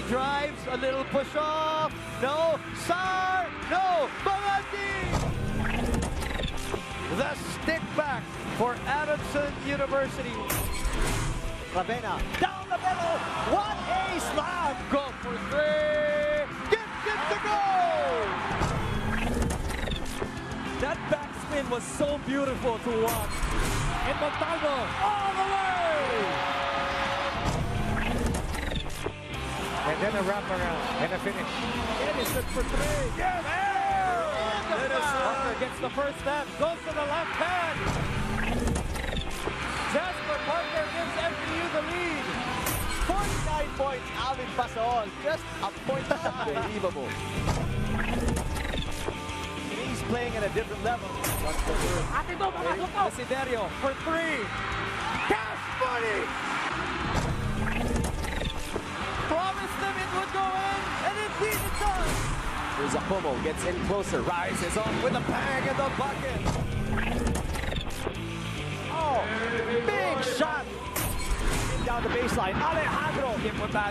drives, a little push off. No, Sar, no, Bangati! The stick back for Adamson University. Ravena, down the middle, what a slam! Go for three, get to go! That backspin was so beautiful to watch. And Montalvo all the way! And then a wraparound and a finish. Edison for three. Yes! Parker gets the first step, goes to the left hand. Jasper Parker gives FPU the lead. 49 points, Alvin Pasol. Just a point unbelievable. He's playing at a different level. Desiderio for three. Cash money! Promised them it would go in, and indeed it does. Here's Apomo, gets in closer, rises on with a bang in the bucket. Oh, big shot. Down the baseline, Alejandro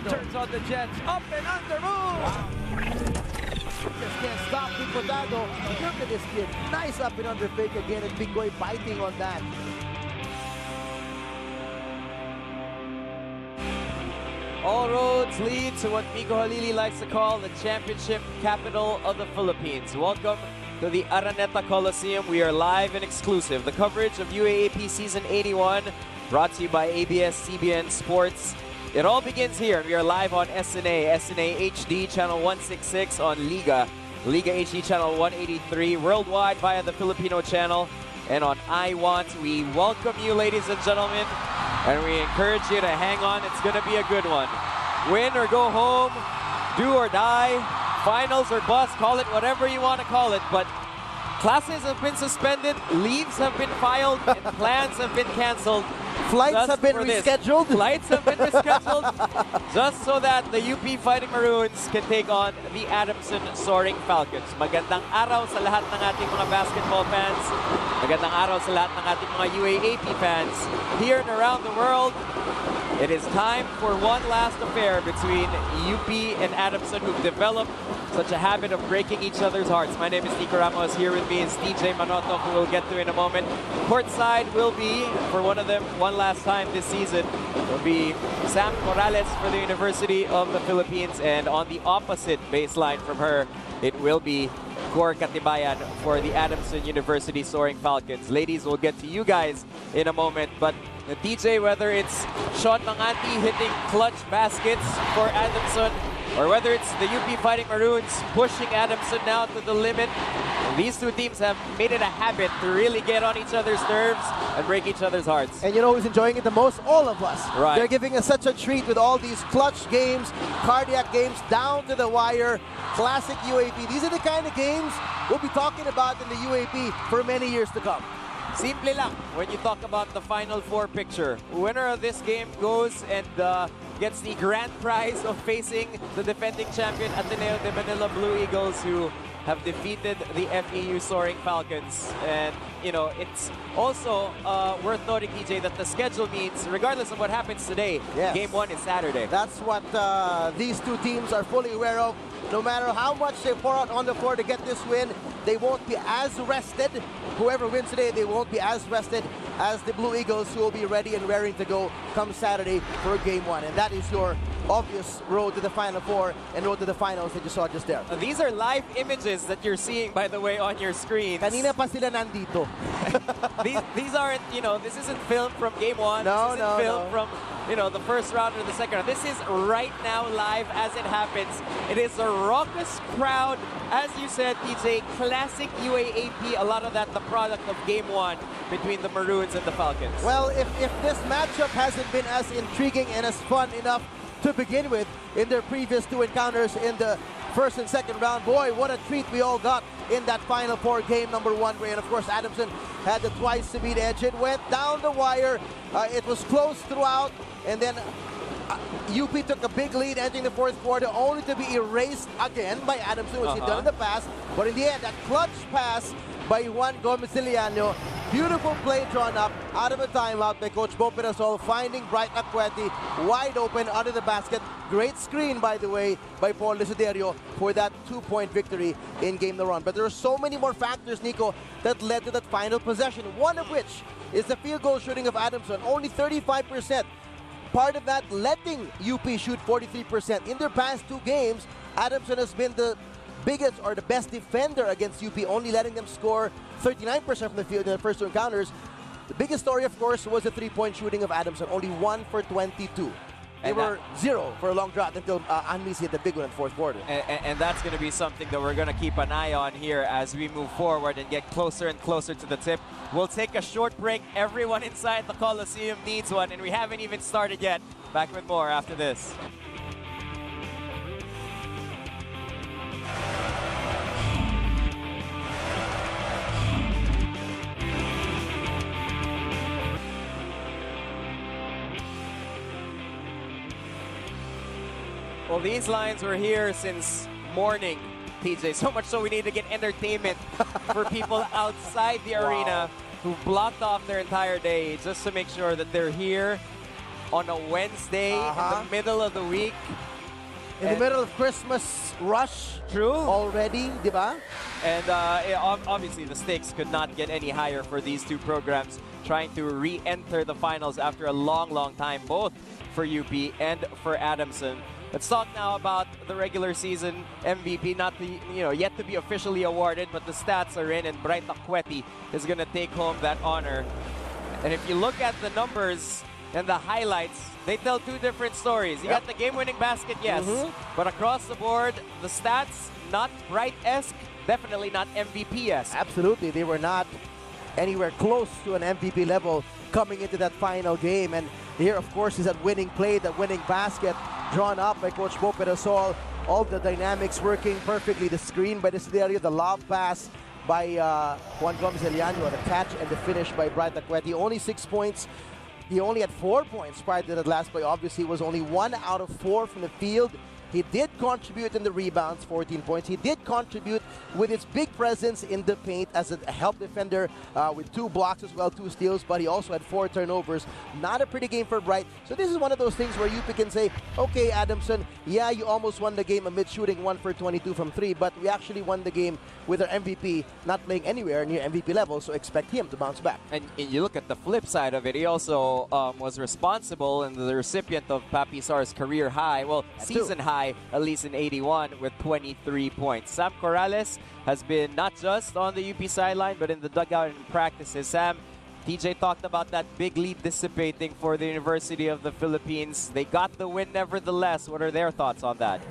Turns on the Jets, up and under move. Wow. Just can't stop Diputado. Look at this kid. Nice up and under fake again, and Bingoy biting on that. All roads lead to what Miko Halili likes to call the championship capital of the Philippines. Welcome to the Araneta Coliseum. We are live and exclusive. The coverage of UAAP Season 81 brought to you by ABS-CBN Sports. It all begins here. We are live on SNA HD Channel 166 on Liga HD Channel 183, worldwide via the Filipino channel, and on iWant. We welcome you, ladies and gentlemen, and we encourage you to hang on. It's going to be a good one. Win or go home, do or die, finals or bust, call it whatever you want to call it, but classes have been suspended, leaves have been filed, and plans have been canceled. Flights have been rescheduled. Flights have been rescheduled just so that the UP Fighting Maroons can take on the Adamson Soaring Falcons. Magandang araw sa lahat ng ating mga basketball fans. Magandang araw sa lahat ng ating mga UAAP fans here and around the world. It is time for one last affair between UP and Adamson, who've developed such a habit of breaking each other's hearts. My name is Nico Ramos. Here with me is DJ Manoto, who we'll get to in a moment. Courtside will be, for one of them, one last time this season, will be Sam Morales for the University of the Philippines. And on the opposite baseline from her, it will be Cor Katibayan for the Adamson University Soaring Falcons. Ladies, we'll get to you guys in a moment, but the DJ, whether it's Sean Mangati hitting clutch baskets for Adamson, or whether it's the UP Fighting Maroons pushing Adamson now to the limit, these two teams have made it a habit to really get on each other's nerves and break each other's hearts. And you know who's enjoying it the most? All of us. Right. They're giving us such a treat with all these clutch games, cardiac games, down to the wire, classic UAP. These are the kind of games we'll be talking about in the UAP for many years to come. Simple lang when you talk about the Final Four picture. Winner of this game goes and gets the grand prize of facing the defending champion Ateneo de Manila Blue Eagles, who have defeated the FEU Soaring Falcons. And, you know, it's also worth noting, DJ, that the schedule means, regardless of what happens today, yes, Game 1 is Saturday. That's what these two teams are fully aware of. No matter how much they pour out on the floor to get this win, they won't be as rested. Whoever wins today, they won't be as rested as the Blue Eagles, who will be ready and raring to go come Saturday for Game 1. And that is your obvious road to the Final Four and road to the finals that you saw just there. These are live images that you're seeing, by the way, on your screen. Kanina pa sila nandito. these aren't, you know, this isn't filmed from Game 1. No, this isn't filmed from, you know, the first round or the second round. This is right now live as it happens. It is a raucous crowd. As you said, DJ, classic UAAP. A lot of that the product of Game 1 between the Maroons and the Falcons. Well, if this matchup hasn't been as intriguing and as fun enough to begin with in their previous two encounters in the first and second round, boy, what a treat we all got in that Final Four game number 1. And of course, Adamson had the twice to beat edge. It went down the wire. It was close throughout, and then UP took a big lead entering the fourth quarter, only to be erased again by Adamson, which he'd done in the past. But in the end, that clutch pass by Juan Liano. Beautiful play drawn up out of a timeout by Coach Bo Pirasol, finding Bright Acueti wide open under the basket. Great screen, by the way, by Paul Desiderio for that 2-point victory in Game the Run. But there are so many more factors, Nico, that led to that final possession, one of which is the field goal shooting of Adamson, only 35%. Part of that letting UP shoot 43%. In their past 2 games, Adamson has been the biggest or the best defender against UP, only letting them score 39% from the field in the first 2 encounters. The biggest story, of course, was the 3-point shooting of Adamson, only 1 for 22. They were 0 for a long drought until Anmis hit the big one in the 4th quarter. And that's going to be something that we're going to keep an eye on here as we move forward and get closer and closer to the tip. We'll take a short break. Everyone inside the Coliseum needs one, and we haven't even started yet. Back with more after this. Well, these lines were here since morning, TJ. So much so we need to get entertainment for people outside the arena who blocked off their entire day just to make sure that they're here on a Wednesday in the middle of the week. In the middle of Christmas rush. True. Already, di ba? And obviously the stakes could not get any higher for these 2 programs trying to re-enter the finals after a long, long time, both for UP and for Adamson. Let's talk now about the regular season MVP, not the, yet to be officially awarded, but the stats are in, and Bright Acueti is going to take home that honor. And if you look at the numbers and the highlights, they tell 2 different stories. You got the game-winning basket, yes, but across the board, the stats, not Bright-esque, definitely not MVP-esque. Absolutely, they were not anywhere close to an MVP level coming into that final game. And here, of course, is that winning play, that winning basket drawn up by Coach Bo Pirasol. All the dynamics working perfectly. The screen by Desiderio, the lob pass by Juan Liano, the catch and the finish by Bright Acueti. Only 6 points. He only had 4 points prior to that last play. Obviously, he was only 1 out of 4 from the field. He did contribute in the rebounds, 14 points. He did contribute with his big presence in the paint as a help defender with 2 blocks as well, 2 steals, but he also had 4 turnovers. Not a pretty game for Bright. So this is one of those things where UP can say, okay, Adamson, yeah, you almost won the game amid shooting 1 for 22 from 3, but we actually won the game with our MVP not playing anywhere near MVP level, so expect him to bounce back. And you look at the flip side of it, he also was responsible and the recipient of Papi Sar's career high, well, season high, at least in 81, with 23 points. Sam Corrales has been not just on the UP sideline, but in the dugout and practices. Sam, TJ talked about that big lead dissipating for the University of the Philippines. They got the win nevertheless. What are their thoughts on that?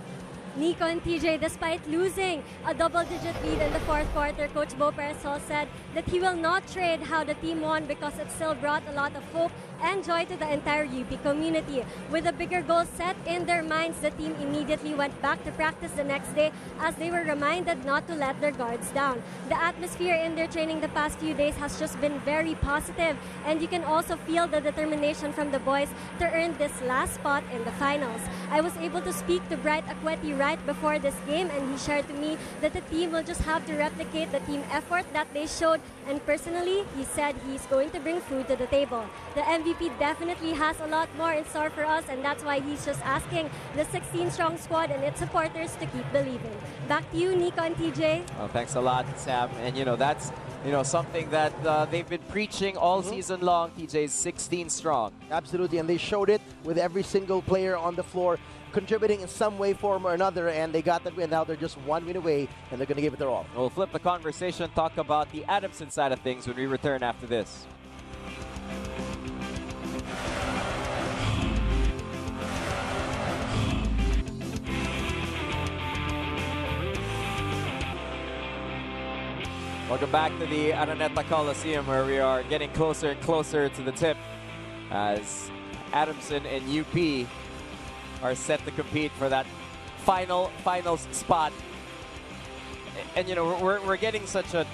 Nico and TJ, despite losing a double-digit lead in the 4th quarter, Coach Bo Pirasol said that he will not trade how the team won because it still brought a lot of hope and joy to the entire UP community. With a bigger goal set in their minds, the team immediately went back to practice the next day as they were reminded not to let their guards down. The atmosphere in their training the past few days has just been very positive, and you can also feel the determination from the boys to earn this last spot in the finals. I was able to speak to Bright Acueti right before this game, and he shared to me that the team will just have to replicate the team effort that they showed, and personally, he said he's going to bring food to the table. The MVP definitely has a lot more in store for us, and that's why he's just asking the 16-strong squad and its supporters to keep believing. Back to you, Nico and TJ. Oh, thanks a lot, Sam. And that's something that they've been preaching all season long. TJ's 16 strong. Absolutely, and they showed it with every single player on the floor contributing in some way, form, or another, and they got that win. Now they're just 1 win away, and they're going to give it their all. We'll flip the conversation, talk about the Adamson side of things when we return after this. Welcome back to the Araneta Coliseum, where we are getting closer and closer to the tip as Adamson and UP are set to compete for that finals spot. And we're getting such a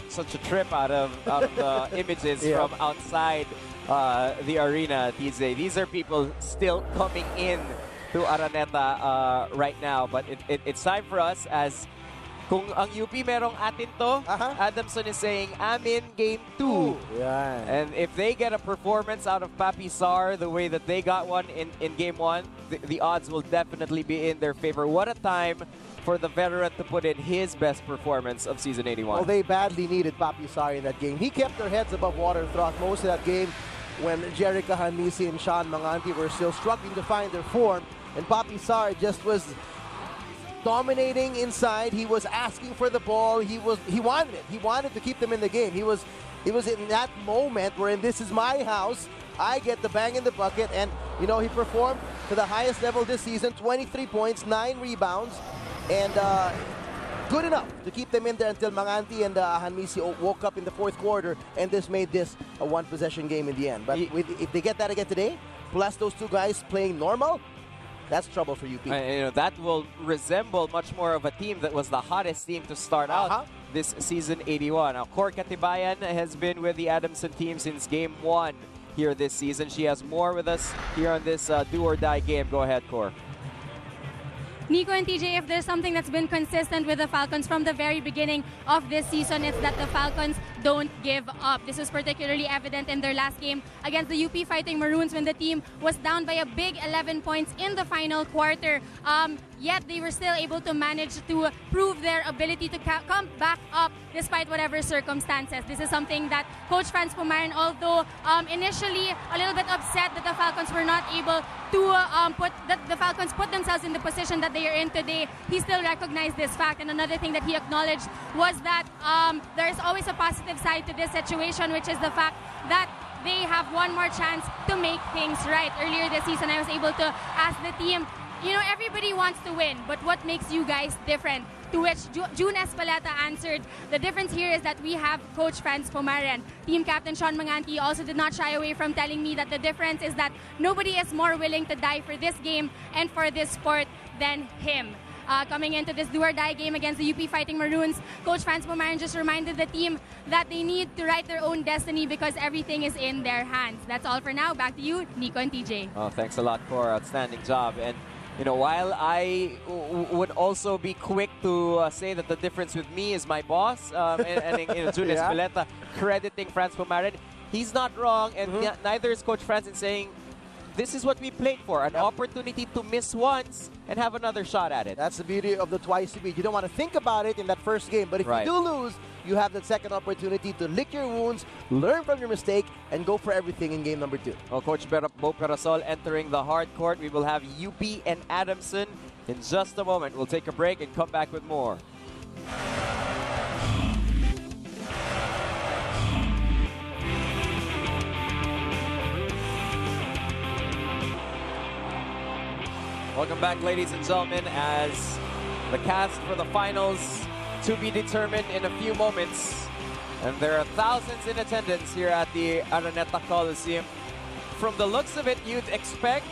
trip out of the images from outside the arena. These are people still coming in to Araneta right now, but it's time for us as Kung ang UP merong atin to, Adamson is saying, amin game 2. Yeah. And if they get a performance out of Papi Sarr the way that they got one in game 1, the odds will definitely be in their favor. What a time for the veteran to put in his best performance of season 81. Well, they badly needed Papi Sarr in that game. He kept their heads above water throughout most of that game when Jerica Hanisi and Sean Manganti were still struggling to find their form. And Papi Sarr just was dominating inside. He was asking for the ball. He wanted it. He wanted to keep them in the game. He was in that moment wherein this is my house. I get the bang in the bucket, and you know, he performed to the highest level this season. 23 points, 9 rebounds, and good enough to keep them in there until Manganti and Hanmisi woke up in the fourth quarter, and this made this a one-possession game in the end. But if they get that again today, plus those two guys playing normal, that's trouble for UP. You know, that will resemble much more of a team that was the hottest team to start out this season 81. Now, Cor Katibayan has been with the Adamson team since game 1 here this season. She has more with us here on this do-or-die game. Go ahead, Cor. Nico and TJ, if there's something that's been consistent with the Falcons from the very beginning of this season, it's that the Falcons don't give up. This was particularly evident in their last game against the UP Fighting Maroons when the team was down by a big 11 points in the final quarter. Yet they were still able to manage to prove their ability to come back up despite whatever circumstances. This is something that Coach Franz Pumaran, although initially a little bit upset that the Falcons were not able to the Falcons put themselves in the position that they are in today, he still recognized this fact. And another thing that he acknowledged was that there is always a positive side to this situation, which is the fact that they have one more chance to make things right. Earlier this season, I was able to ask the team, you know, everybody wants to win, but what makes you guys different? To which June Espaleta answered, the difference here is that we have Coach Franz Pumaran. Team Captain Sean Manganti also did not shy away from telling me that the difference is that nobody is more willing to die for this game and for this sport than him. Coming into this do-or-die game against the UP Fighting Maroons, Coach Franz Pumaran just reminded the team that they need to write their own destiny because everything is in their hands. That's all for now. Back to you, Nico and TJ. Oh, thanks a lot, Cor. Outstanding job. And you know, while I would also be quick to say that the difference with me is my boss, and you know, June Espaleta crediting Franz Pumaran, he's not wrong, and neither is Coach Franz in saying, this is what we played for, an opportunity to miss once and have another shot at it. That's the beauty of the twice to beat. You don't want to think about it in that first game, but if you do lose, you have that second opportunity to lick your wounds, learn from your mistake, and go for everything in game number 2. Well, Coach Bo Perasol entering the hard court. We will have UP and Adamson in just a moment. We'll take a break and come back with more. Welcome back, ladies and gentlemen, as the cast for the finals to be determined in a few moments. And there are thousands in attendance here at the Araneta Coliseum. From the looks of it, you'd expect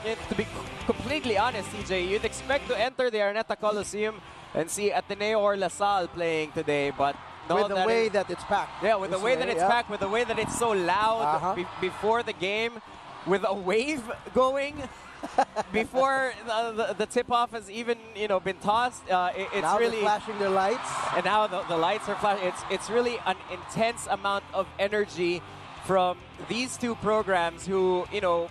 it to be completely honest, TJ. You'd expect to enter the Araneta Coliseum and see Ateneo or La Salle playing today, but no, with the way that it's packed. Yeah, with the way that it's packed, with the way that it's so loud before the game, with a wave going. Before the tip-off has even, you know, been tossed, it's now really they're flashing their lights, and now the lights are flashing. It's really an intense amount of energy from these two programs who, you know,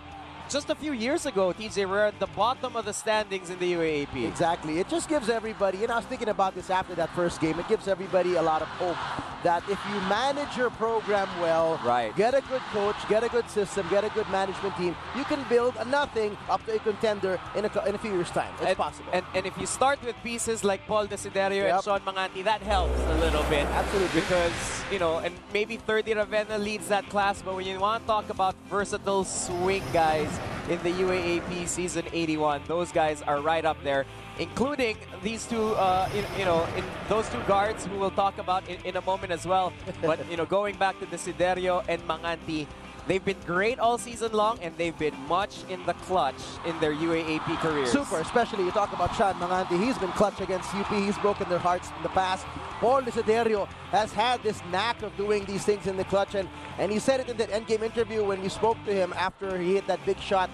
just a few years ago, TJ, were at the bottom of the standings in the UAAP. Exactly. It just gives everybody, and I was thinking about this after that first game, it gives everybody a lot of hope that if you manage your program well, get a good coach, get a good system, get a good management team, you can build a nothing up to a contender in a few years' time. It's possible. And if you start with pieces like Paul Desiderio and Sean Manganti, that helps a little bit. Absolutely. Because, you know, and maybe 30 Ravenna leads that class, but when you want to talk about versatile swing guys in the UAAP season 81, those guys are right up there, including these two, in those two guards who we'll talk about in a moment as well. But, you know, going back to Desiderio and Manganti, they've been great all season long, and they've been much in the clutch in their UAAP careers. Super, especially you talk about Sean Manganti. He's been clutch against UP. He's broken their hearts in the past. Paul Desiderio has had this knack of doing these things in the clutch, and he said it in that endgame interview when we spoke to him after he hit that big shot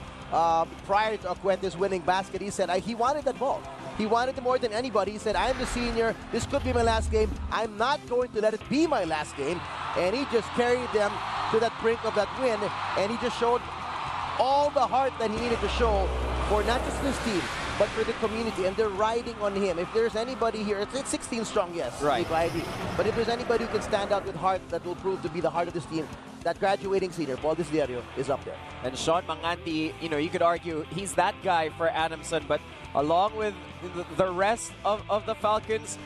prior to Acuente's winning basket. He said he wanted that ball. He wanted it more than anybody. He said, I'm the senior. This could be my last game. I'm not going to let it be my last game. And he just carried them to that brink of that win. And he just showed all the heart that he needed to show for not just his team, but for the community. And they're riding on him. If there's anybody here, it's 16 strong, yes. Right. But if there's anybody who can stand out with heart that will prove to be the heart of this team, that graduating senior, Paul Desiderio, is up there. And Sean Manganti, you know, you could argue he's that guy for Adamson, but along with the rest of the Falcons,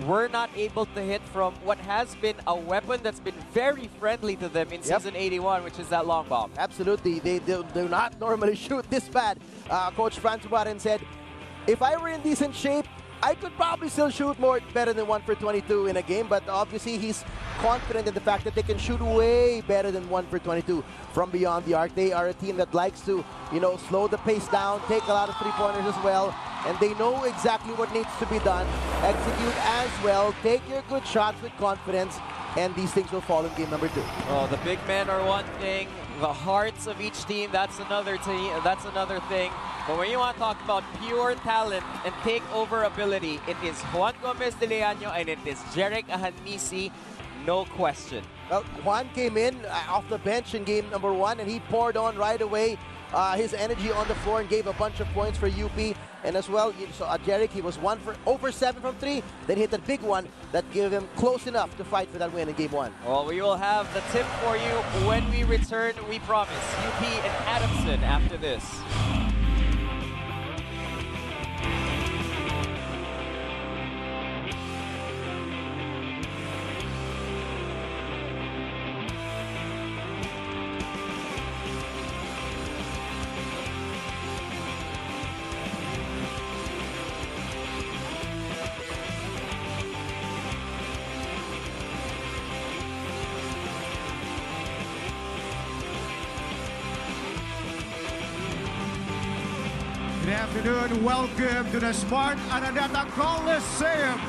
we're not able to hit from what has been a weapon that's been very friendly to them in Season 81, which is that long bomb. Absolutely. They do not normally shoot this bad. Coach Franz Warren said, if I were in decent shape, I could probably still shoot better than 1 for 22 in a game, but obviously he's confident in the fact that they can shoot way better than 1 for 22 from beyond the arc. They are a team that likes to, you know, slow the pace down, take a lot of three-pointers as well, and they know exactly what needs to be done. Execute as well, take your good shots with confidence, and these things will fall in game number 2. Oh, the big men are one thing. The hearts of each team, that's another thing. But when you want to talk about pure talent and takeover ability, it is Juan Gomez de Liano and it is Jeric Ahanmisi, no question. Well, Juan came in off the bench in game number 1 and he poured on right away his energy on the floor and gave a bunch of points for UP. And as well, so Jeric, he was 1 for over 7 from 3. Then he hit that big one that gave him close enough to fight for that win in game 1. Well, we will have the tip for you when we return, we promise. UP and Adamson after this. Good afternoon. Welcome to the Smart Araneta Coliseum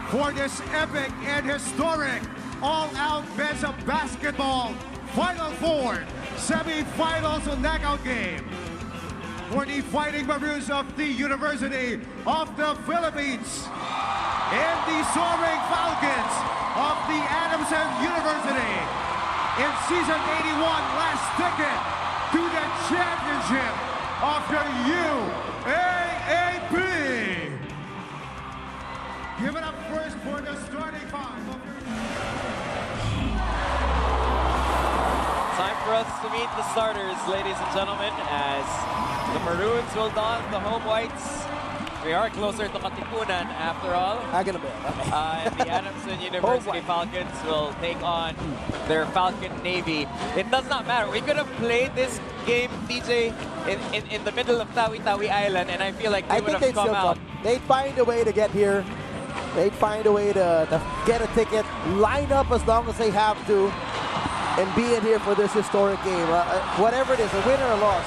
for this epic and historic all-out men's basketball Final Four semi-finals knockout game for the Fighting Maroons of the University of the Philippines and the Soaring Falcons of the Adamson University in Season 81 last ticket to the championship of the UAAP. Give it up first for the starting five. Time for us to meet the starters, ladies and gentlemen, as the Maroons will don the home whites. We are closer to Katipunan after all. And the Adamson University Falcons will take on their Falcon Navy. It does not matter. We could have played this game, TJ, in the middle of Tawi-Tawi Island, and I feel like they would have come out. They'd find a way to get here. They'd find a way to get a ticket, line up as long as they have to, and be in here for this historic game. Whatever it is, a win or a loss,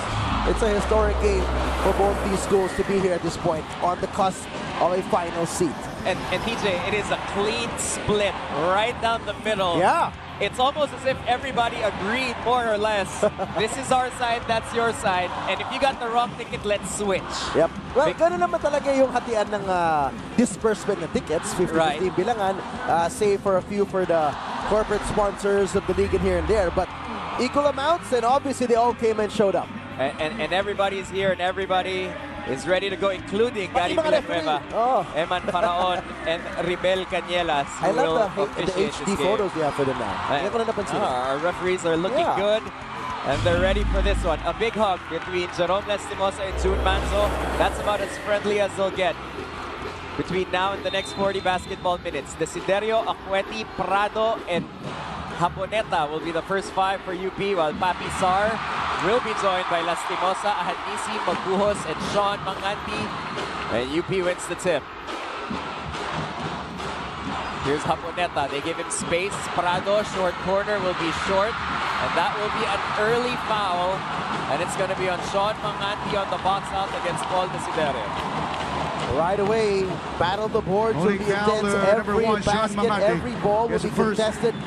it's a historic game for both these schools to be here at this point on the cusp of a final seat. And TJ, it is a clean split right down the middle. Yeah. It's almost as if everybody agreed, more or less. This is our side, that's your side. And if you got the wrong ticket, let's switch. Yep. Well, ganun naman talaga yung hatian ng disbursement ng tickets. 50-50 bilangan, save for a few for the corporate sponsors of the league and here and there. But equal amounts, and obviously they all came and showed up. And everybody's here, and everybody is ready to go, including Gary Villanueva, Eman Faraon, and Ribel Canielas. I love the HD photos we have for them now. Our referees are looking good, and they're ready for this one. A big hug between Jerome Lastimosa and June Manzo. That's about as friendly as they'll get. Between now and the next 40 basketball minutes, Desiderio, Acueti, Prado, and Japoneta will be the first 5 for UP, while Papi Sar will be joined by Lastimosa, Ahanmisi, Maguhos, and Sean Manganti. And UP wins the tip. Here's Japoneta. They give him space. Prado, short corner, will be short. And that will be an early foul. And it's going to be on Sean Manganti on the box out against Paul Desiderio. Right away, battle the boards will be intense. Every basket, every ball will be contested. The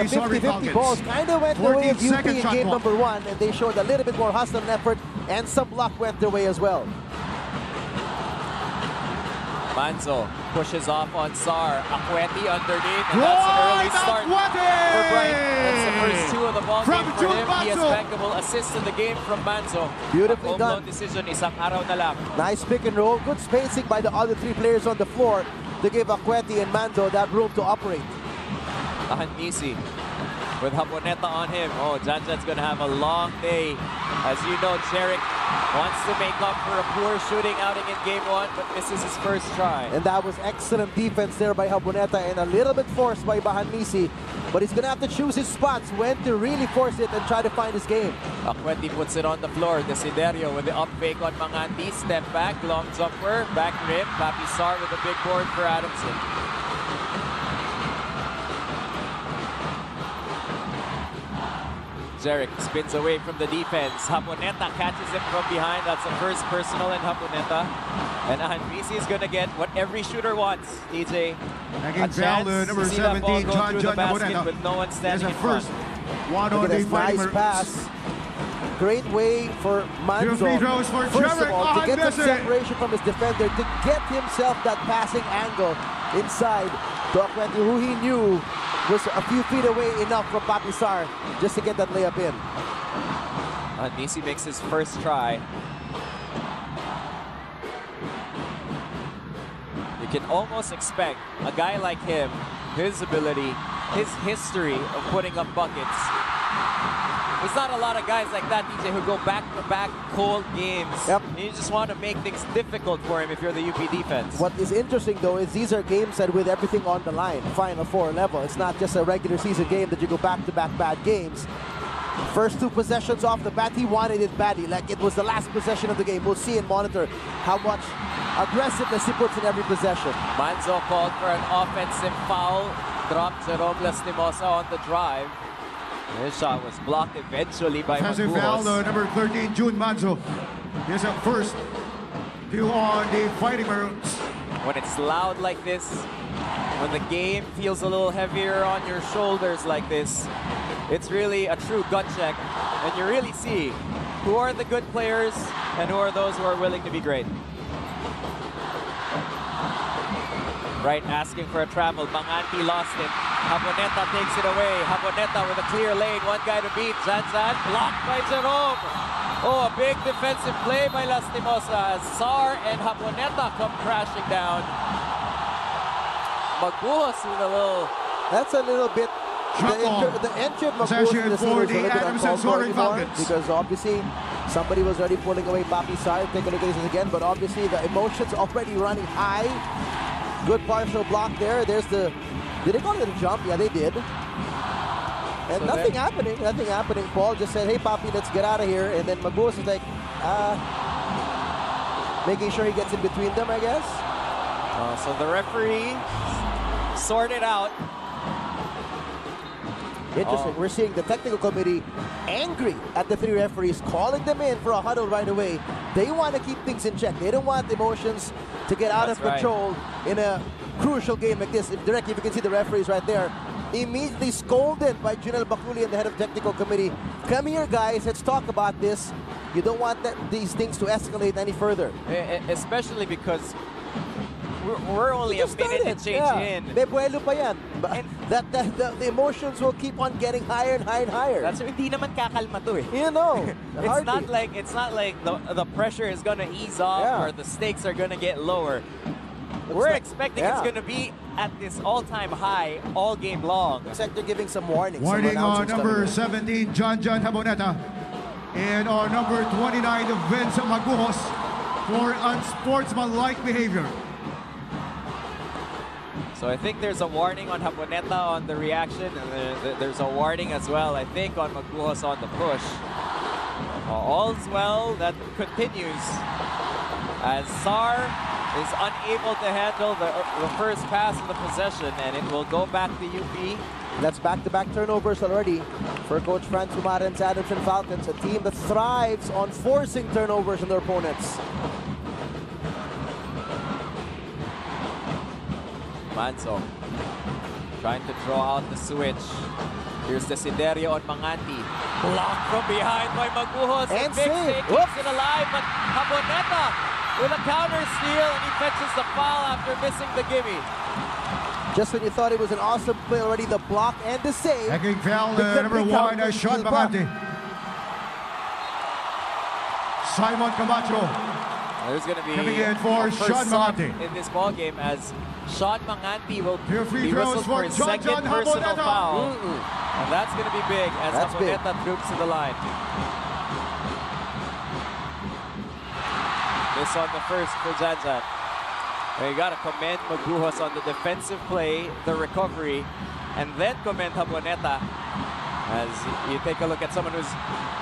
50-50 balls kind of went the way of UP in game number 1, and they showed a little bit more hustle and effort, and some luck went their way as well. Manzo pushes off on Sar. Akweti underneath, and that's an early start for Akweti! Bright. That's the first 2 of the ball From game for him. He has Manzo. bankable assists in the game from Manzo. Beautifully Home loan done. decision, isang araw na lang. Nice pick and roll. Good spacing by the other 3 players on the floor to give Akweti and Manzo that room to operate. Ahanisi with Haboneta on him. Oh, Janjan's gonna have a long day. As you know, Jeric wants to make up for a poor shooting outing in game 1, but misses his first try. And that was excellent defense there by Haboneta and a little bit forced by Bahanisi. But he's going to have to choose his spots when to really force it and try to find his game. Akweti puts it on the floor. Desiderio with the up fake on Manganti. Step back, long jumper, back rim. Papi Sar with a big board for Adamson. Jeric spins away from the defense. Haboneta catches him from behind. That's the first personal in Haboneta. And Ahanvisi is going to get what every shooter wants, DJ. Naging A foul chance number to see that ball 17, go through the John basket Haboneta. with no one There's standing a in front. first one on Look the at this Fighting nice Maroons. pass. Great way for Manzo, Free throws for first of Jeric all, to get some Ahanvisi. separation from his defender, to get himself that passing angle inside to Akweti, who he knew was a few feet away enough from Papi Sar just to get that layup in. Nisi makes his first try. You can almost expect a guy like him, his ability, his history of putting up buckets. There's not a lot of guys like that, DJ, who go back-to-back cold games. Yep. You just want to make things difficult for him if you're the UP defense. What is interesting, though, is these are games that with everything on the line, Final Four level. It's not just a regular season game that you go back-to-back bad games. First 2 possessions off the bat, he wanted it badly, like it was the last possession of the game. We'll see and monitor how much aggressiveness he puts in every possession. Manzo called for an offensive foul. Dropped Jerome Lastimosa on the drive. His shot was blocked eventually by Offensive foul, Maguos. number 13, June Manzo. Here's a first 2 on the Fighting Maroons. When it's loud like this, when the game feels a little heavier on your shoulders like this, it's really a true gut check. And you really see who are the good players and who are those who are willing to be great. Right, asking for a travel. Manganti lost it. Haboneta takes it away. Haboneta with a clear lane. One guy to beat. Zanzan blocked by Jerome. Oh, a big defensive play by Lastimosa as Sar and Haboneta come crashing down. Maguos with a little... That's a little bit... The entry of Maguos Possession in the for series is a the little bit Adamson uncalled for Soaring anymore, Falcons. because obviously somebody was already pulling away Papi Sar. Take a look at this again, but obviously the emotions already running high. Good partial block there. There's the... Did they call it a jump? Yeah, they did. And So nothing happening. Paul just said, hey, Papi, let's get out of here. And then Maguos is like, making sure he gets in between them, I guess. so the referee sorted out. Interesting. We're seeing the technical committee angry at the 3 referees, calling them in for a huddle right away. They want to keep things in check. They don't want emotions to get out That's of control in a crucial game like this. Directly, if you can see the referees right there, immediately scolded by Junel Bakuli and the head of technical committee. Come here, guys. Let's talk about this. You don't want these things to escalate any further. Especially because we're only a minute and change in. May buwelo pa yan. The emotions will keep on getting higher and higher and higher. That's hindi naman kakalma to eh. You know, it's not like the pressure is gonna ease off or the stakes are gonna get lower. We're expecting it's gonna be at this all-time high all game long. Looks like they're giving some warnings. Warning some on announcements number coming in. 17, John Haboneta. And on number 29, Vince Maguos for unsportsmanlike behavior. So I think there's a warning on Haboneta on the reaction, and there's a warning as well, I think, on Maguos on the push. All's well, that continues as Sar is unable to handle the first pass of the possession, and it will go back to UP. That's back-to-back turnovers already for Coach Franz Umaren's Adamson Falcons, a team that thrives on forcing turnovers on their opponents. Manzo trying to draw out the switch. Here's Desiderio on Manganti. Blocked from behind by Maguhos. And Big save. Save keeps it alive, but Jaboneta with a counter steal, and he fetches the foul after missing the gimme. Just when you thought it was an awesome play already, the block and the save. Taking foul, The number good 1, counter Sean steal block. Maganti. Simon Camacho. There's going to be Coming in for a first Sean sub Manganti. in this ball game as Sean Manganti will Your free be throws whistled for for his John second personal Jaboneta. foul. And that's going to be big as That's big. Jaboneta troops to the line. Miss on the first for Janjan. You got to commend Maguhos on the defensive play, the recovery, and then commend Jaboneta as you take a look at someone who's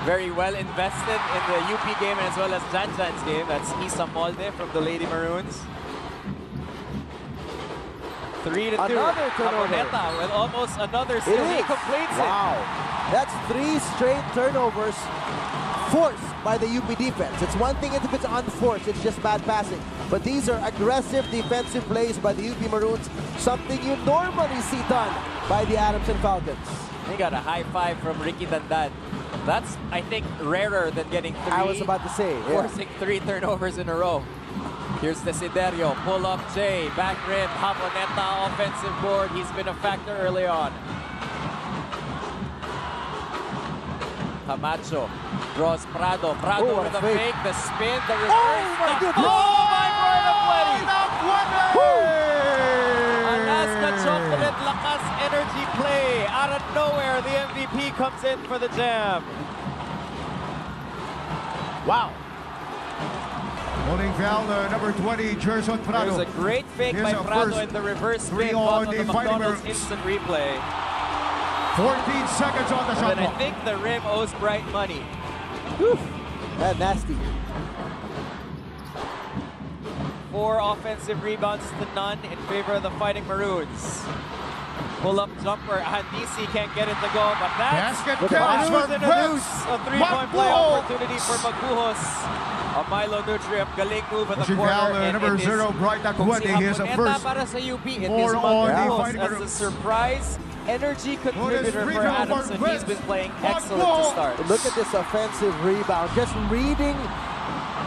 very well invested in the UP game as well as Janjan's game. That's Isa Molde from the Lady Maroons. 3-2. Another turnover. Jaboneta with almost another steal. He It is. completes Wow. That's 3 straight turnovers forced by the UP defense. It's one thing if it's unforced, it's just bad passing. But these are aggressive defensive plays by the UP Maroons, something you normally see done by the Adamson Falcons. He got a high five from Ricky Dandan. That's, I think, rarer than getting 3. I was about to say, yeah. Forcing 3 turnovers in a row. Here's Desiderio, pull up Jay, back rim, Jaboneta, offensive board. He's been a factor early on. Camacho draws Prado. Prado Oh, with a fake. fake, the spin, the reverse. my goodness. Oh my God, Alaska Alaska Chocolate Lakas energy play. Out of nowhere, the MVP comes in for the jam. Wow. Holding foul, number 20, Gerson Prado. There's a great fake Here's by a Prado first in the reverse three spin on caught on the the Fighting McDonald's Maroons. instant replay. 14 seconds on the shot And I clock. think the rim owes Bright money. Whew. That nasty. 4 offensive rebounds to none in favor of the Fighting Maroons. Pull-up jumper. Handisi can't get it to go, but that's Basket Look at counts that. for in a Vince. deuce. A 3-point play Maguho. opportunity for Maguhos. A Milo Nutrient, galing move in the Pushing corner. foul, and number it is 0, Bright kung si Acuete. Here's a Jaboneta first. para sa UP. It is Four on the Maguhos Fighting as the Maroons. surprise energy contributor free for throw for Adamson. He's Vince. been playing Maguho. excellent to start. Look at this offensive rebound. Just reading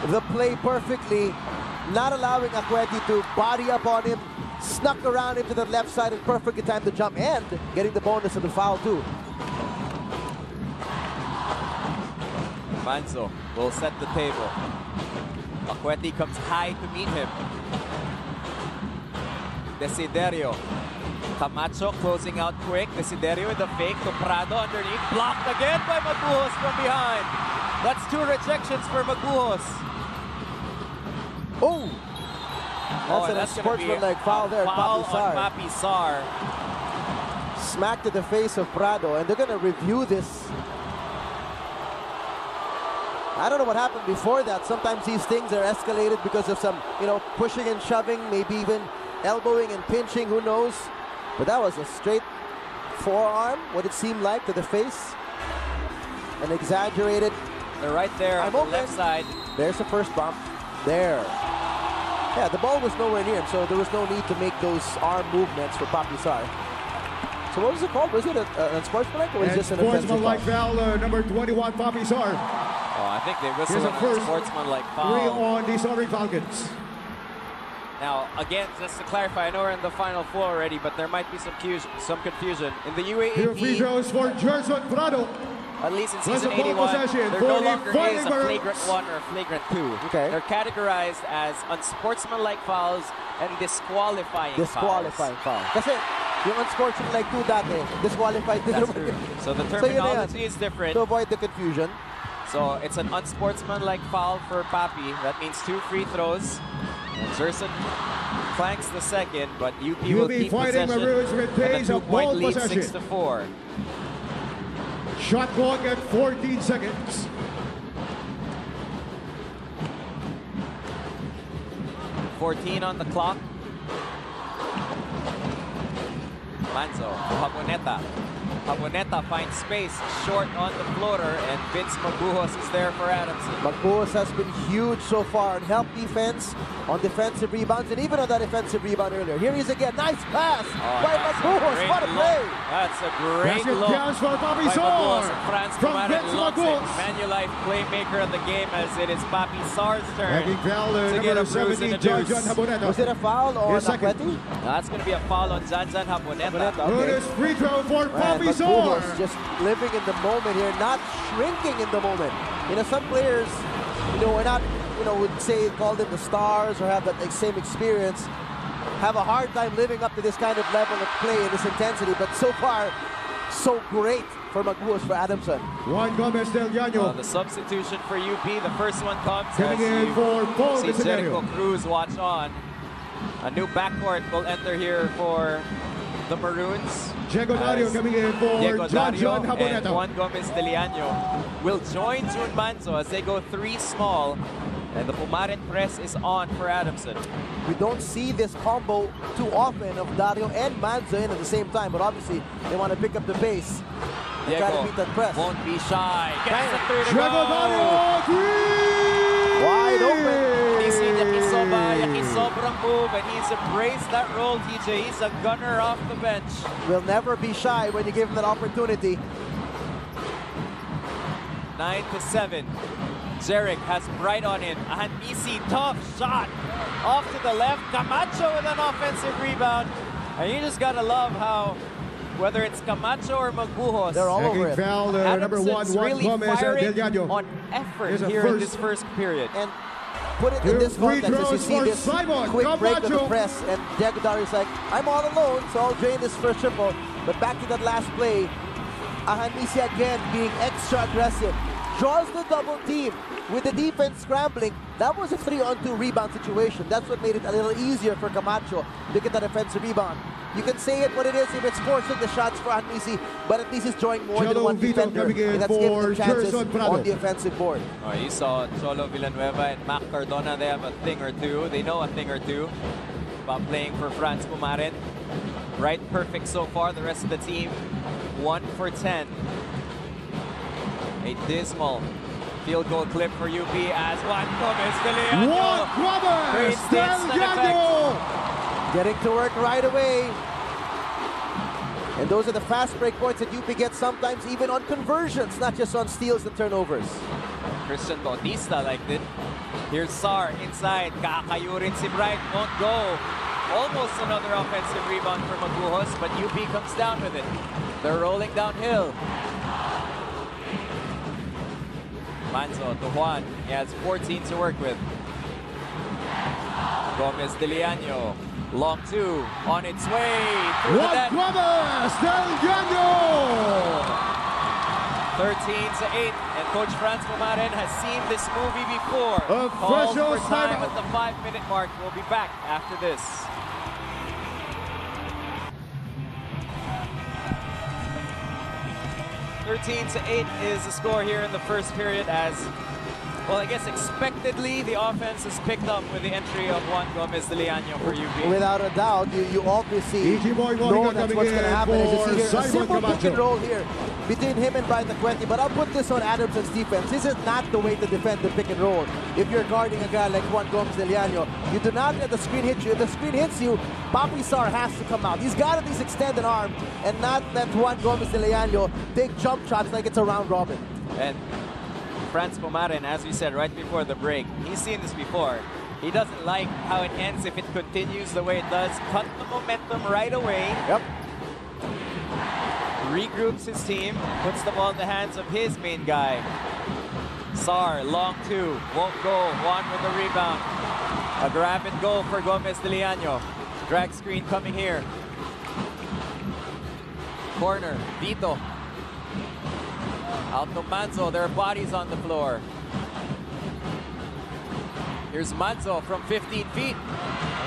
the play perfectly. Not allowing Acuete to body up on him. Snuck around him to the left side and perfectly timed the jump and getting the bonus of the foul too. Manzo will set the table. Acuete comes high to meet him. Desiderio. Camacho closing out quick. Desiderio with the fake to Prado underneath. Blocked again by Maguhos from behind. That's 2 rejections for Maguhos. Oh! That's an gonna be unsportsmanlike foul there. Foul Papi on Sar. Papi Sar. Smack to the face of Prado, and they're gonna review this. I don't know what happened before that. Sometimes these things are escalated because of some, pushing and shoving, maybe even elbowing and pinching, who knows? But that was a straight forearm, what it seemed like, to the face. An exaggerated. They're right there on I'm the open. left side. There's the first bump. There. Yeah, the ball was nowhere near him, so there was no need to make those arm movements for Papi Sar. So what was it called? Was it an unsportsmanlike or was it And just an offensive sportsmanlike foul? foul, number 21, Papi Sar. Oh, I think they whistled Here's a on a first sportsmanlike 3 foul. on the Soaring Falcons. Now, again, just to clarify, I know we're in the Final Four already, but there might be some confusion. In the Here free UAAP, throws for Gerson Prado. at least in Plus season a ball 81, possession there for no the longer Fighting is a Maroons. flagrant 1 or flagrant 2. Okay. They're categorized as unsportsmanlike fouls and disqualifying Disqualifying foul. Kasi yung unsportsmanlike 2 dati, disqualified din That's naman. true. So the So yun na yan. terminology is different. To avoid the confusion. So it's an unsportsmanlike foul for Papi. That means 2 free throws. And Gerson flanks the second, but UP will UP keep Fighting possession. Maroons retains And a a 2-point ball lead, possession. 6-4. Shot clock at 14 seconds. On the clock. Manzo, Jaboneta. Jaboneta finds space, short on the floater, and Vince Magbuhos is there for Adamson. Magbuhos has been huge so far on help defense, on defensive rebounds, and even on that defensive rebound earlier. Here he is again. Nice pass by Magbuhos. What a play! That's a great Basket look counts for Papi by Sar. Magbuhos. Franz From Pumarin Vince loves it. Magbuhos. Manulife playmaker of the game as it is Papi Sar's turn Taking foul, to get a number bruise and 17, a deuce. John Jaboneta. Was it a foul on His second. Akweti? That's going to be a foul on Janjan Jaboneta. Good is free throw for Man, Papi Sar. Magbuhos just living in the moment here, not shrinking in the moment. You know, some players, we're not, would say call them the stars or have that same experience, have a hard time living up to this kind of level of play and this intensity. But so far, so great for Magbuhos for Adamson. Juan Gomez del Llano. The substitution for UP, the first one comes Coming as in you for Paul see Jericho Vicencio. Cruz watch on. A new backcourt will enter here for the Maroons. Diego Dario as coming in for Diego John Dario and Jaboneta. Juan Gomez de Liano will join Jun Manzo as they go 3 small. And the Pumarin press is on for Adamson. We don't see this combo too often of Dario and Manzo in at the same time, but obviously they want to pick up the pace and try to beat that press. Won't be shy. Gets the 3 to Diego go. Dario, three! Wide open. He's seen Yakisoba, sobrang move, and he's embraced that role, TJ. He's a gunner off the bench. Will never be shy when you give him that opportunity. 9-7. Zarek has Bright on in. Ahanmisi, tough shot. Off to the left. Camacho with an offensive rebound. And you just gotta love how, whether it's Camacho or Magbuhos, They're all over Taking it. foul, number one, Adamson's Juan really Gomez firing del Llano. on effort Here's a here in first. this first period. And put it in Two this free context as you throws see for this Simon quick break of the Camacho. press, and Diego Dario's like, I'm all alone, so I'll drain this first triple. But back to that last play, Ahanmisi again being extra aggressive. Draws the double team with the defense scrambling. That was a 3-on-2 rebound situation. That's what made it a little easier for Camacho to get that offensive rebound. You can say it what it is if it's forcing the shots for Ahanmisi, but at least he's drawing more than Cholo one Vito defender, coming in and that's giving for them chances Gerson Prado. on the offensive board. Oh, you saw Cholo Villanueva and Mac Cardona. They have a thing or two. They know a thing or two about playing for Franz Pumarin. Right, perfect so far. The rest of the team, 1 for 10. A dismal field goal clip for UP as Juan Gomez de Leon Juan Gomez creates the del instant effect. Llano. Getting to work right away. And those are the fast break points that UP gets sometimes even on conversions, not just on steals and turnovers. Christian Bautista liked it. Here's Sar inside. Kakayurin si Bright. Won't go. Almost another offensive rebound for Magbuhos, but UP comes down with it. They're rolling downhill. Manzo to Juan. He has 14 to work with. Gomez de Liano. Long 2 on its way through the Juan net. Gomez del Llano. 13-8, and Coach Franz Pumarin has seen this movie before. Calls Official for time timeout. at the 5-minute mark. We'll be back after this. (13-8) is the score here in the first period as, well, I guess expectedly, the offense is picked up with the entry of Juan Gomez de Liano for UP. Without a doubt, you obviously E.G. Boy know Monica that's coming what's going to in happen. As you for see here, a Simon simple pick Camacho. and roll here between him and Bright Akweti, but I'll put this on Adamson's defense. This is not the way to defend the pick and roll. If you're guarding a guy like Juan Gomez de Liano, you do not let the screen hit you. If the screen hits you, Papi Sar has to come out. He's got to at least extend an arm and not let Juan Gomez de Liano take jump shots like it's a round robin. And Franz Pumarin, as we said right before the break, he's seen this before. He doesn't like how it ends if it continues the way it does. Cut the momentum right away. Yep. Regroups his team, puts the ball in the hands of his main guy. Sar, long 2, won't go. Juan with the rebound. A grab and go for Gomez de Liano. Drag screen coming here. Corner, Vito. Out to Manzo, there are bodies on the floor. Here's Manzo from 15 feet.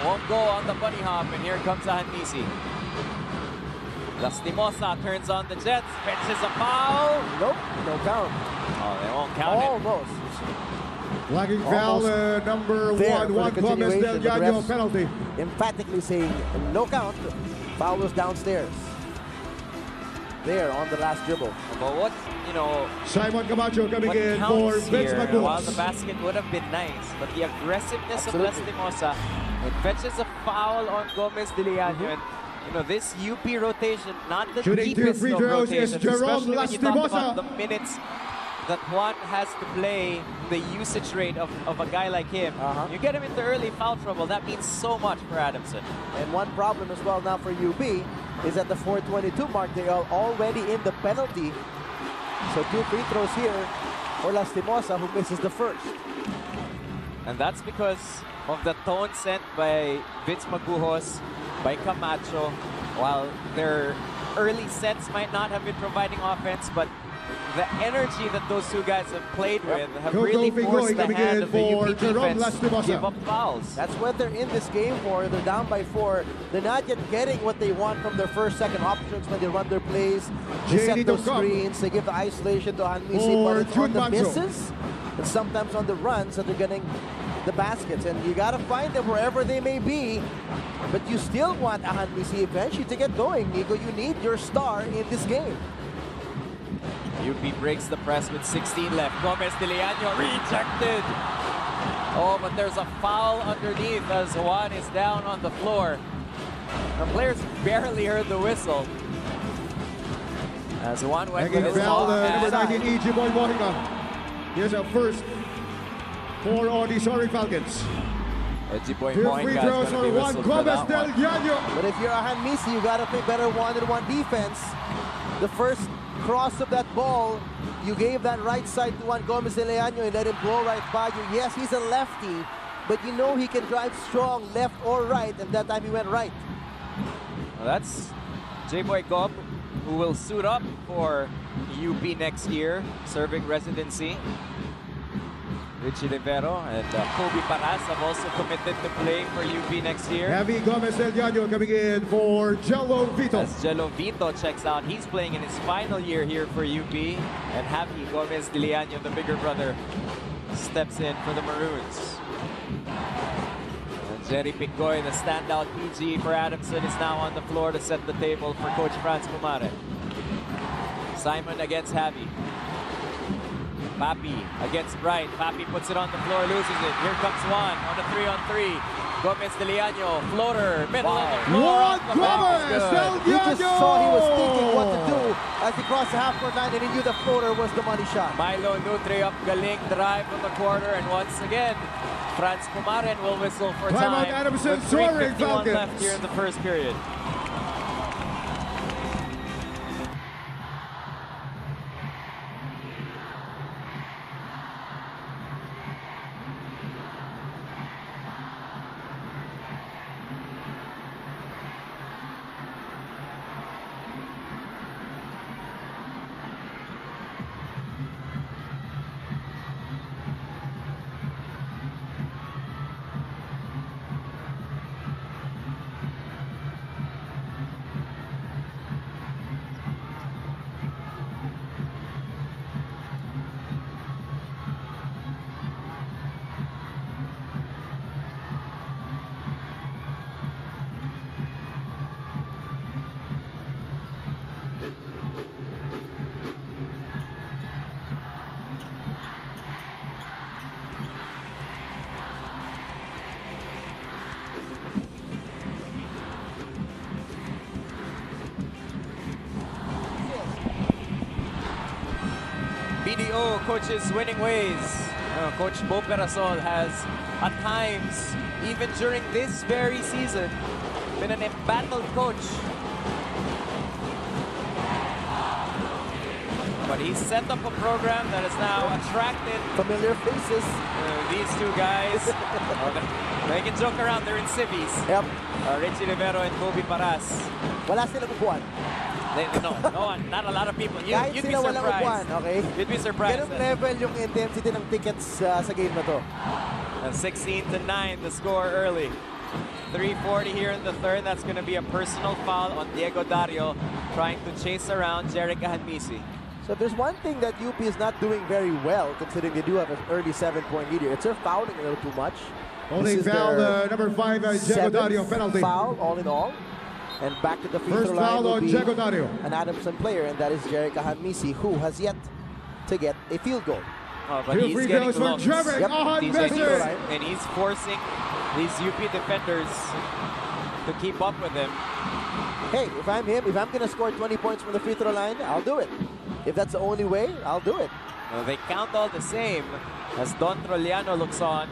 Won't go on the bunny hop, and here comes Ahanmisi. Lastimosa turns on the Jets, fetches a foul. Nope, no count. Oh, they won't count Almost. Flagging foul, Almost number there one, for Juan the Gomez del continuation. The Llano refs penalty. emphatically saying no count. Foul was downstairs. there on the last dribble. But what, Simon Camacho coming what in for counts Vince here, Magulas. while the basket would have been nice, but the aggressiveness Absolutely. of Lastimosa, it fetches a foul on Gomez de Liano. And, this UP rotation, not the Shooting 2 deepest free of throws is rotations, Jerome especially when you talk about Lastimosa. the minutes that Juan has to play, the usage rate of a guy like him. You get him into early foul trouble, that means so much for Adamson. And one problem as well now for UP is at the 4:22 mark, they are already in the penalty. So 2 free throws here for Lastimosa, who misses the first. And that's because of the tone set by Vince Magulas, by Camacho. While their early sets might not have been providing offense, but the energy that those two guys have played with have really forced the hand of the UP defense to give up fouls. That's what they're in this game for. They're down by 4. They're not yet getting what they want from their first, second options when they run their plays. They set those screens. They give the isolation to Hanmisi, but it's on the misses and sometimes on the runs that they're getting the baskets. And you got to find them wherever they may be. But you still want a Hanmisi eventually to get going. Nico, you need your star in this game. UP breaks the press with 16 left. Gomez de Liano rejected. Oh, but there's a foul underneath as Juan is down on the floor. The players barely heard the whistle. As Juan went with his foul, long number hand. 19, E.G. Boy Mojica. Here's our first for all the Soaring Falcons. Ejiboy 2 Mojica free is throws gonna be for Juan whistled for Gomez that del one. Llano. But if you're a Hanmisi, you got to play better one-on-one defense. The first cross of that ball, you gave that right side to Juan Gomez de Liano and let him blow right by you. Yes, he's a lefty, but you know he can drive strong left or right, and that time he went right. Well, that's J-Boy Gob, who will suit up for UP next year, serving residency. Richie Rivero and Kobe Paras have also committed to playing for UP next year. Javi Gomez del Llano coming in for Jello Vito. As Jello Vito checks out, he's playing in his final year here for UP. And Javi Gomez de Liano, the bigger brother, steps in for the Maroons. And Jerry Picoy, the standout PG for Adamson, is now on the floor to set the table for Coach Franz Pumare. Simon against Javi. Papi against Bright. Papi puts it on the floor, loses it. Here comes Juan on a 3-on-3. Gomez de Liano, floater, middle of the floor. Juan Gomez del He just saw he was thinking what to Llano. do as he crossed the half-court line, and he knew the floater was the money shot. Milo Nutri up galing drive from the corner, and once again, Franz Pumaren will whistle for Timeout, time. Adamson, With Soaring 3:51 left Falcons. here in the first period. BDO coaches winning ways. Coach Bo Perasol has, at times, even during this very season, been an embattled coach. But he's set up a program that has now attracted Familiar faces. these two guys. They can joke around, they're in civvies. Yep. Richie Rivero and Kobe Paras. Wala silang upuan. No one, not a lot of people. Kahit You'd be sila walang upuan, surprised. okay? You'd be surprised. Ganun level yung intensity ng tickets sa game na to. 16-9 the score early. 3:40 here in the third. That's going to be a personal foul on Diego Dario trying to chase around Jerick Hanmisi. So if there's one thing that UP is not doing very well, considering they do have an early 7-point lead here, it's they're fouling a little too much. Only foul number 5, Diego Dario penalty. Foul, all in all. And back to the free First throw line foul will on be Diego Dario. an Adamson player, and that is Jerica Hanmisi, who has yet to get a field goal. Oh, but Two he's free getting throws for looks. Jeric Yep. Ahanmisi. And he's forcing these UP defenders to keep up with him. Hey, if I'm him, if I'm going to score 20 points from the free throw line, I'll do it. If that's the only way, I'll do it. Well, they count all the same as Don Troliano looks on.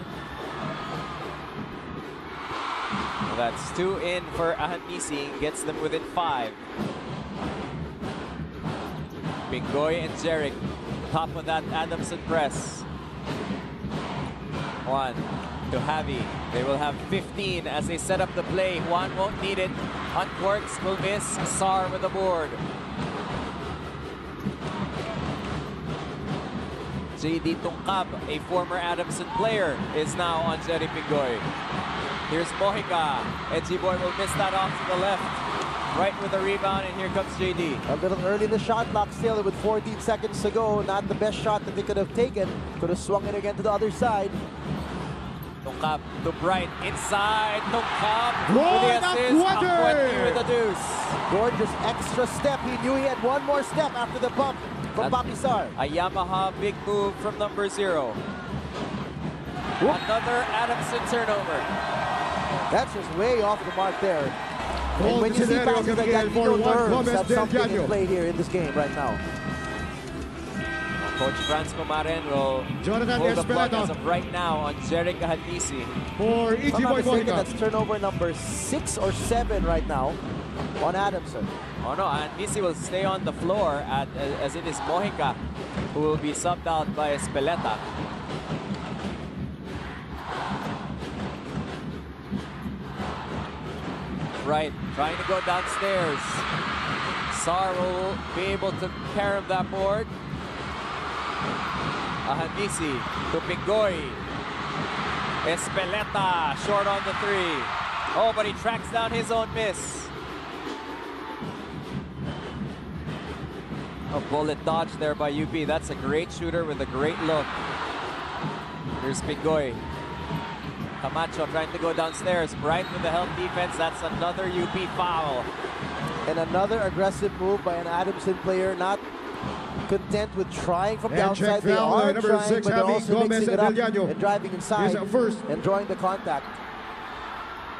Well, that's 2 in for Ahanmisi, gets them within 5. Pingoy and Jeric, top of that Adamson press. Juan to Javi. They will have 15 as they set up the play. Juan won't need it. Uncorks will miss. Sar with the board. JD Tungkab, a former Adamson player, is now on Jerry Pingoy. Here's Mojica. Edgy Boy will miss that off to the left. Right with the rebound, and here comes JD. A little early in the shot clock still with 14 seconds to go. Not the best shot that they could have taken. Could have swung it again to the other side. Tungkab to Bright inside. Tungkab with Roy the assist. Akweti with the deuce. Gorgeous extra step. He knew he had one more step after the bump from Papi Sar. A Yamaha big move from number 0. Another Adamson turnover. That's just way off the mark there. And Goal when you see scenario passes like coming that, in you for know Juan nerves Gomez have del something in Llano. play here in this game right now. Coach Franz Comaren will Jonathan pull the plug Espeleta. as of right now on Jeric Ahanmisi. For If I'm Ichi not Boy mistaken, Mojica. that's turnover number 6 or 7 right now on Adamson. Oh no, Ahanmisi will stay on the floor as it is Mojica who will be subbed out by Espeleta. Right, trying to go downstairs. Sar will be able to carry that board. Ahanmisi to Pingoy. Espeleta short on the 3. Oh, but he tracks down his own miss. A bullet dodge there by UP. That's a great shooter with a great look. Here's Pingoy. Camacho trying to go downstairs. Bright with the help defense. That's another UP foul. And another aggressive move by an Adamson player, not content with trying from the And outside. check They foul, are number trying, 6, but they're Javi also Gomez mixing it del up Llano. and driving inside Here's a first. and drawing the contact.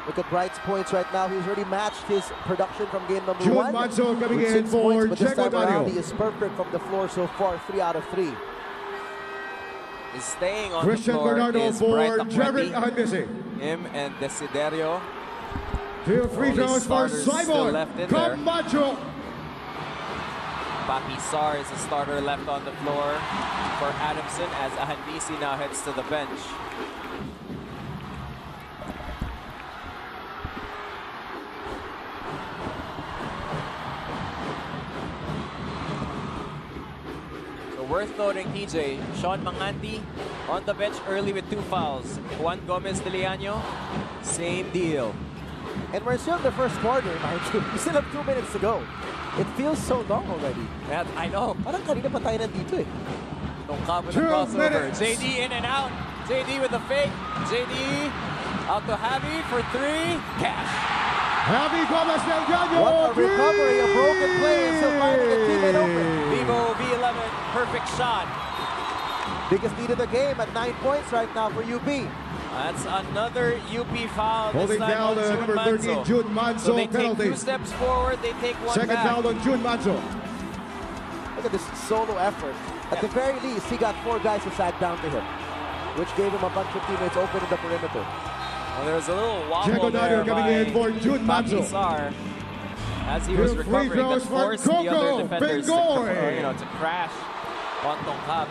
Look at Bright's points right now. He's already matched his production from game number Juan 1. Manso coming with in 6 for points, but this Diego time around Dario. he is perfect from the floor so far, 3 out of 3. Is staying on Christian the floor Bernardo is for Bright Jeric Akweti. Ahanmisi. Him and Desiderio. 2 free Only throws for starters still Simon left in there. Camacho. Papi Sar is a starter left on the floor for Adamson as Ahanmisi now heads to the bench. So worth noting, TJ, Sean Manganti on the bench early with 2 fouls. Juan Gomez de Liano, same deal. And we're still in the first quarter, mind you. We still have 2 minutes to go. It feels so long already. And I know. Parang kanina pa tayo nandito eh. Tungkab with the 2 crossover. minutes. JD in and out. JD with the fake. JD out to Javi for 3. Cash. Javi Gomez del Llano. What a recovery, a broken play, and still finding a teammate open. Vivo V11, perfect shot. Biggest lead of the game at 9 points right now for UP. That's another UP foul. Holding this time down on Jun number Manso. 13, Jun Manso, So they take 2 penalty. steps forward, they take 1 Second back. foul on Jun Manso. Look at this solo effort. At the very least, he got 4 guys to sag down to him, which gave him a bunch of teammates open in the perimeter. Well, there was a little wobble Diego there Dario coming by in for Jun Manso. Papi Sar as he was Two free recovering that throws for forced the Coco other defenders to, Pingoy. to crash on Tongkab.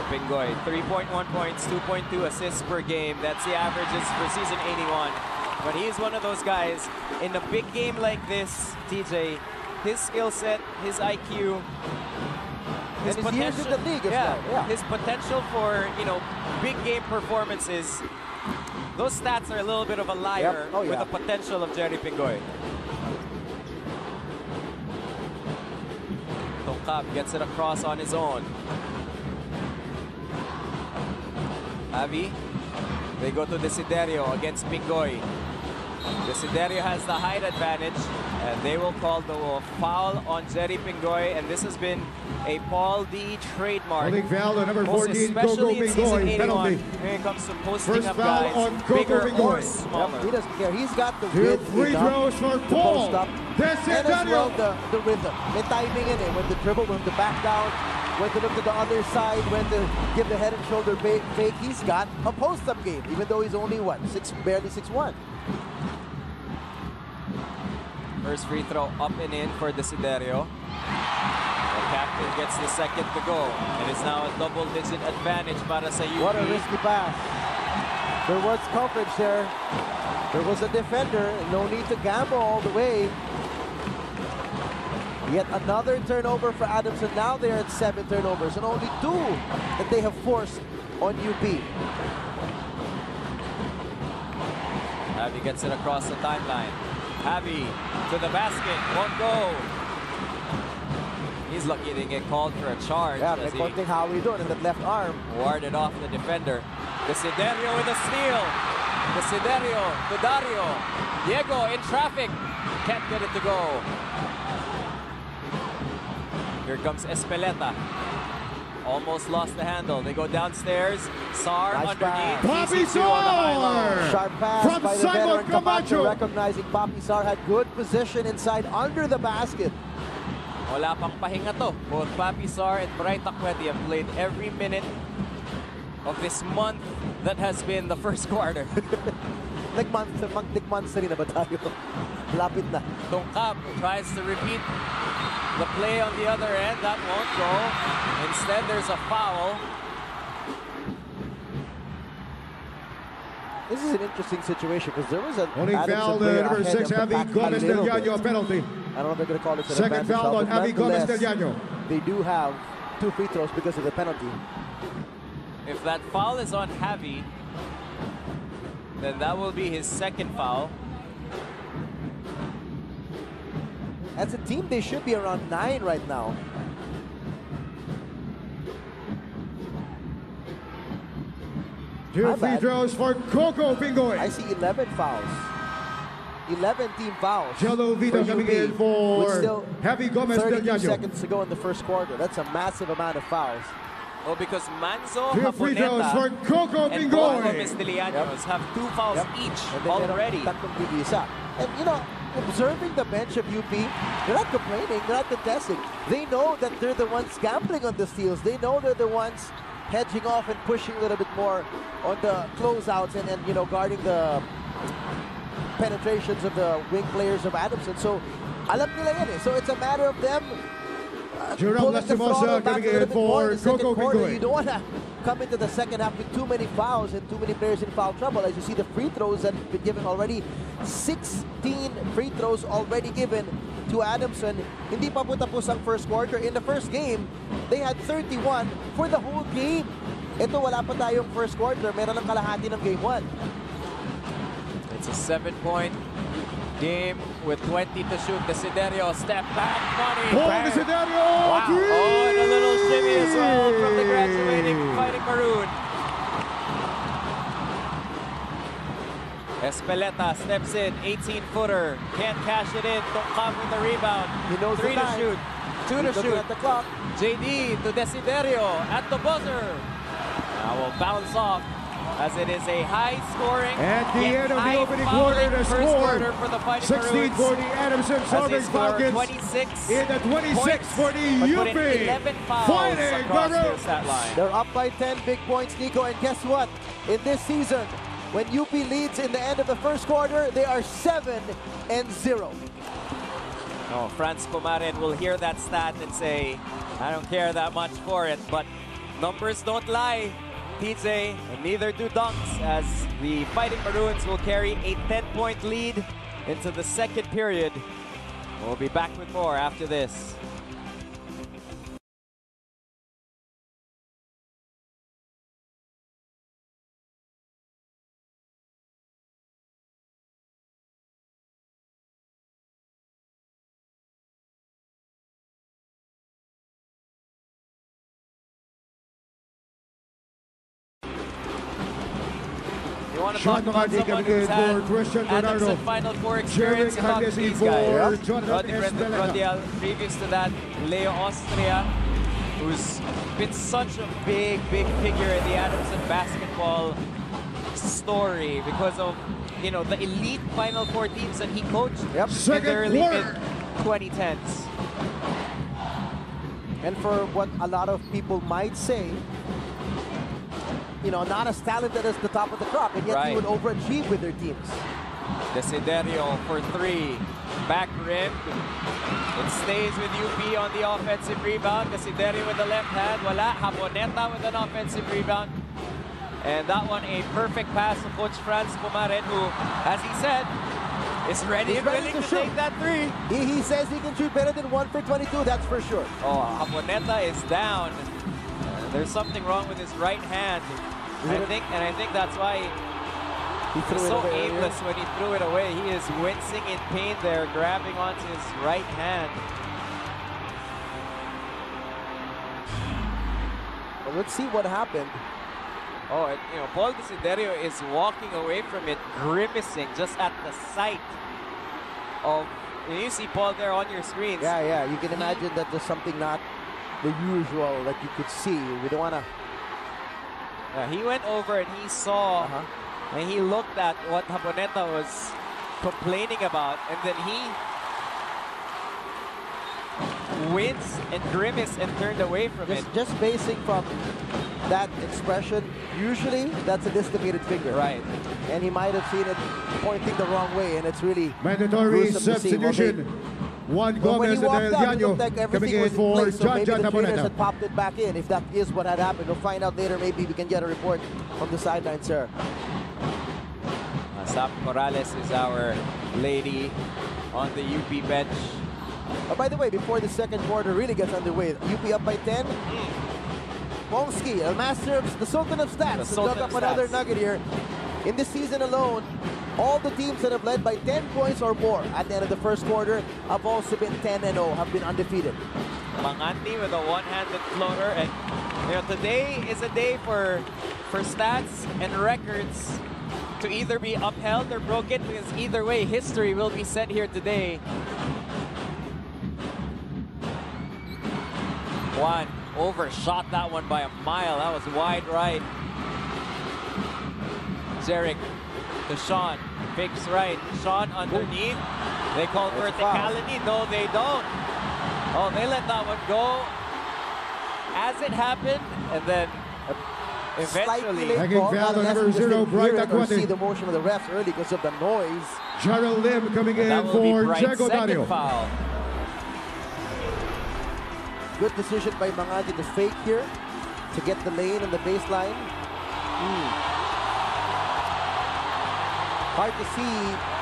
Pingoy, 3.1 points, 2.2 assists per game. That's the averages for season 81. But he's one of those guys in a big game like this, TJ, his skill set, his IQ, his And his years in the league as well, yeah. his potential for, big game performances. Those stats are a little bit of a liar Yep. Oh, with yeah. the potential of Jerry Pingoy. Tongkab gets it across on his own. Javi, they go to Desiderio against Pingoy. Desiderio has the height advantage, and they will call the foul on Jerry Pingoy, and this has been a Paul D trademark. Holding foul on number 14, Especially Coco in season Pingoy, 81, penalty. when it comes to posting First up foul guys, on Coco bigger or Pingoy. smaller. He doesn't care. He's got the Two width free enough throws for to Paul. post up. And as well, the rhythm. May timing in it. When to dribble, when to back down, when to look to the other side, when to give the head and shoulder fake. He's got a post-up game, even though he's only, what, barely 6'1". First free throw up and in for Desiderio. The captain gets the second to go. It is now a double-digit advantage para sa UP. What a risky pass. There was coverage there. There was a defender. No need to gamble all the way. Yet another turnover for Adamson. Now they're at 7 turnovers and only 2 that they have forced on UP. Javi gets it across the timeline. Javi to the basket. Won't go. He's lucky to get called for a charge. Yeah, as may konting Howie doon in that left arm. warded off the defender. Desiderio with a steal. Desiderio to Dario. Diego in traffic. Can't get it to go. Here comes Espeleta. Almost lost the handle. They go downstairs. Sar Nice underneath. pass. Papi Easy two on the high Sar! low. Sharp pass From by the Simon veteran Camacho, Camacho. recognizing Papi Sar had good position inside under the basket. Wala pang pahinga to. Both Papi Sar and Bray Takweti have played every minute of this month that has been the first quarter. Mag-months na rin na ba tayo? Lapit na. Tongkap tries to repeat the play on the other end. That won't go. Instead, there's a foul. This is an interesting situation because there was an Holding Adamson foul, player number ahead 6, of the Javi pack a Gomez Del little bit. Llano, penalty. I don't know if they're going to call it an Second advantage foul foul, on but Javi Gomez Del nonetheless, Llano. they do have 2 free throws because of the penalty. If that foul is on Javi, then that will be his second foul. As a team, they should be around 9 right now. Two My free bad. throws for Coco Pingoy. I see 11 fouls. 11 team fouls. Jello Vito for coming UP, in for with still Javi Gomez Del 32 Llano. seconds to go in the first quarter. That's a massive amount of fouls. Oh, because Manzo, Two free throws for Japoneta, Coco and Juan Gomez Pingoy. de Lianos have 2 fouls each And then already. tatlong bigisa. And you know, observing the bench of UP, they're not complaining, they're not contesting. They know that they're the ones gambling on the steals. They know they're the ones hedging off and pushing a little bit more on the closeouts and you know, guarding the penetrations of the wing players of Adamson. So, alam nila yan eh. So, it's a matter of them Jerome pulling the Lastimosa throttle back coming a little in bit more for in the second Coco quarter. Pingoy. You don't want to come into the second half with too many fouls and too many players in foul trouble. As you see the free throws that have been given already, 16 free throws already given to Adamson. Hindi pa po tapos ang first quarter. In the first game, they had 31 for the whole game. Ito, wala pa tayong first quarter. Meron ng kalahati ng game 1. It's a 7-point game with 20 to shoot. Desiderio, step back, money. Paul bang. Desiderio, Wow. three! Oh, and a little shimmy as well from the graduating Fighting Maroon. Espeleta steps in, 18-footer, can't cash it in. Tongkap with the rebound. He knows 3 the to time. shoot, 2 to He's looking shoot. at the clock. JD to Desiderio at the buzzer. Now will bounce off as it is a high-scoring, At the yet end of the opening high-fouling quarter, the first score, quarter for the Fighting 16 Maroons. for the Adamson As they Sovereign score Falcons. 26 In the 26 points, for the but UP. put in 11 fouls Fighting across their Maroons. stat line. They're up by 10 big points, Nico. And guess what? In this season, when UP leads in the end of the first quarter, they are 7-0. Oh, Franz Pumarin will hear that stat and say, I don't care that much for it, but numbers don't lie, TJ, and neither do dunks, as the Fighting Maroons will carry a 10-point lead into the second period. We'll be back with more after this. You want to Sean talk about McCarthy someone coming in who's for had Christian Bernardo. Adamson Final Four experience? Jerry Talk to Hernandez these for guys. Jonathan Roddy Brendan Esbeleta. Rodial. Previous to that, Leo Austria, who's been such a big figure in the Adamson basketball story because of, you know, the elite Final Four teams that he coached in the early mid-2010s. And for what a lot of people might say, you know, not as talented as the top of the crop, and yet he would overachieve with their teams. Desiderio for three. Back rim. It stays with UP on the offensive rebound. Desiderio with the left hand. Wala. Haboneta with an offensive rebound. And that one, a perfect pass to Coach Franz Pumaren, who, as he said, is ready and willing to take that three. He says he can shoot better than 1 for 22, that's for sure. Oh, Haboneta is down. There's something wrong with his right hand. I think that's why he's so aimless when he threw it away. He is wincing in pain there, grabbing onto his right hand. Well, let's see what happened. Oh, and, you know, Paul Desiderio is walking away from it, grimacing just at the sight of. You see Paul there on your screens. Yeah. You can imagine that there's something not the usual that you could see. We don't want to. He went over and he saw, and he looked at what Haboneta was complaining about, and then he winced and grimaced and turned away from it. Just basing from that expression, usually that's a dislocated finger. Right. And he might have seen it pointing the wrong way, and it's really mandatory substitution. Juan Gomez and Liano coming in for John Haboneta. Had popped it back in. If that is what had happened, we'll find out later. Maybe we can get a report from the sidelines, sir. Sam Morales is our lady on the UP bench. By the way, before the second quarter really gets underway, UP up by 10. Wongski, El Master, the Sultan of Stats, dug up another nugget here. In this season alone, all the teams that have led by 10 points or more at the end of the first quarter have also been 10-0, have been undefeated. Manganti with a one-handed floater, and you know, today is a day for stats and records to either be upheld or broken, because either way, history will be set here today. Juan overshot that one by a mile. That was wide right. Zarek to Sean. Fakes right. Sean underneath. They call verticality. No, they don't. Oh, they let that one go as it happened, and then eventually hanging foul on number 0, Bright Aquatic. See the motion of the refs early because of the noise. Gerald Lim coming in for Diego Dario. Foul. Good decision by Manganti to fake here to get the lane and the baseline. Hard to see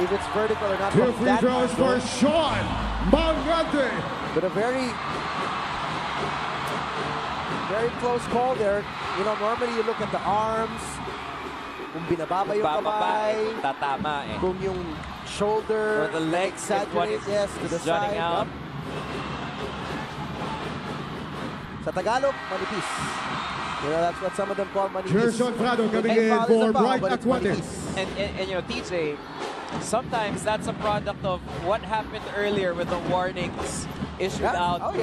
if it's vertical or not. 2 free throws for Sean Manganti. But a very close call there. You know, normally you look at the arms, kung binababa yung kamay, tatama eh. Kung yung shoulder, or the legs, exaggerate, yes, to the side. Out. Sa Tagalog, manipis. You know, that's what some of them call manipis. Gerson Prado coming in for Bright Aquatic. And you know, TJ, sometimes that's a product of what happened earlier with the warnings issued out to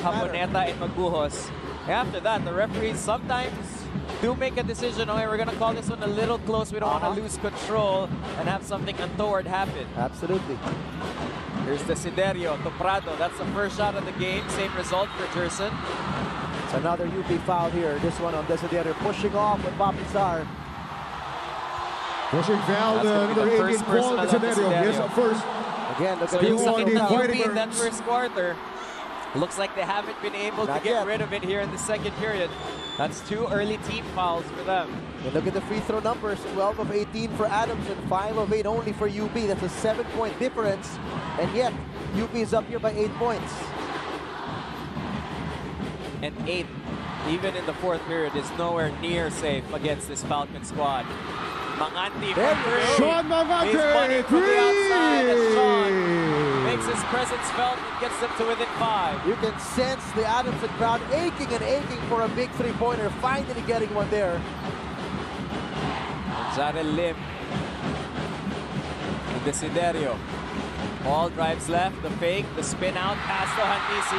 Haboneta and Maguhos. After that, the referees sometimes do make a decision, okay, we're going to call this one a little close. We don't want to lose control and have something untoward happen. Absolutely. Here's Desiderio to Prado. That's the first shot of the game. Same result for Jerson. It's another UP foul here. This one on Desiderio, pushing off with Bapisar. Pushing foul, number 18, Paul Desiderio. Yes, up first. Again, look so at yung sakit ng UP in that first quarter. Looks like they haven't been able to get rid of it here in the second period. That's 2 early team fouls for them. And look at the free throw numbers. 12 of 18 for Adamson, 5 of 8 only for UP. That's a 7-point difference. And yet, UP is up here by 8 points. And 8, even in the fourth period, is nowhere near safe against this Falcon squad. Manganti for 3. Sean Manganti, 3! From the outside, and Sean makes his presence felt and gets them to within 5. You can sense the Adamson crowd aching and aching for a big three-pointer, finally getting one there. Jarrell Lim. Desiderio. All drives left, the fake, the spin out, pass to Hanmisi.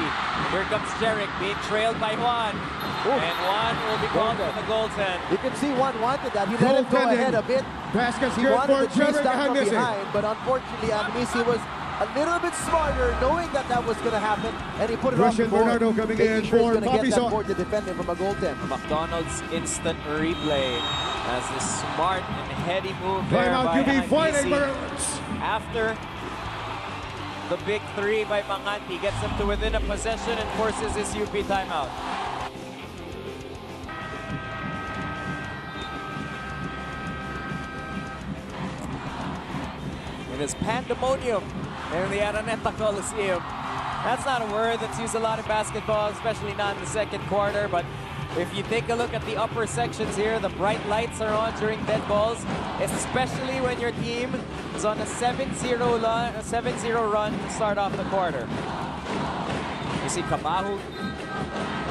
Here comes Jerick being trailed by Juan. And Juan will be called for the goaltend. You can see Juan wanted that. He let him go ahead a bit. Basket's He good wanted for to chase Jerick that from Hanmisi. behind, but unfortunately, Hanmisi was a little bit smarter, knowing that that was going to happen, and he put it Christian off the board. Bernardo coming in making sure for he's going to get Bobby that board to defend him from a goaltend. McDonald's instant replay as this smart and heady move there Timeout by QB Fighting Hanmisi. Maroons. After the big three by Manganti gets him to within a possession and forces his UP timeout. It is pandemonium in the Araneta Coliseum. That's not a word that's used a lot in basketball, especially not in the second quarter, but if you take a look at the upper sections here, the bright lights are on during dead balls, especially when your team is on a 7-0 run to start off the quarter. You see Kabahu.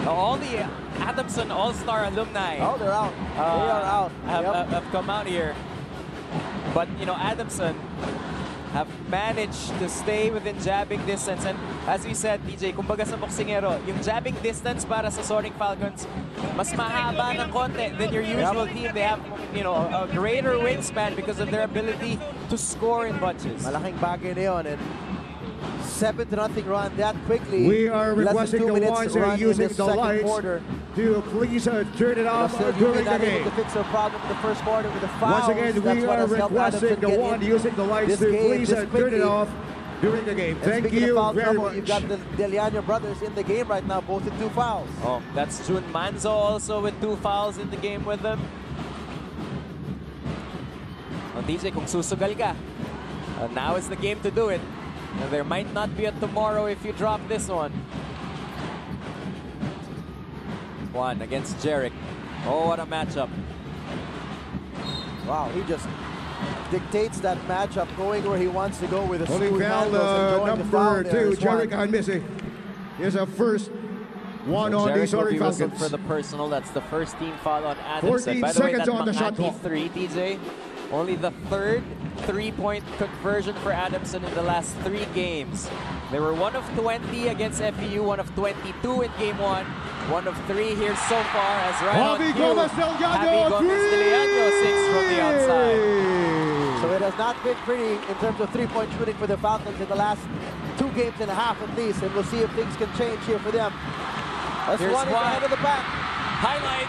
All the Adamson All-Star alumni. Oh, they're out. They are out. Have come out here. But, you know, Adamson have managed to stay within jabbing distance. And as we said, DJ, kumbaga sa boksingero, yung jabbing distance para sa Soaring Falcons, mas mahaba ng konti than your usual team. They have, you know, a greater wingspan because of their ability to score in bunches. Malaking bagay na yun, and 7-0 run that quickly. We are requesting the ones that are using the lights quarter. to please turn it off during the game. To fix their problem in the first quarter with the fouls. Once again, we are requesting the one using the lights to please turn it off during the game. Thank you very much. You've got the Liano brothers in the game right now, both with 2 fouls. Oh, that's Jun Manzo also with 2 fouls in the game with them. Oh, DJ, kung susugal ka, now is the game to do it. And there might not be a tomorrow if you drop this one. Juan against Jerick. Oh, what a matchup. Wow, he just dictates that matchup, going where he wants to go with a Holding smooth foul, handles, number 2, Jerick Hanmisi. Here's a first one So on the Jerick will Soaring be whistled Falcons. for the personal. That's the first team foul on Adamson. 14 By the way, seconds that on the shot clock. 3, DJ. Only the 3rd 3-point conversion for Adamson in the last 3 games. They were 1 of 20 against FEU, 1 of 22 in game 1, 1 of 3 here so far as right on cue, Javi Gomez de Liano 6 from the outside. So it has not been pretty in terms of 3-point shooting for the Falcons in the last 2 games and a half at least, and we'll see if things can change here for them. That's Here's one ahead of the back. Highlight.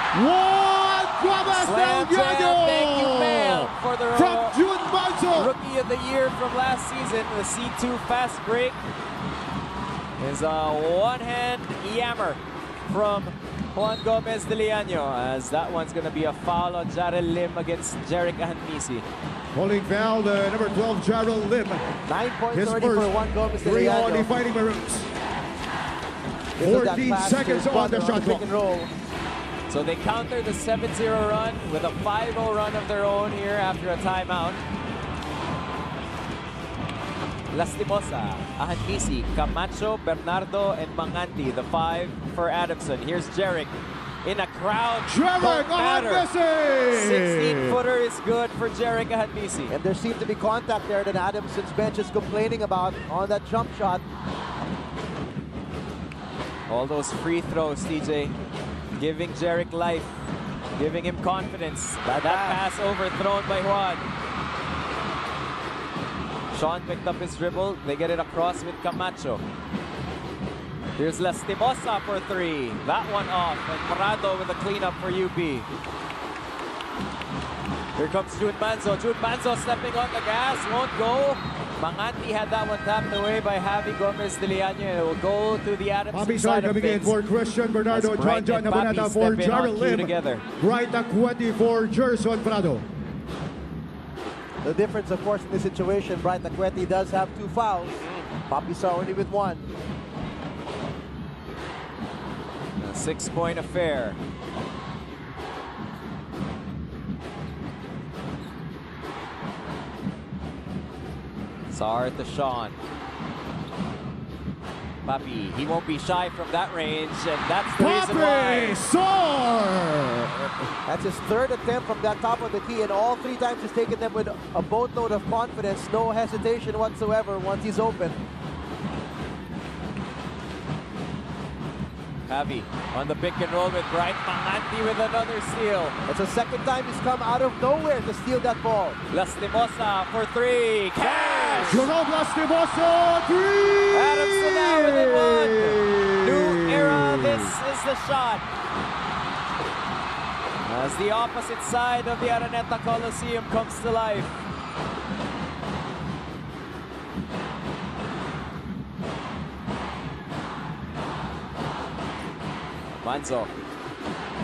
Juan Slam jam, thank you, ma'am, for the from Jun Manzo. Rookie of the Year from last season. The C2 fast break is a one-hand yammer from Juan Gomez de Liano, as that one's going to be a foul on Jarrell Lim against Jerick Hanmisi. Holding foul, number 12, Jarrell Lim. 9 points His already first for Juan Gomez de 3 on the Liano. Fighting Maroons. 14 14 seconds on the shot clock. So they counter the 7-0 run with a 5-0 run of their own here after a timeout. Lastimosa, Hanmisi, Camacho, Bernardo, and Manganti, the 5 for Adamson. Here's Jerick in a crowd. Jerick Hanmisi! 16-footer is good for Jerick Hanmisi. And there seemed to be contact there that Adamson's bench is complaining about on that jump shot. All those free throws, TJ, giving Jerick life, giving him confidence. That pass overthrown by Juan. Sean picked up his dribble. They get it across with Camacho. Here's Lastimosa for 3. That one off. And Prado with a cleanup for UP. Here comes Jun Manzo. Jun Manzo stepping on the gas. Won't go. Manganti had that one tapped away by Javi Gomez de Liano. It will go to the Adamson side of coming in things. for Christian Bernardo. John Nabanata for Jarrell Lim. Together. Right at 20 for Gerson Prado. The difference, of course, in this situation, Bright Acueti does have 2 fouls. Papi saw only with 1. A 6-point affair. Sar to Sean. Papi, he won't be shy from that range, and that's the reason why. Sar! That's his third attempt from that top of the key, and all 3 times he's taken them with a boatload of confidence, no hesitation whatsoever once he's open. Javi on the pick and roll with Bright. Manganti with another steal. It's the second time he's come out of nowhere to steal that ball. Lastimosa for 3. Cash! Jerome Lastimosa, 3! Adamson now within 1. New era, this is the shot. As the opposite side of the Araneta Coliseum comes to life. Manzo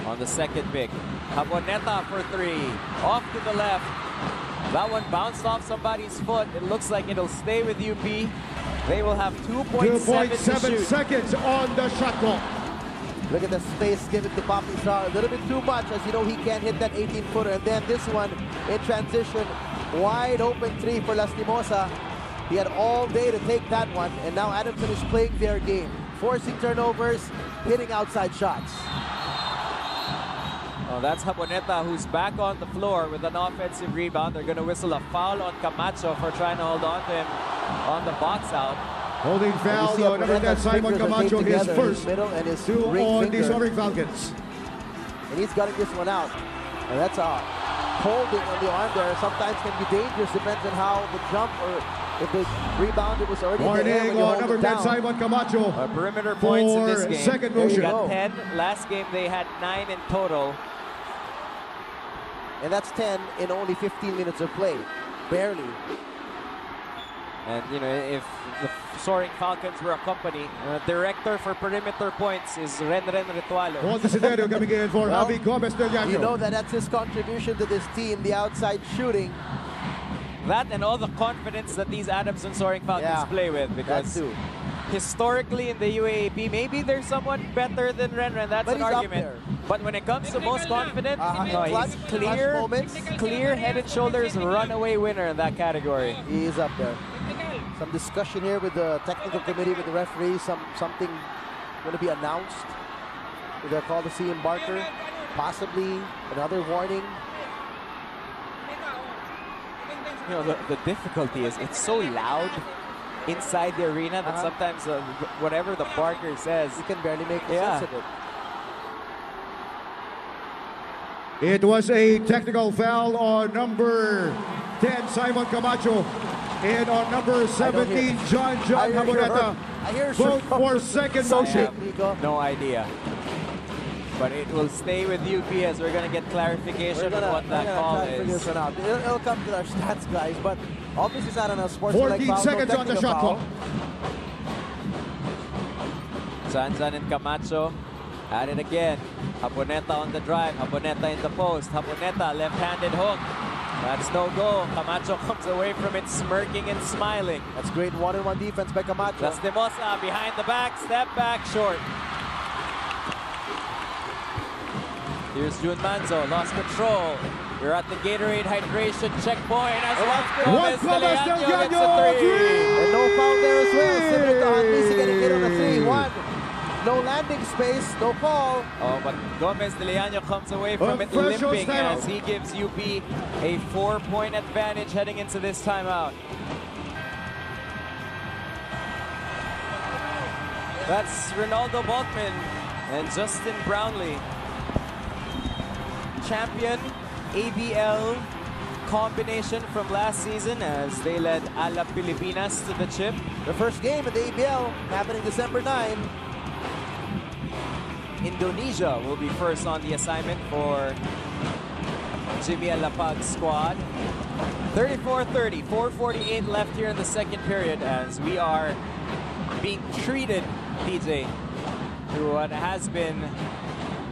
on the second pick. Jaboneta for 3. Off to the left. That one bounced off somebody's foot. It looks like it'll stay with UP. They will have 2.7 seconds on the shot clock. Look at the space given to Papi Sar. A little bit too much, as you know he can't hit that 18-footer. And then this one in transition. Wide open 3 for Lastimosa. He had all day to take that one. And now Adamson is playing their game. Forcing turnovers, hitting outside shots. Oh, that's Jaboneta, who's back on the floor with an offensive rebound. They're going to whistle a foul on Camacho for trying to hold on to him on the box out. Holding foul on number 10, Simon Camacho, his first middle and his two on the Soaring Falcons. And he's got this one out. And that's a holding on the arm there. Sometimes can be dangerous, depends on how the jump or if the rebound was already warning on number 10, Simon Camacho. Perimeter points in this game. Second motion. Got 10. Last game they had 9 in total. And that's 10 in only 15 minutes of play. Barely. And, you know, if the Soaring Falcons were a company, director for perimeter points is Renren Ritualo. Juan Desiderio coming in for Javi Gomez del Llano. You know that's his contribution to this team, the outside shooting. That and all the confidence that these Adamson Soaring Falcons play with. Because historically in the UAAP, maybe there's someone better than Renren. That's an argument. But when it comes to most confident, he's clear head and shoulders runaway winner in that category. He is up there. Some discussion here with the technical committee, with the referee. Something going to be announced with their Coliseum Barker. Possibly another warning. You know, the difficulty is it's so loud inside the arena that sometimes whatever the Barker says, you can barely make sense of it. It was a technical foul on number 10, Simon Camacho, and on number 17, John Jaboneta. Vote for second motion. No idea. But it will stay with UP as we're going to get clarification on what that call is. It'll come to our stats, guys, but obviously it's not on a sports 14 seconds on the shot clock. Zanzan and Camacho at it again. Jaboneta on the drive. Jaboneta in the post. Jaboneta left-handed hook. That's no go. Camacho comes away from it smirking and smiling. That's great one-on-one defense by Camacho. Lastimosa behind the back. Step back short. Here's Jun Manzo. Lost control. You're at the Gatorade hydration checkpoint as Juan Gomez del Llano gets a 3. And no foul there as well. Similar to Hanmisi getting hit on the 3-1. No landing space, no call. Oh, but Gomez del Llano comes away from it limping as he gives UP a 4-point advantage heading into this timeout. That's Ronaldo Baltman and Justin Brownlee. Champion ABL combination from last season as they led Ala Pilipinas to the chip. The first game of the ABL happening December 9. Indonesia will be first on the assignment for Jimmy Alapag's squad. 34-30, 4:48 left here in the second period as we are being treated, DJ, to what has been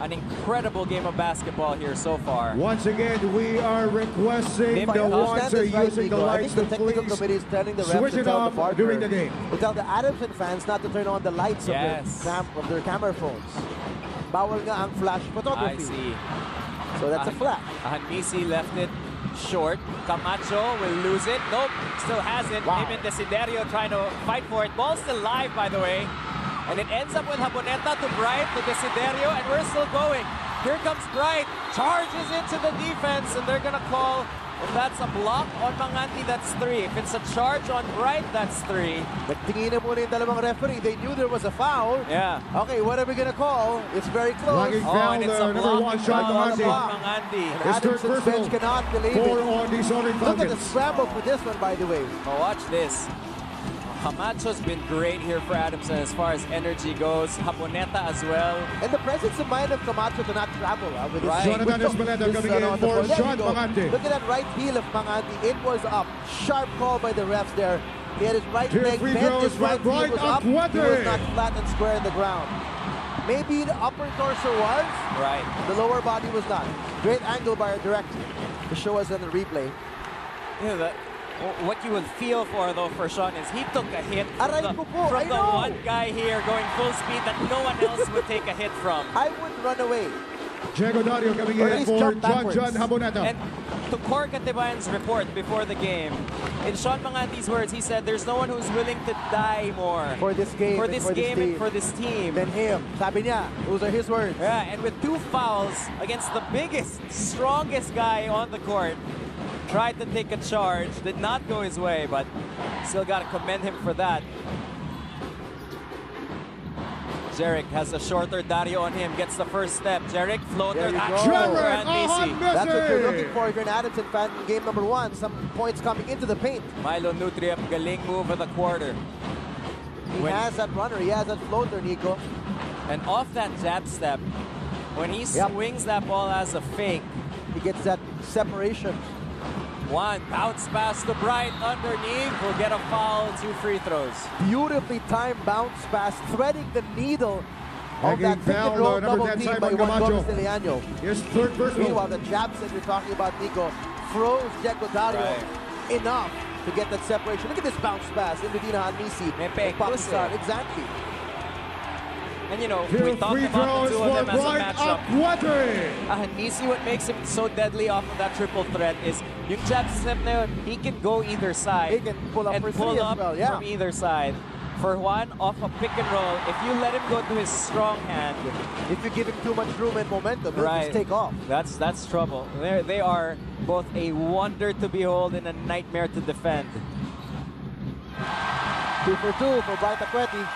an incredible game of basketball here so far. Once again, we are requesting the ones are using the lights to technical committee is telling the refs switch it off during the game. To tell the Adamson fans not to turn on the lights of their camera phones. Bawal nga ang flash photography. I see. So that's a flash. Hanmisi left it short. Camacho will lose it. Nope, still has it. Him and Desiderio trying to fight for it. Ball's still live, by the way. And it ends up with Jaboneta to Bright to Desiderio, and we're still going. Here comes Bright, charges into the defense, and they're gonna call, if that's a block on Manganti, that's 3. If it's a charge on Bright, that's 3. Nagtingin na muna yung dalawang referee. They knew there was a foul. Yeah. Okay, what are we gonna call? It's very close. Blocking Oh, foul and it's there, a number 1 blocking shot foul on Manganti. Manganti. And It's third Adamson's bench personal. cannot believe 4 it. on the Soaring Look at the Falcons. scramble for this one, by the way. Oh, watch this. Camacho's been great here for Adamson as far as energy goes. Haboneta as well. And the presence of mind of Camacho to not travel with his Right. Jonathan Esmaleta coming in on the for floor. There Sean you go. Manganti. Look at that right heel of Manganti. It was up. Sharp call by the refs there. He had his right Two leg free bent. throws His right for heel was up. He Bright was Acuete. not flat and square in the ground. Maybe the upper torso was. Right. The lower body was not. Great angle by our director to show us on the replay. Yeah, what you would feel for, though, for Sean is he took a hit Aray from ko po, I the know. one guy here going full speed that no one else would take a hit from. I would run away. Diego Dario coming Or at in least for jump John backwards. Haboneta. And to Cor Katibayan's report before the game, in Sean Manganti's words, he said there's no one who's willing to die more For this game. for and this for game team. and for this team. Than him. Sabi niya. Those are his words. Yeah, and with 2 fouls against the biggest, strongest guy on the court, tried to take a charge, did not go his way, but still got to commend him for that. Jerick has a shorter Dario on him, gets the first step. Jerick, floater, There you that go. shot for Jerick, Anbisi. That's what you're looking for if you're an Adamson fan in game number 1. Some points coming into the paint. Milo Nutriep, galing move of the quarter. He has that runner. He has that floater, Nico. And off that jab step, when he Yep. swings that ball as a fake, He gets that separation. Juan bounce pass to Bright underneath, will get a foul, 2 free throws. Beautifully timed bounce pass, threading the needle of Taking that pick foul, and roll number double 10, team Simon by Juan Camacho. Gomez de Liano. His third Meanwhile, personal. the jab set you're talking about, Nico, froze Diego Dario Right. enough to get that separation. Look at this bounce pass in Medina Hanmisi. May pekos eh. Exactly. And you know, 2 we talked free about throws the 2 of for them as a Bright matchup. Acuete. Hanmisi, what makes him so deadly off of that triple threat is yung jab step na yun, he can go either side. He can pull up and for pull three as up well, yeah. from either side. For Juan, off a pick and roll, if you let him go to his strong hand, If you give him too much room and momentum, he'll right, just take off. that's trouble. They are both a wonder to behold and a nightmare to defend. 2 for 2 for Bright Acuete.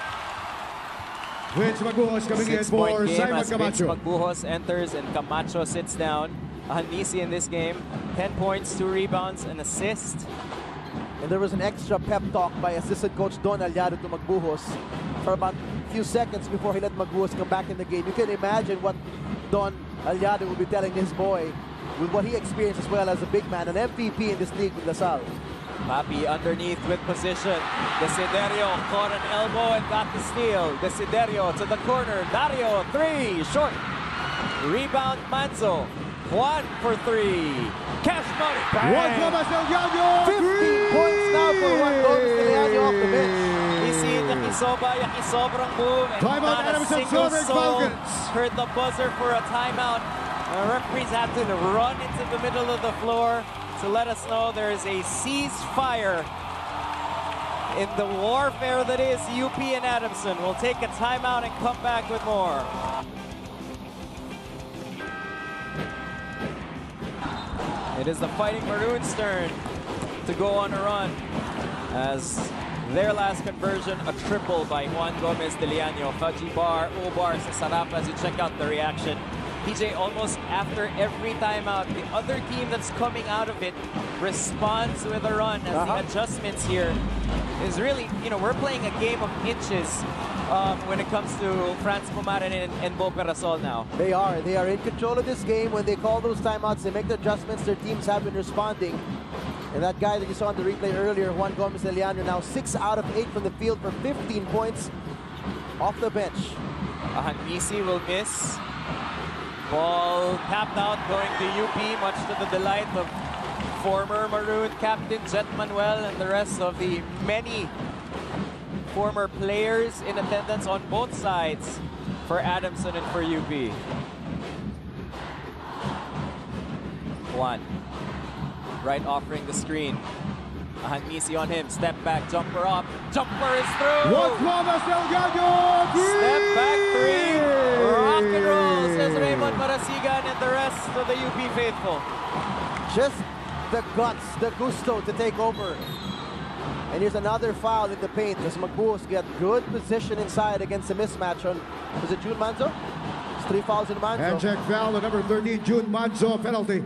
Vince Maguos coming in 6-point for game Simon as Vince Camacho. Magbuhos enters and Camacho sits down. Hanmisi in this game, 10 points, 2 rebounds, an assist. And there was an extra pep talk by assistant coach Don Aliado to Magbuhos for about a few seconds before he let Magbuhos come back in the game. You can imagine what Don Aliado will be telling his boy with what he experienced as well as a big man, an MVP in this league with LaSalle. Papi underneath with position. Desiderio caught an elbow and got the steal. Desiderio to the corner. Dario, 3, short. Rebound, Manzo. Juan for 3. Cash money. Juan Bang! Gomez del Llano. 15 points now for Juan Gomez de Liano off the bench. Isi Yakisoba, Yakisobrang move. And Timeout, not a Adamson, single Soaring soul Falcons. heard the buzzer for a timeout. Referees have to run into the middle of the floor to let us know there is a ceasefire in the warfare that is UP and Adamson. We'll take a timeout and come back with more. It is the Fighting Maroons' turn to go on a run as their last conversion, a triple by Juan Gomez de Liano. Faji Bar, O-Bar sa sarap as you check out the reaction. PJ, almost after every timeout, the other team that's coming out of it responds with a run as the adjustments here is really, you know, we're playing a game of inches when it comes to Franz Pumarin and Bo Perasol now. They are in control of this game. When they call those timeouts, they make the adjustments. Their teams have been responding. And that guy that you saw on the replay earlier, Juan Gomez de Liano, now 6 out of 8 from the field for 15 points off the bench. Hanmisi will miss. Ball tapped out, going to UP, much to the delight of former Maroon captain Jet Manuel and the rest of the many former players in attendance on both sides for Adamson and for UP. Juan, right offering the screen. Hanmisi on him, step back, jumper up, jumper is through! Juan Gomez del Llano. Step back 3, rock and roll, says Raymond Marasigan and the rest of the UP faithful. Just the guts, the gusto to take over. And here's another foul in the paint as Magbuos get good position inside against a mismatch on, was it June Manzo? It's 3 fouls in Manzo. And check foul on number 13, June Manzo, penalty.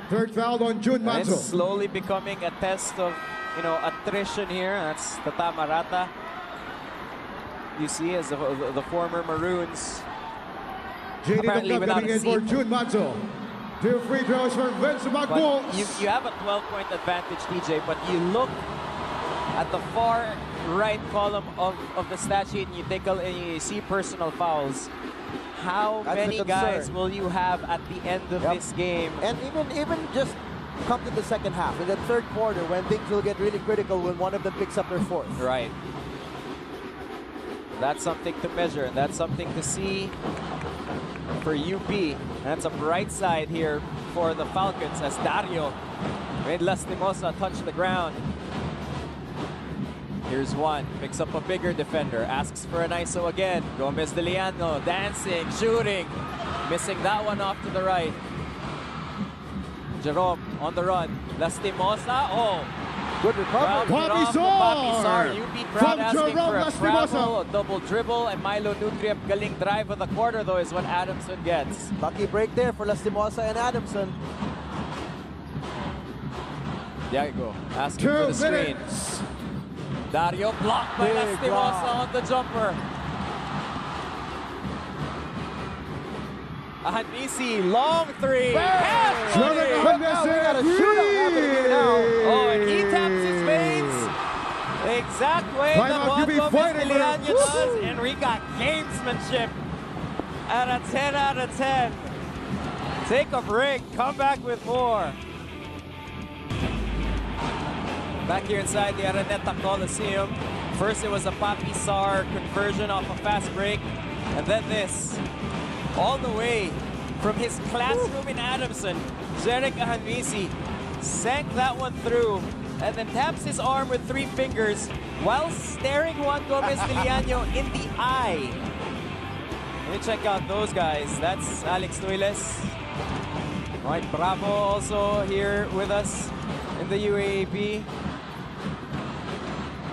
Third foul on June And Manzo. it's slowly becoming a test of, attrition here. That's the Tamarata. You see, as the former Maroons, JD apparently without coming a in for seat. June Manzo. 2 free throws for Vince But Magbuos. you have a 12-point advantage, TJ, but you look at the far right column of the stat sheet and you see personal fouls. How That's many the concern. guys will you have at the end of this game? And even just come to the second half, in the third quarter, when things will get really critical when one of them picks up their fourth. Right. That's something to measure, and that's something to see for UP. That's a bright side here for the Falcons as Dario made Lastimosa touch the ground. Here's Juan, picks up a bigger defender, asks for an ISO again. Gomez de Liano dancing, shooting, missing that one off to the right. Jerome on the run. Lastimosa, Good recovery. Papi Sar. UP crowd from asking Jerome for a Lastimosa. travel, a double dribble, and Milo Nutriep galing drive of the quarter though is what Adamson gets. Lucky break there for Lastimosa and Adamson. There you go, asking 2 for the screen. minutes. Dario blocked by Big Lastimosa block. on the jumper. Ahanisi, long three. Half Jordan volley. Hernandez we got a and shootout happening here now. Oh, and he taps his veins the exact way Why that not Juan you be Gomez fighting de Liano for- does. And we got gamesmanship at a 10 out of 10. Take a break, come back with more. Back here inside the Araneta Coliseum. First it was a Papi Sar conversion off a fast break. And then this. All the way from his classroom in Adamson, Jeric Ahanisi sank that one through and then taps his arm with 3 fingers while staring Juan Gomez de Liano in the eye. Let me check out those guys. That's Alex Nuiles. Mike Bravo also here with us in the UAAP.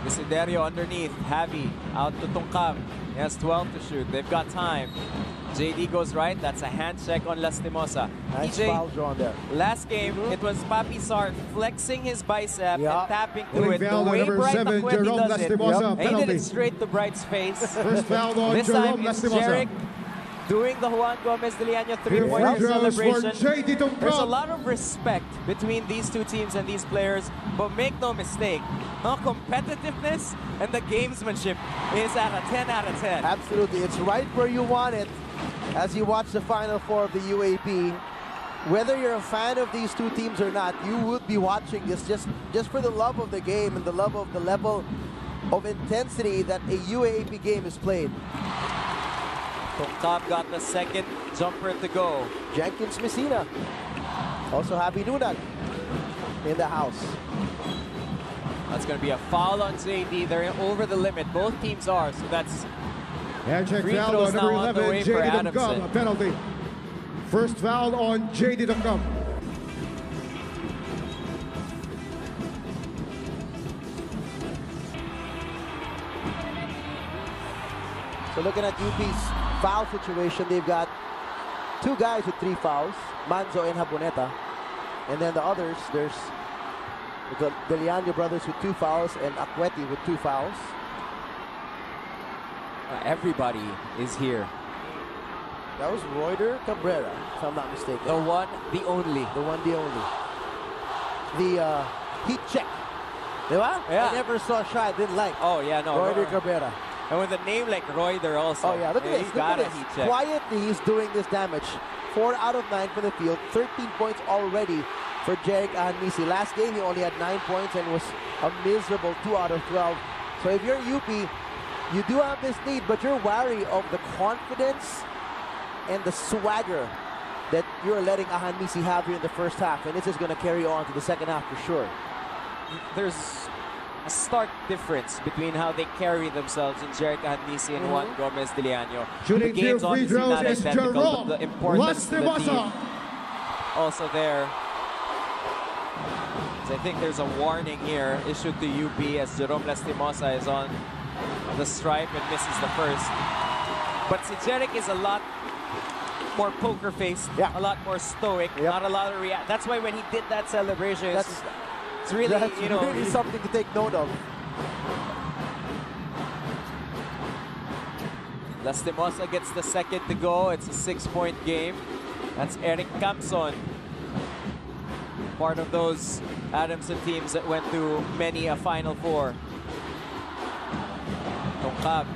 Desiderio underneath. Javi out to Tungkam. He has 12 to shoot. They've got time. JD goes right. That's a hand check on Lastimosa. Nice TJ, foul drawn there. last game, it was Papi Sar flexing his bicep Yeah. and tapping to Putting it. The foul on way number Bright 7, Acueti Jerome does it. Lastimosa, And he did penalty. it straight to Bright's face. First foul on This Jerome time it's Lastimosa. Jeric doing the Juan Gomez de Liano Here three-pointer free throws for celebration. JD Tungkam. There's a lot of respect between these two teams and these players, but make no mistake, the competitiveness and the gamesmanship is at a 10 out of 10. Absolutely, it's right where you want it as you watch the Final Four of the UAP. Whether you're a fan of these two teams or not, you would be watching this just for the love of the game and the love of the level of intensity that a UAAP game is played. Tungkam got the second jumper to go. Jenkins Messina. Also Happy Nunat in the house. That's going to be a foul on JD. They're over the limit. Both teams are, so that's And check free foul throws on number now on the 11, way for JD Tungkam. Adamson. A penalty. First foul on JD Tungkam. So looking at UP's foul situation, they've got 2 guys with 3 fouls, Manzo and Haboneta. And then the others, there's the Liano brothers with 2 fouls and Acueti with 2 fouls. everybody is here. That was Reuter Cabrera, if I'm not mistaken. The one, the only. The one, the only. The heat check. Diba? Yeah. I never saw a shot I didn't like. Oh, yeah, no. Reuter Cabrera. And with a name like Reuter also. Oh yeah, look at this. He's Look got at a this. heat check. Quietly, he's doing this damage. 4 out of 9 from the field. 13 points already for Jeric Ahanisi. Last game, he only had 9 points and was a miserable 2 out of 12. So if you're UP, you do have this lead, but you're wary of the confidence and the swagger that you're letting Ahanisi have here in the first half. And this is going to carry on to the second half for sure. There's a stark difference between how they carry themselves in Jerica Handisi and Juan Gomez de Liano. Shooting The 2 game's free obviously throws not is identical, but Jerome the importance of the team Lastimosa. also there. So I think there's a warning here issued to UP as Jerome Lastimosa is on the stripe and misses the first. But si Jeric is a lot more poker faced, a lot more stoic, not a lot of react. That's why when he did that celebration, it's really, you know, really something to take note of. Lastimosa gets the second to go. It's a 6-point game. That's Eric Campson, part of those Adamson teams that went to many a Final Four. Tongkab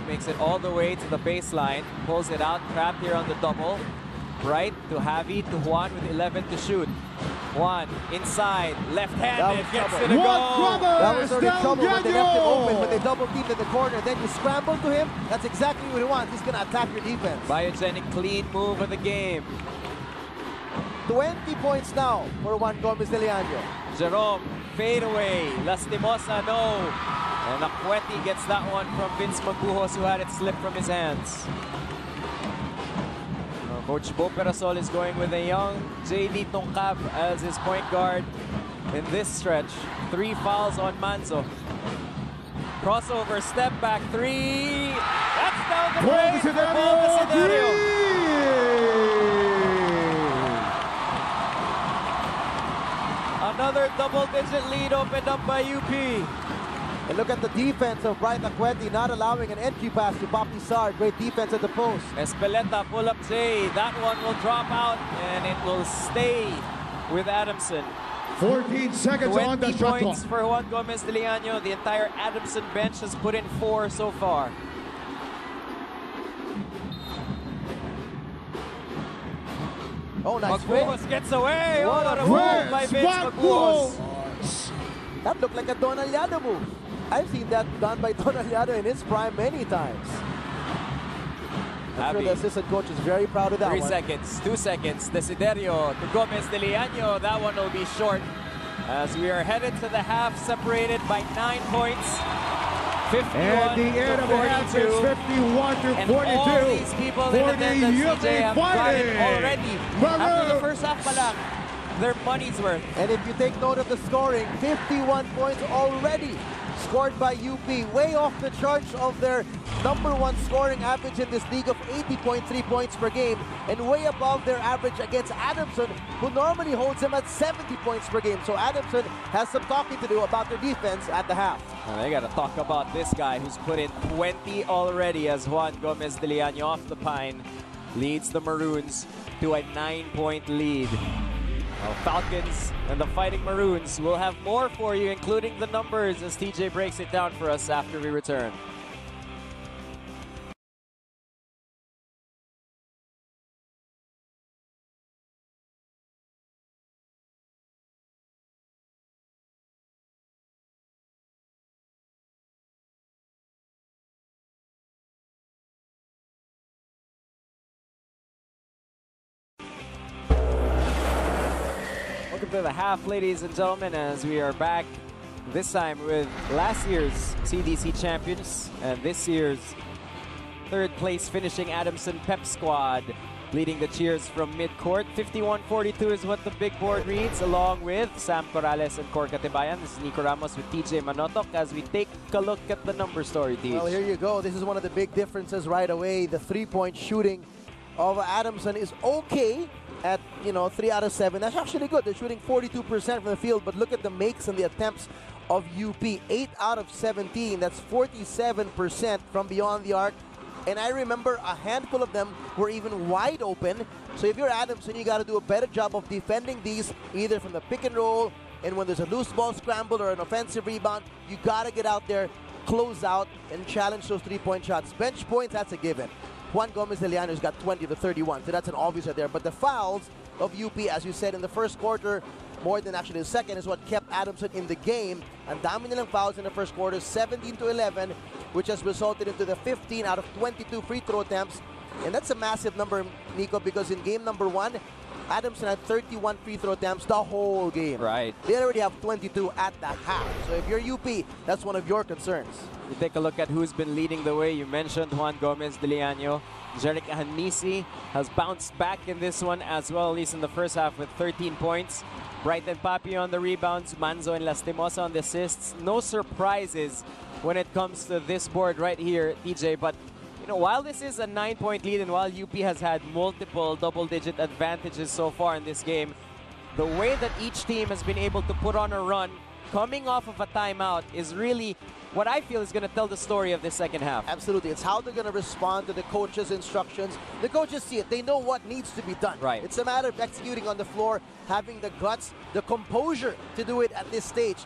makes it all the way to the baseline, pulls it out, trapped here on the double. Right to Javi, to Juan with 11 to shoot. Juan inside, left-handed, gets it a go. That was already trouble when they left him open, when they double teamed in the corner. Then you scramble to him. That's exactly what he wants. He's going to attack your defense. Biogenic clean move of the game. 20 points now for Juan Gomez de Liano. Jerome, fade away. Lastimosa, no. And Akweti gets that one from Vince Magujos, who had it slip from his hands. Coach Bo Perasol is going with a young JD Tongkab as his point guard in this stretch. 3 fouls on Manzo. Crossover, step back, 3. That's down the drain for Paul Desiderio. Another double-digit lead opened up by UP. And look at the defense of Bright Akweti, not allowing an entry pass to Papi Sar. Great defense at the post. Espeleta, pull-up J. That one will drop out, and it will stay with Adamson. 14 seconds on the shot clock. 20 points for Juan Gomez de Liano. The entire Adamson bench has put in 4 so far. Oh, nice Magujos gets away. What a Yes, move by Vince Magujos. That looked like a Don Aliado move. I've seen that done by Don Aliado in his prime many times. I'm sure the assistant coach is very proud of that 3 one. seconds, 2 seconds. Desiderio to Gomez de Liano. That one will be short as we are headed to the half, separated by 9 points. 51 And the end to of the half is 42. 51 to And 42. all these people in for attendance, the CJ, have gotten already, after the first half pa lang, their money's worth. And if you take note of the scoring, 51 points already scored by UP, way off the charts of their #1 scoring average in this league of 80.3 points per game, and way above their average against Adamson, who normally holds them at 70 points per game. So Adamson has some talking to do about their defense at the half. Well, they got to talk about this guy who's put in 20 already as Juan Gomez de Liano off the pine leads the Maroons to a 9-point lead. Well, Falcons and the Fighting Maroons will have more for you, including the numbers, as TJ breaks it down for us after we return. Welcome to the half, ladies and gentlemen, as we are back this time with last year's CDC champions and this year's third place finishing Adamson Pep squad, leading the cheers from midcourt. 51-42 is what the big board reads, along with Sam Corrales and Cor Katibayan. This is Nico Ramos with TJ Manotok as we take a look at the number story, TJ. Well, here you go. This is one of the big differences right away. The three-point shooting of Adamson is okay at, 3 out of 7. That's actually good. They're shooting 42% from the field, but look at the makes and the attempts of UP. 8 out of 17. That's 47% from beyond the arc. And I remember a handful of them were even wide open. So if you're Adamson, you got to do a better job of defending these, either from the pick and roll, and when there's a loose ball scramble or an offensive rebound, you got to get out there, close out, and challenge those three-point shots. Bench points, that's a given. Juan Gomez de Liano's got 20 to 31, so that's an obvious right there. But the fouls of UP, as you said, in the first quarter, more than actually the second, is what kept Adamson in the game. Ang dami nilang fouls in the first quarter, 17 to 11, which has resulted into the 15 out of 22 free throw attempts. And that's a massive number, Nico, because in game number 1, Adamson had 31 free throw attempts the whole game. Right. They already have 22 at the half. So if you're UP, that's one of your concerns. You take a look at who's been leading the way. You mentioned Juan Gomez de Liano. Jeric Ahanmisi has bounced back in this one as well, at least in the first half with 13 points. Brighton Papi on the rebounds, Manzo and Lastimosa on the assists. No surprises when it comes to this board right here, TJ. But you know, while this is a 9-point lead and while UP has had multiple double-digit advantages so far in this game, the way that each team has been able to put on a run coming off of a timeout is really what I feel is going to tell the story of this second half. Absolutely. It's how they're going to respond to the coach's instructions. The coaches see it. They know what needs to be done. Right. It's a matter of executing on the floor, having the guts, the composure to do it at this stage.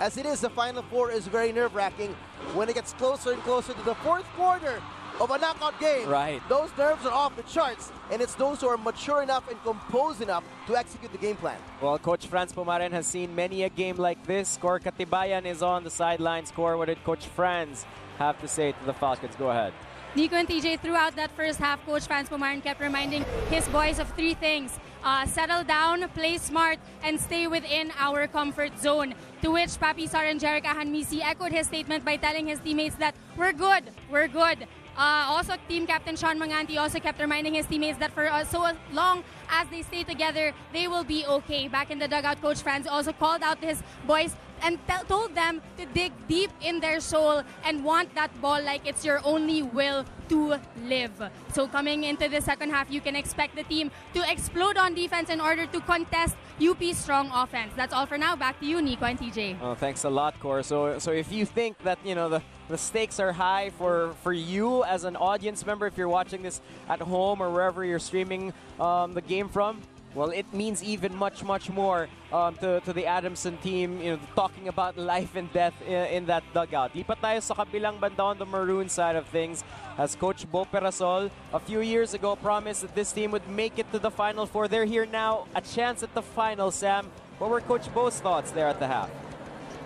As it is, the Final Four is very nerve-wracking. When it gets closer and closer to the fourth quarter of a knockout game, right, those nerves are off the charts, and it's those who are mature enough and composed enough to execute the game plan. Well, Coach Franz Pumaren has seen many a game like this. Cor Katibayan is on the sidelines. Cor, what did Coach Franz have to say to the Falcons? Go ahead. Nico and TJ, throughout that first half, Coach Franz Pumaren kept reminding his boys of three things. Settle down, play smart, and stay within our comfort zone. To which Papi Sar and Jeric Ahanmisi echoed his statement by telling his teammates that we're good, we're good. Also, team captain Sean Manganti also kept reminding his teammates that for so long as they stay together, they will be okay. Back in the dugout, Coach Franz also called out his boys and told them to dig deep in their soul and want that ball like it's your only will to live. So coming into the second half, you can expect the team to explode on defense in order to contest UP's strong offense. That's all for now. Back to you, Nico and TJ. Oh, thanks a lot, Cor. So if you think that, you know, the stakes are high for you as an audience member, if you're watching this at home or wherever you're streaming the game from, well, it means even much more to the Adamson team, you know, talking about life and death in that dugout. Lipat tayo sa kabilang banda on the maroon side of things, as Coach Bo Perasol a few years ago promised that this team would make it to the Final Four. They're here now, a chance at the final, Sam. What were Coach Bo's thoughts there at the half?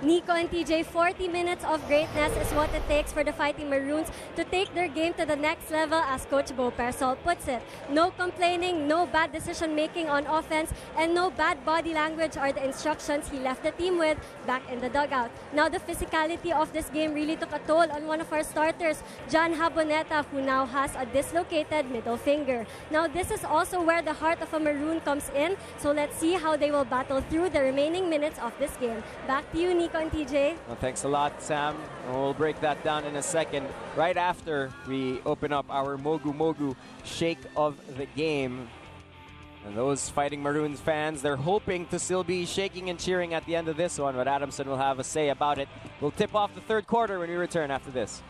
Nico and TJ, 40 minutes of greatness is what it takes for the Fighting Maroons to take their game to the next level, as Coach Bo Persol puts it. No complaining, no bad decision-making on offense, and no bad body language are the instructions he left the team with back in the dugout. Now, the physicality of this game really took a toll on one of our starters, John Haboneta, who now has a dislocated middle finger. Now, this is also where the heart of a Maroon comes in, so let's see how they will battle through the remaining minutes of this game. Back to you, Nico and TJ. Well, thanks a lot, Sam. We'll break that down in a second, right after we open up our Mogu Mogu Shake of the Game. And those Fighting Maroons fans, they're hoping to still be shaking and cheering at the end of this one, but Adamson will have a say about it. We'll tip off the third quarter when we return after this.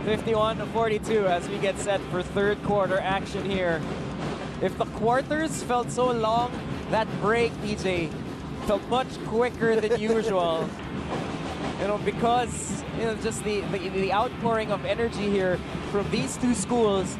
51-42 as we get set for third quarter action here. If the quarters felt so long, that break, TJ, felt much quicker than usual. You know, because, you know, just the outpouring of energy here from these two schools.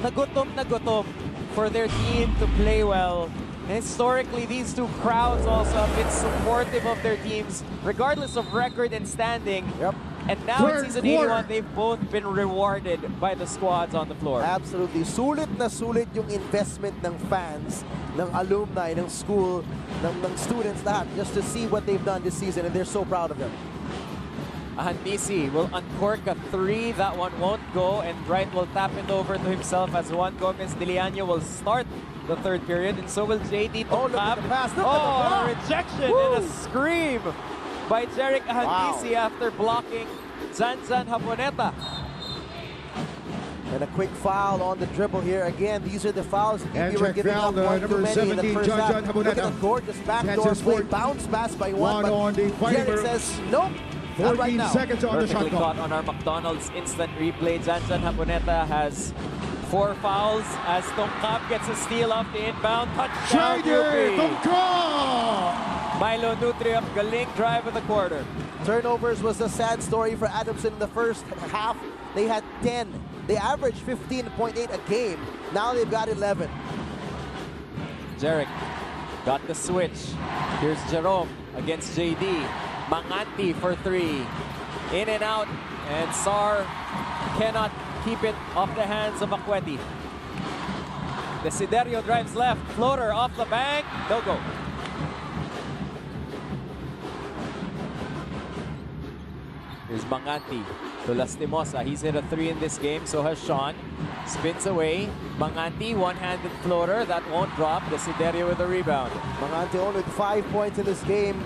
Nagutom for their team to play well. And historically, these two crowds also have been supportive of their teams, regardless of record and standing. Yep. And now in season 81, they've both been rewarded by the squads on the floor. Absolutely. Sulit na sulit yung investment ng fans, ng alumni, ng school, ng students lahat, just to see what they've done this season, and they're so proud of them. Ahanmisi will uncork a three. That one won't go, and Wright will tap it over to himself as Juan Gomez de Liano will start the third period, and so will JD Oh, look at the pass. Look at the a block. rejection Woo. and a scream by Jeric Ahanmisi after blocking Zanzan Haboneta. And a quick foul on the dribble here. Again, these are the fouls that you were check giving foul, up one too number many in the 17, first John half. Look at Haboneta. the gorgeous backdoor That's his play. fourth. Bounce pass by Juan, One on the but Fighting Jeric Maroons. says, nope, not right 14 now. seconds on the shot Perfectly clock. caught on our McDonald's instant replay. Zanzan Haboneta has 4 fouls as Tongkap gets a steal off the inbound. Touchdown, JD UP. Tongkap! Milo Nutriov, galing drive of the quarter. Turnovers was a sad story for Adamson in the first half. They had 10. They averaged 15.8 a game. Now they've got 11. Jeric got the switch. Here's Jerome against JD. Manganti for 3. In and out, and Sar cannot keep it off the hands of Aqueti. Desiderio drives left, floater off the bank, no go. Here's Manganti to Lastimosa. He's hit a 3 in this game, so has Sean. Spins away. Manganti, one-handed floater. That won't drop. Desiderio with a rebound. Manganti only with 5 points in this game.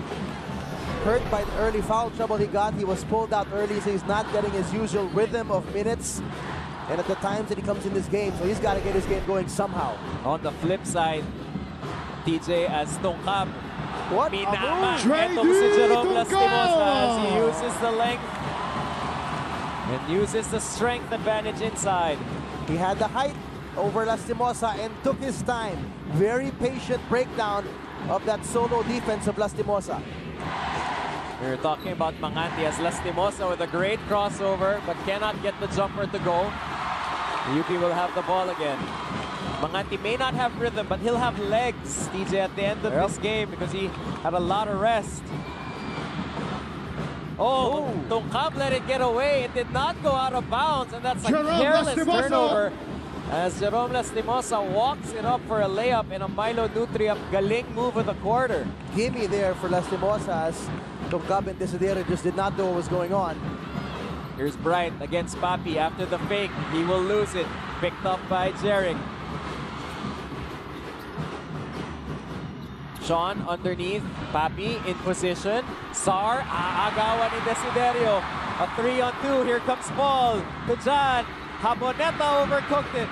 Hurt by the early foul trouble he got. He was pulled out early, so he's not getting his usual rhythm of minutes. And at the times that he comes in this game, so he's got to get his game going somehow. On the flip side, TJ as Tongkab. What Minama. a move! Etong si Jerome Lastimosa as he uses the length and uses the strength advantage inside. He had the height over Lastimosa and took his time. Very patient breakdown of that solo defense of Lastimosa. We're talking about Manganti as Lastimosa with a great crossover but cannot get the jumper to go. UP will have the ball again. Manganti may not have rhythm, but he'll have legs, TJ, at the end of this game because he had a lot of rest. Oh, Tongkab let it get away. It did not go out of bounds, and that's a careless turnover as Jerome Lastimosa walks it up for a layup in a Milo Nutria galing move of the quarter. Gimme there for Lastimosa as Tongkab and Desiderio just did not know what was going on. Here's Bright against Papi after the fake. He will lose it. Picked up by Jeric. Sean underneath. Papi in position. Sar, aagawan ni Desiderio. A 3-on-2. Here comes Paul to John. Haboneta overcooked it.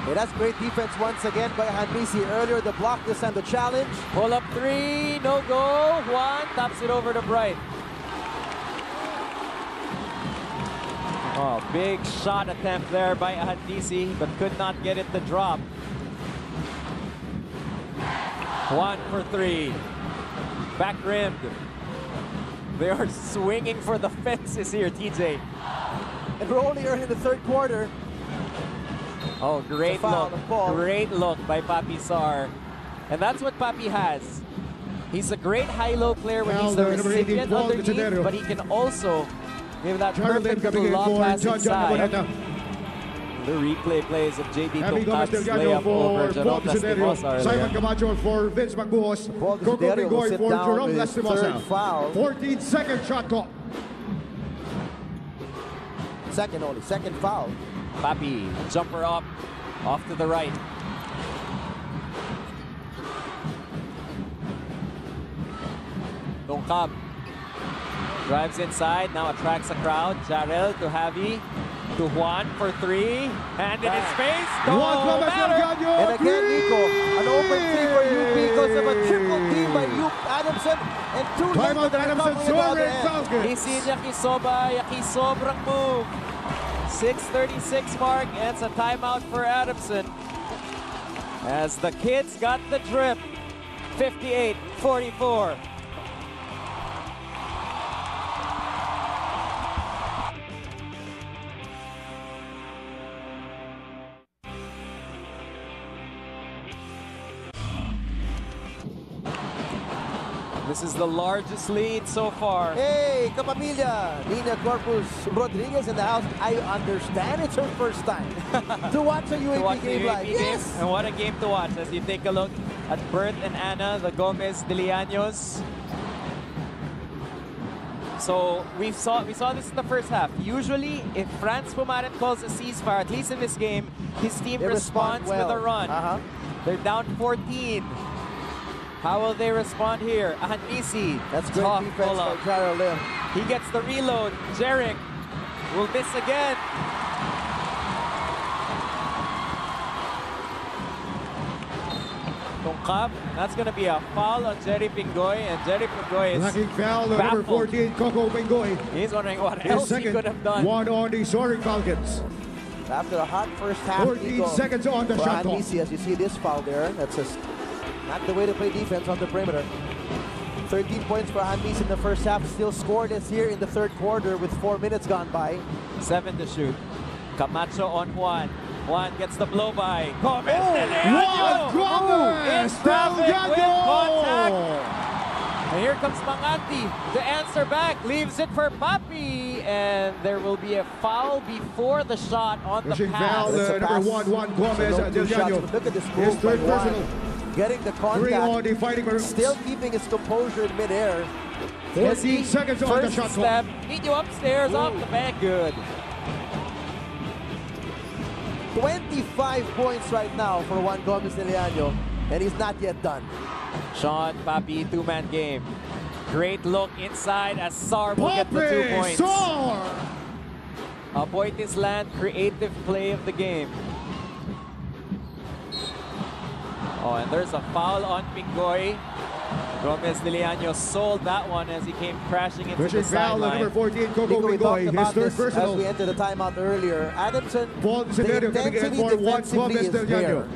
Hey, that's great defense once again by Hanmisi. Earlier the block, this time the challenge. Pull up 3, no go. Juan taps it over to Bright. Oh, big shot attempt there by Handisi, but could not get it to drop. Juan for 3. Back rimmed. They are swinging for the fences here, TJ. And we're only early in the third quarter. Oh, great look. Great look by Papi Sar. And that's what Papi has. He's a great high-low player when he's the recipient underneath, but he can also give that perfect little lob pass inside. The replay plays of JD Tongkab's layup over Jerome Lastimosa. Simon Camacho for Vince Magbuhos. Coco Pingoy for Jerome Lastimosa. 14-second shot clock. Second foul. Papi, jumper up, off to the right. Tongkab drives inside, now attracts a crowd. Jarel to Javi, to Juan for 3. Hand in his face, no matter. And again, Nico, an open 3 for UP because of a triple team by Adamson and 2 length of the recovery in the other end. Isinya Kisoba, Yakisobrang move. 6:36 mark, and it's a timeout for Adamson. As the kids got the drip, 58-44. This is the largest lead so far. Hey, Kapamilya, Nina Corpus Rodriguez in the house. I understand it's her first time to watch a UAP game live. Yes. And what a game to watch as you take a look at Bert and Anna, the Gomez de Lianos. So we saw this in the first half. Usually, if Franz Pumaret calls a ceasefire, at least in this game, his team responds with a run. They're down 14. How will they respond here? Ahanisi. That's great defense by Jaro Lim. He gets the reload. Jeric will miss again. Tongkab. That's going to be a foul on Jerry Pingoy, and Jerry Pingoy is knocking foul on number 14, Coco Pingoy. He's wondering what else he could have done. One on the Soaring Falcons. After a hot first half, 14 seconds on the shot clock. As you see this foul there, that's just not the way to play defense on the perimeter. 13 points for Hanmis in the first half, still scoreless here in the third quarter with 4 minutes gone by. 7 to shoot. Camacho on Juan. Juan gets the blow by. Gomez Juan Gomez! In traffic with contact. And here comes Manganti to answer back. Leaves it for Papi. and there will be a foul before the shot on the Pushing pass. foul, number Juan Gomez. Look at this His move by third Juan. personal. Getting the 3 on contact, the Fighting Maroons. still keeping his composure in midair. 14 seconds on the First shot step, clock. meet you upstairs, off the back, good. 25 points right now for Juan Gomez de Liano, and he's not yet done. Sean Papi, two-man game. Great look inside as Sar will get the 2 points. Sar! A point is land, creative play of the game. Oh, and there's a foul on Pingoy. Gomez de Liano sold that one as he came crashing into Pushing the foul, number sideline. 14, Coco Nico, we talked Pingoy. His about third this as personal. we entered the timeout earlier. Adamson, Paul the Severio coming in intensity for Juan defensively Gomez is del Llano. there.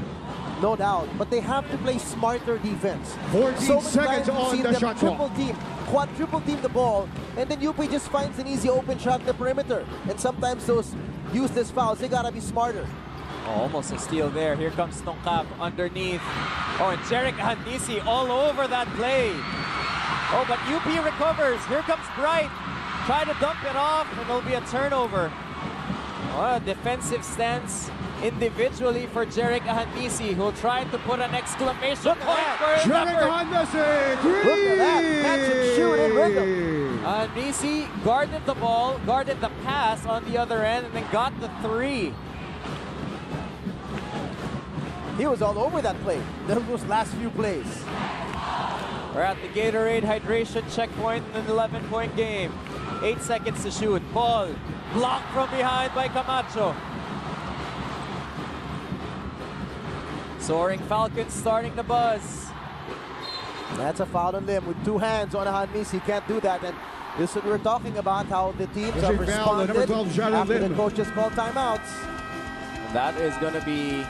No doubt, but they have to play smarter defense. 14 So many seconds times we've on seen the them shot triple clock. team, quadruple team the ball, and then UP just finds an easy open shot at the perimeter. And sometimes those useless fouls, they gotta be smarter. Oh, almost a steal there. Here comes Tongkap underneath. Oh, and Jerick Handisi all over that play. Oh, but UP recovers. Here comes Bright. Try to dump it off, and it'll be a turnover. Oh, a defensive stance individually for Jerick Handisi, who'll try to put an exclamation point for his Jerick effort. Handisi, 3! Look at that, catch and shoot in rhythm. Handisi guarded the ball, guarded the pass on the other end, and then got the 3. He was all over that play, those last few plays. We're at the Gatorade hydration checkpoint in an 11-point game. 8 seconds to shoot. Ball blocked from behind by Camacho. Soaring Falcons starting the buzz. That's a foul on them with 2 hands on Handisi. He can't do that. And this is what we're talking about, how the teams have Pushing foul, number responded 12, Jared after the Lim. coaches called timeouts. That is going to be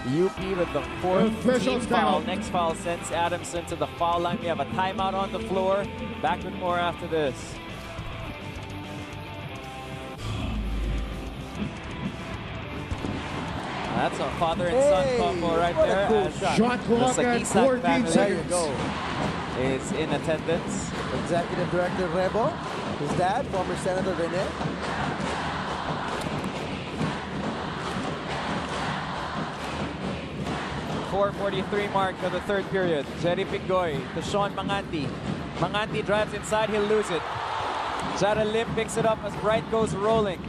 UP with the 4th Official team foul. timeout. Next foul sends Adamson to the foul line. We have a timeout on the floor. Back with more after this. That's a father and son combo right what a there. cool as shot. Shot clock the at Sakisak 14 family There you seconds. go. is in attendance. Executive Director Rebo, his dad, former Senator Rene. .443 mark of the third period. Jerry Pingoy to Sean Manganti. Manganti drives inside, he'll lose it. Jared Lim picks it up as Bright goes rolling.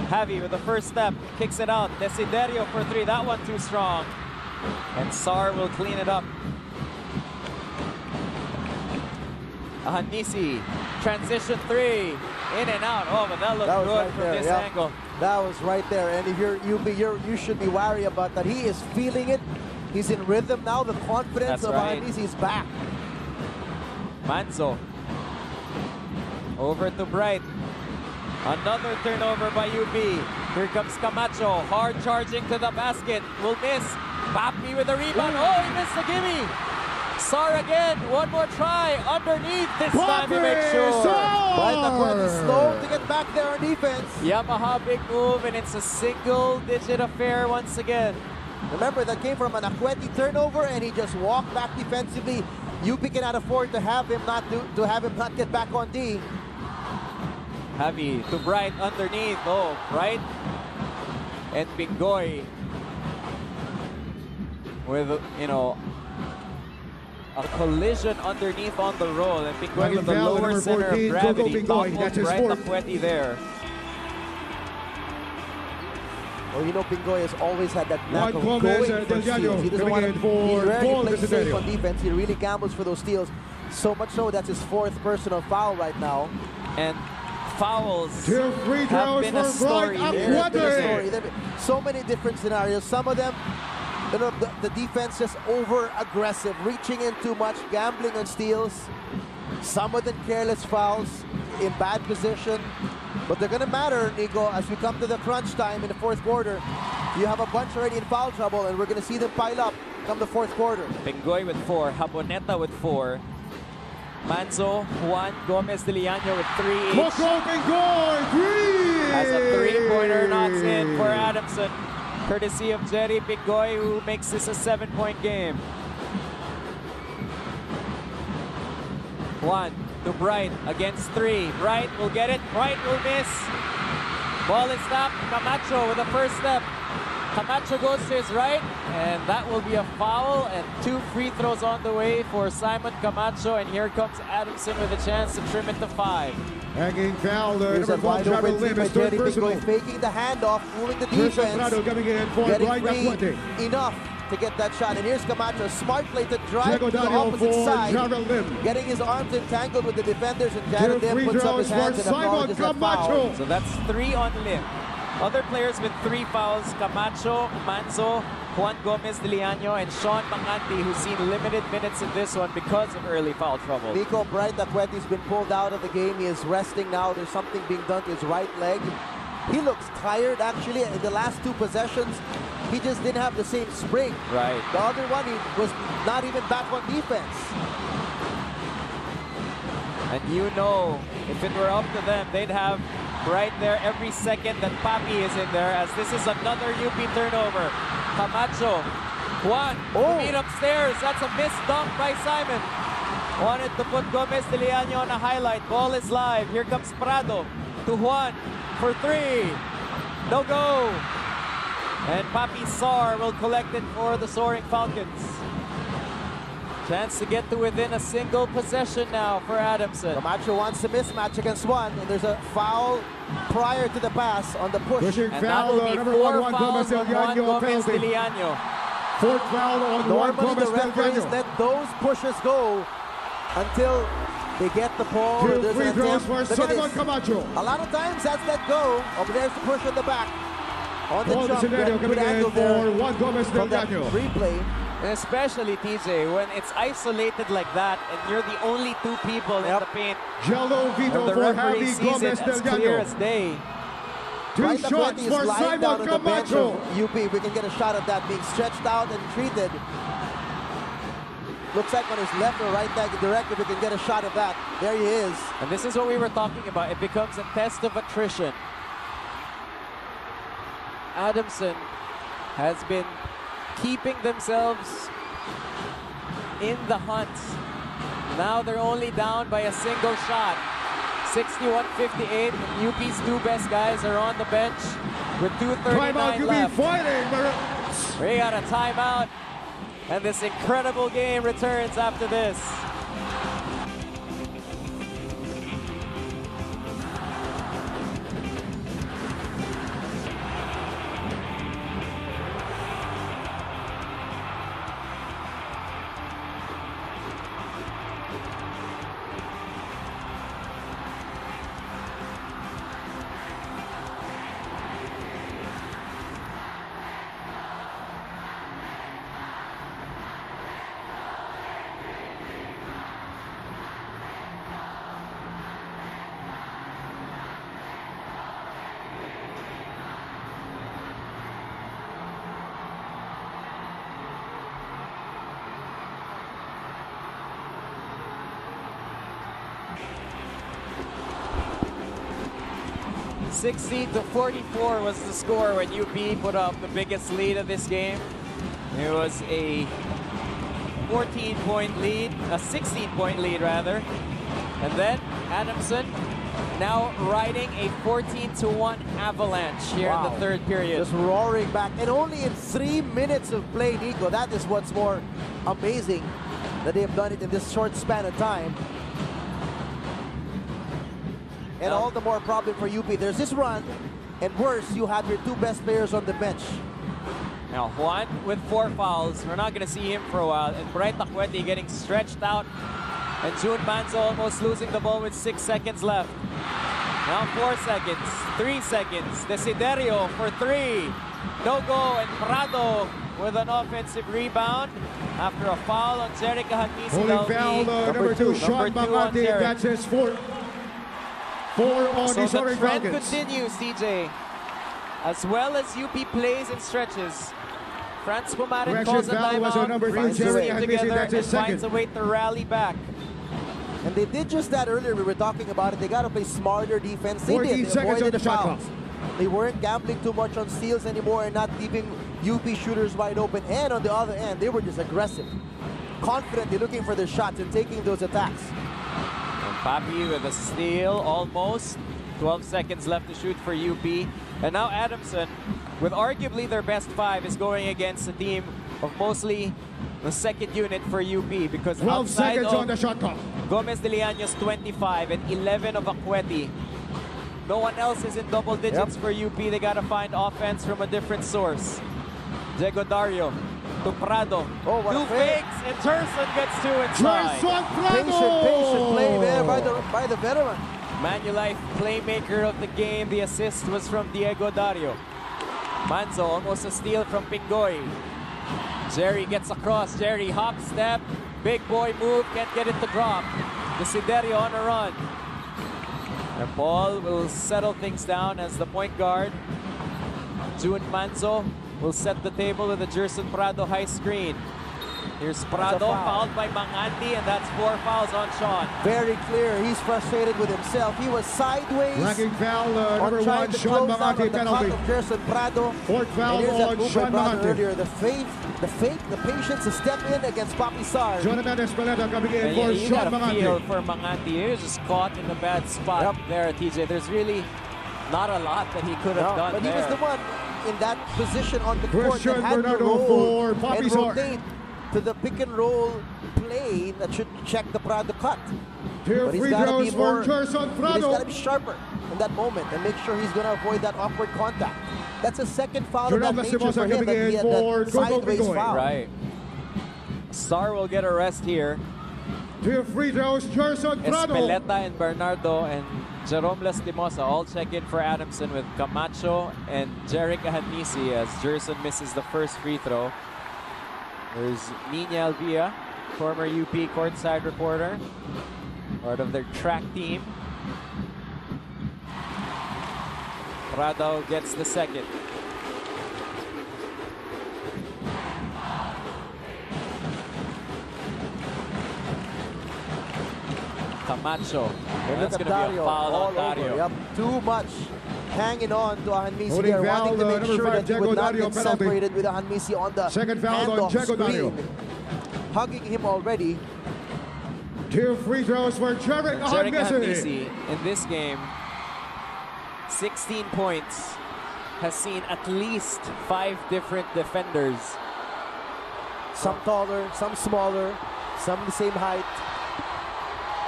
Javi with the first step, kicks it out. Desiderio for 3, that one too strong. And Sar will clean it up. Handisi, transition 3, in and out. Oh, but that looked That was good right from there, this yeah. angle. That was right there. And if you're UP, you should be wary about that. He is feeling it. He's in rhythm now. The confidence That's of right. Handisi is back. Manzo. Over to Bright. Another turnover by UP. Here comes Camacho. Hard charging to the basket. Will miss. Papi with the rebound. Oh, he missed the gimme. Sar again. One more try. Underneath. This time he makes sure. Right, that's why he's slow to get back there on defense. Yamaha big move, and it's a single-digit affair once again. Remember, that came from an Akweti turnover, and he just walked back defensively. UP cannot afford to have him not get back on D. Javi to Bright underneath. Oh, Bright and Pingoy with, you know, a collision underneath on the roll. And Pingoy with the Foul, lower number center 14, of gravity. Coco Pingoy. Toppled That's his Bright fourth. Akweti there. Well, you know, Pingoy has always had that knack Juan of Gomez, going for Del Llano steals. He doesn't coming want in to. for He rarely Paul plays safe Desiderio. on defense. He really gambles for those steals. So much so that's his 4th personal foul right now. And fouls 2 free have throws been a for story Bright here. There's been a story. Akweti. There have been so many different scenarios. Some of them, you know, the defense just over aggressive, reaching in too much, gambling on steals. Some of them careless fouls in bad position. But they're gonna matter, Nico, as we come to the crunch time in the 4th quarter. You have a bunch already in foul trouble, and we're gonna see them pile up come the 4th quarter. Pingoy with 4, Haboneta with 4, Manzo, Juan, Gomez de Liano with 3 each. Coco Pingoy, 3! As a 3-pointer knocks in for Adamson, courtesy of Jerry Pingoy, who makes this a 7-point game. Juan to Bright against 3. Bright will get it. Bright will miss. Ball is stopped. Camacho with the first step. Camacho goes to his right, and that will be a foul, and 2 free throws on the way for Simon Camacho, and here comes Adamson with a chance to trim it to 5. Hanging foul, Here's number a 12, wide Trevor open Lim, three is by third Jerry personal. Bigoy, faking the handoff, moving the Here's defense, Soprano coming in for getting Brian free Aquete. enough to get that shot. And here's Camacho, smart play to drive Diego to the Daniel opposite for side, Trevor Lim. getting his arms entangled with the defenders, and 2 Jared Lim free puts up his throws hands for and acknowledges Simon that foul. Camacho. So that's 3 on Lim. Other players with 3 fouls, Camacho, Manzo, Juan Gomez de Liano, and Sean Manganti, who's seen limited minutes in this one because of early foul trouble. Nico Bright Aquete's been pulled out of the game. He is resting now. There's something being done to his right leg. He looks tired, actually. In the last 2 possessions, he just didn't have the same spring. Right. The other one, he was not even back on defense. And you know, if it were up to them, they'd have right there every second that Papi is in there, as this is another UP turnover. Camacho, Juan, meet upstairs. That's a missed dunk by Simon. Wanted to put Gomez de Liano on a highlight. Ball is live. Here comes Prado to Juan for 3. No go. And Papi Sar will collect it for the Soaring Falcons. Chance to get to within a single possession now for Adamson. Camacho wants a mismatch against Juan, and there's a foul prior to the pass on the push. Pushing And foul, that will be number 4 1, Juan fouls Gomez on Juan Del Gomez de penalty. Liano. 4th foul on Juan Normally Gomez the Del referees let those pushes go until they get the ball. 2 There's free an throws attempt. for Look at Simon this. Camacho. A lot of times that's let go. Over there's the push on the back. On the Paul jump, Decennario good coming in angle there for Juan Gomez Del from that Gano. replay. And especially, TJ, when it's isolated like that and you're the only 2 people in the paint, Jello Vito and the for referee Javi sees Gomez it Del as clear Gano. as day. 2 Bright shots Aquete is for lying down Simon on the bench Camacho. of UP. We can get a shot at that being stretched out and treated. Looks like on his left or right leg directly, we can get a shot at that. There he is. And this is what we were talking about. It becomes a test of attrition. Adamson has been keeping themselves in the hunt. Now they're only down by a single shot. 61-58. UP's 2 best guys are on the bench with 2:39 Timeout, UP left. fighting. We got a timeout, and this incredible game returns after this. (60-44) was the score when UP put up the biggest lead of this game. It was a 14-point lead, a 16-point lead rather. And then Adamson now riding a 14-1 avalanche here in the 3rd period. Just roaring back, and only in 3 minutes of play, Nico. That is what's more amazing, that they have done it in this short span of time. And all the more problem for UP. There's this run, and worse, you have your 2 best players on the bench. Now Juan with 4 fouls. We're not going to see him for a while. And Bright Aquete getting stretched out. And June Manzo almost losing the ball with 6 seconds left. Now 4 seconds, 3 seconds. Desiderio for 3. No go, and Prado with an offensive rebound after a foul on Jerica Hagnisi. Holding foul, number 2, Sean Manganti. That's his 4th. 4 on So the Soaring the trend Falcons. continues, TJ. As well as UP plays and stretches. Franz Pumarin calls a timeout, brings his team together, and finds a way to rally back. And they did just that earlier. We were talking about it. They got to play smarter defense. They 14 did. They seconds on avoided the the shot fouls. clock. They weren't gambling too much on steals anymore and not keeping UP shooters wide open. And on the other end, they were just aggressive, confidently looking for their shots and taking those attacks. Papi with a steal, almost. 12 seconds left to shoot for UP. And now Adamson, with arguably their best 5, is going against a team of mostly the second unit for UP, because 12 outside seconds of on the shot clock. Gomez de Liano's 25 and 11 of Acueti, no one else is in double digits for UP. They got to find offense from a different source. Diego Dario to Prado. Oh, what a Two fake. fakes, and Jerson gets 2 inside. Jerson Prado! Patient play there by the veteran. Manulife playmaker of the game. The assist was from Diego Dario. Manzo, almost a steal from Pingoy. Jerry gets across. Jerry hop step. Big boy move. Can't get it to drop. Desiderio on a run. And Paul will settle things down as the point guard. June Manzo will set the table with the Jerson Prado high screen. Here's Prado, fouled by Mangandi, and that's 4 fouls on Sean. Very clear. He's frustrated with himself. He was sideways. Flagging foul, on number trying 1, to Sean close out Mangati, on the penalty. cut of Jerson Prado. 4th foul And here's that on move by Sean Prado Mangati. earlier. The fake, the patience to step in against Papi Sar. Jonathan Espeleta coming in And for you Sean got a feel Mangati. for Mangandi. He was just caught in a bad spot there, TJ. There's really not a lot that he could have done but there. he was the one in that position on the court Christian that had to Bernardo roll for Papi and Sar. rotate to the pick and roll play that should check the Prado cut. Two But he's free got to throws be for more. Jerson But he's got to Prado. be sharper in that moment and make sure he's going to avoid that awkward contact. That's a second foul of that Jordan nature Lastimosa for him. coming That he in had for that Gogo sideways Pingoy. foul. Right. Sar will get a rest here. 2 free throws, Jerson Prado. Espeleta and Bernardo and Jerome Lastimosa all check in for Adamson with Camacho and Jeric Ahanisi as Jerson misses the first free throw. There's Nina Alvia, former UP courtside reporter, part of their track team. Prado gets the second. Camacho. And That's look going at to be a Dario foul all on Dario. over. Yep, too much hanging on to Ahanmisi Holding there, foul, wanting to make number sure 5, that he Diego would not Dario get penalty. separated with Ahanmisi on the Second foul on handoff Diego Dario. screen. Hugging him already. 2 free throws for Jeric Jeric Ahanmisi. Ahanmisi in this game, 16 points, has seen at least 5 different defenders. Some taller, some smaller, some the same height.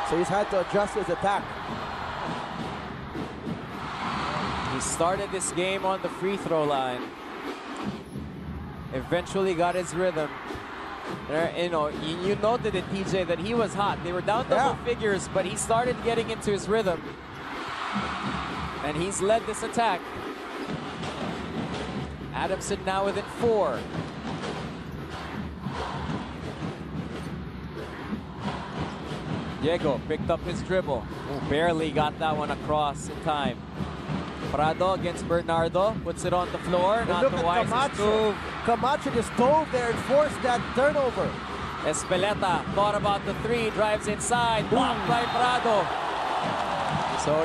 So he's had to adjust his attack. He started this game on the free throw line. Eventually got his rhythm. You know, you noted it, TJ, that he was hot. They were down double figures, but he started getting into his rhythm. And he's led this attack. Adamson now within 4. Diego picked up his dribble. Ooh, barely got that one across in time. Prado against Bernardo, puts it on the floor. And Not look the at wisest Camacho. move. Camacho just dove there and forced that turnover. Espeleta thought about the 3, drives inside, blocked by Prado. So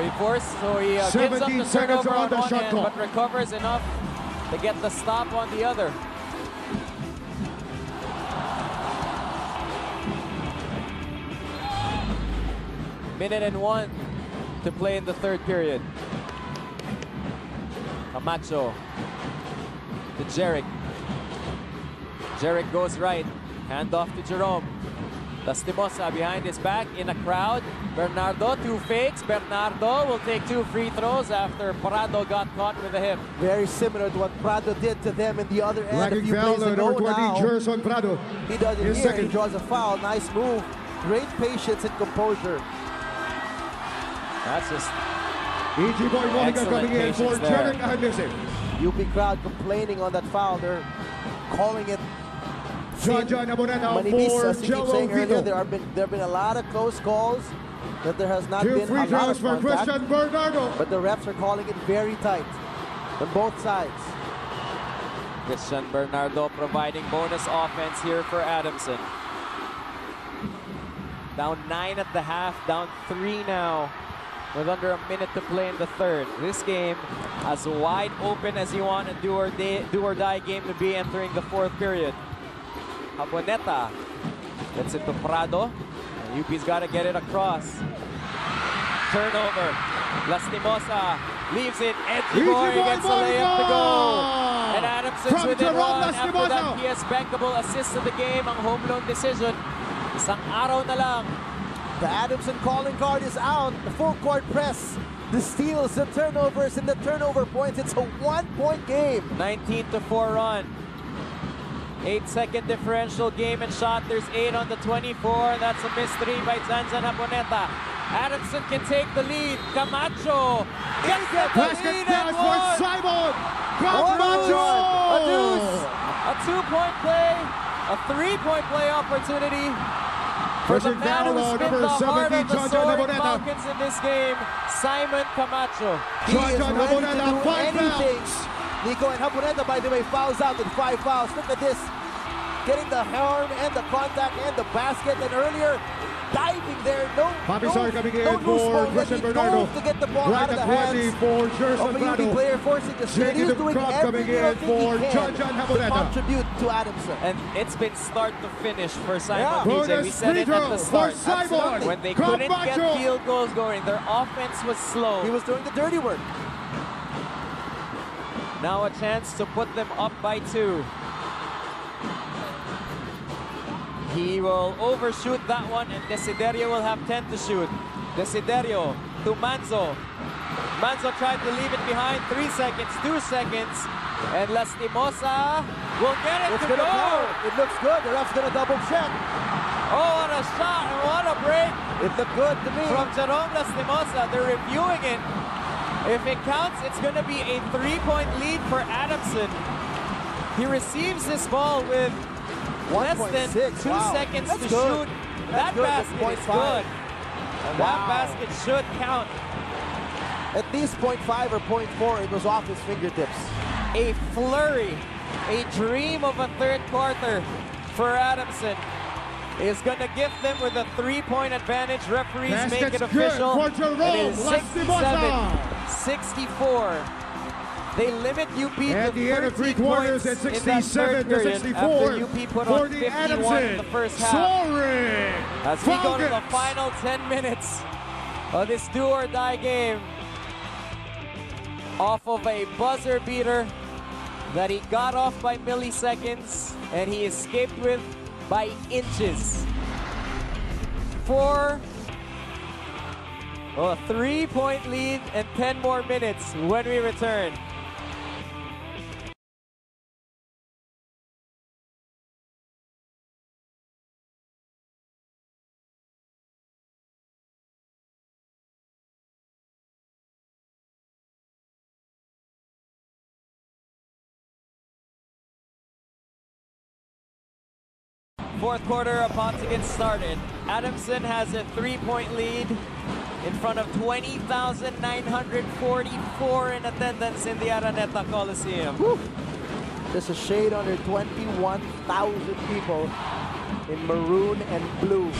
he gives up 17 the seconds turnover on on the one shot end, clock. but recovers enough to get the stop on the other. Minute and 1 to play in the third period. Camacho to Jeric. Jeric goes right. Hand off to Jerome. Lastimosa behind his back in a crowd. Bernardo, 2 fakes. Bernardo will take 2 free throws after Prado got caught with a hip. Very similar to what Prado did to them in the other end a Flagging few foul, plays ago. number 20, Now Jerson Prado. he does it His here. second. He draws a foul. Nice move. Great patience and composure. That's just E.G. Boy Monica Excellent coming in for patience there. Jeric Ahanmisi. UP crowd complaining on that foul. They're calling it John Aboneta manibis, for as you keep Jello saying earlier. Vito. There have been a lot of close calls that there has not 2 been free a lot throws of for contact, Christian Bernardo. but the refs are calling it very tight on both sides. Christian Bernardo providing bonus offense here for Adamson. Down 9 at the half, down 3 now with under a minute to play in the third. This game as wide open as you want a do or die game to be entering the fourth period. Aboneta gets it to Prado. UP's got to get it across. Turnover. Lastimosa leaves it. Edgy Boy gets a layup to go. And Adamson's within one. After that PS bankable assist of the game, ang home loan decision. Isang araw na lang. The Adamson calling card is out. The full court press. The steals, the turnovers, and the turnover points. It's a 1-point game. 19-4 run. 8-second differential game and shot. There's 8 on the 24. That's a missed 3 by Zanzan Haponeta. Adamson can take the lead. Camacho gets the lead and for Simon Camacho! A deuce. A 2-point play. A 3-point play opportunity for the man who's been the heart of the Soaring Falcons in this game, Simon Camacho. He is ready to do anything. Nico and Haponeta, by the way, fouls out with 5 fouls. Look at this. Getting the harm and the contact and the basket. And earlier, diving there. No Christian Bernardo. To get the ball out of the hands for of a UP player, forcing the steal. He's doing everything he can to contribute to Adamson. And it's been start to finish for Simon PJ. We said it at the start. When they couldn't get field goals going, their offense was slow. He was doing the dirty work. Now a chance to put them up by 2. He will overshoot that one, and Desiderio will have 10 to shoot. Desiderio to Manzo. Manzo tried to leave it behind. 3 seconds, 2 seconds. And Lastimosa will get it to go. It looks good. The ref's gonna double check. Oh, what a shot and what a break. It looked good to me. From Jerome Lastimosa. They're reviewing it. If it counts, it's going to be a 3-point lead for Adamson. He receives this ball with less than 2 seconds to shoot. That basket is good. And that basket should count. At least 0.5 or 0.4, it was off his fingertips. A flurry, a dream of a third quarter for Adamson is going to gift them with a 3-point advantage. Referees make it official. It is 67-64. They limit UP to 13 points in that third period after UP put on 51 in the first half. As we go to the final 10 minutes of this do-or-die game, off of a buzzer beater that he got off by milliseconds and he escaped with by inches. For a 3-point lead and 10 more minutes when we return. Fourth quarter about to get started. Adamson has a 3-point lead in front of 20,944 in attendance in the Araneta Coliseum. Whew. Just a shade under 21,000 people in maroon and blue.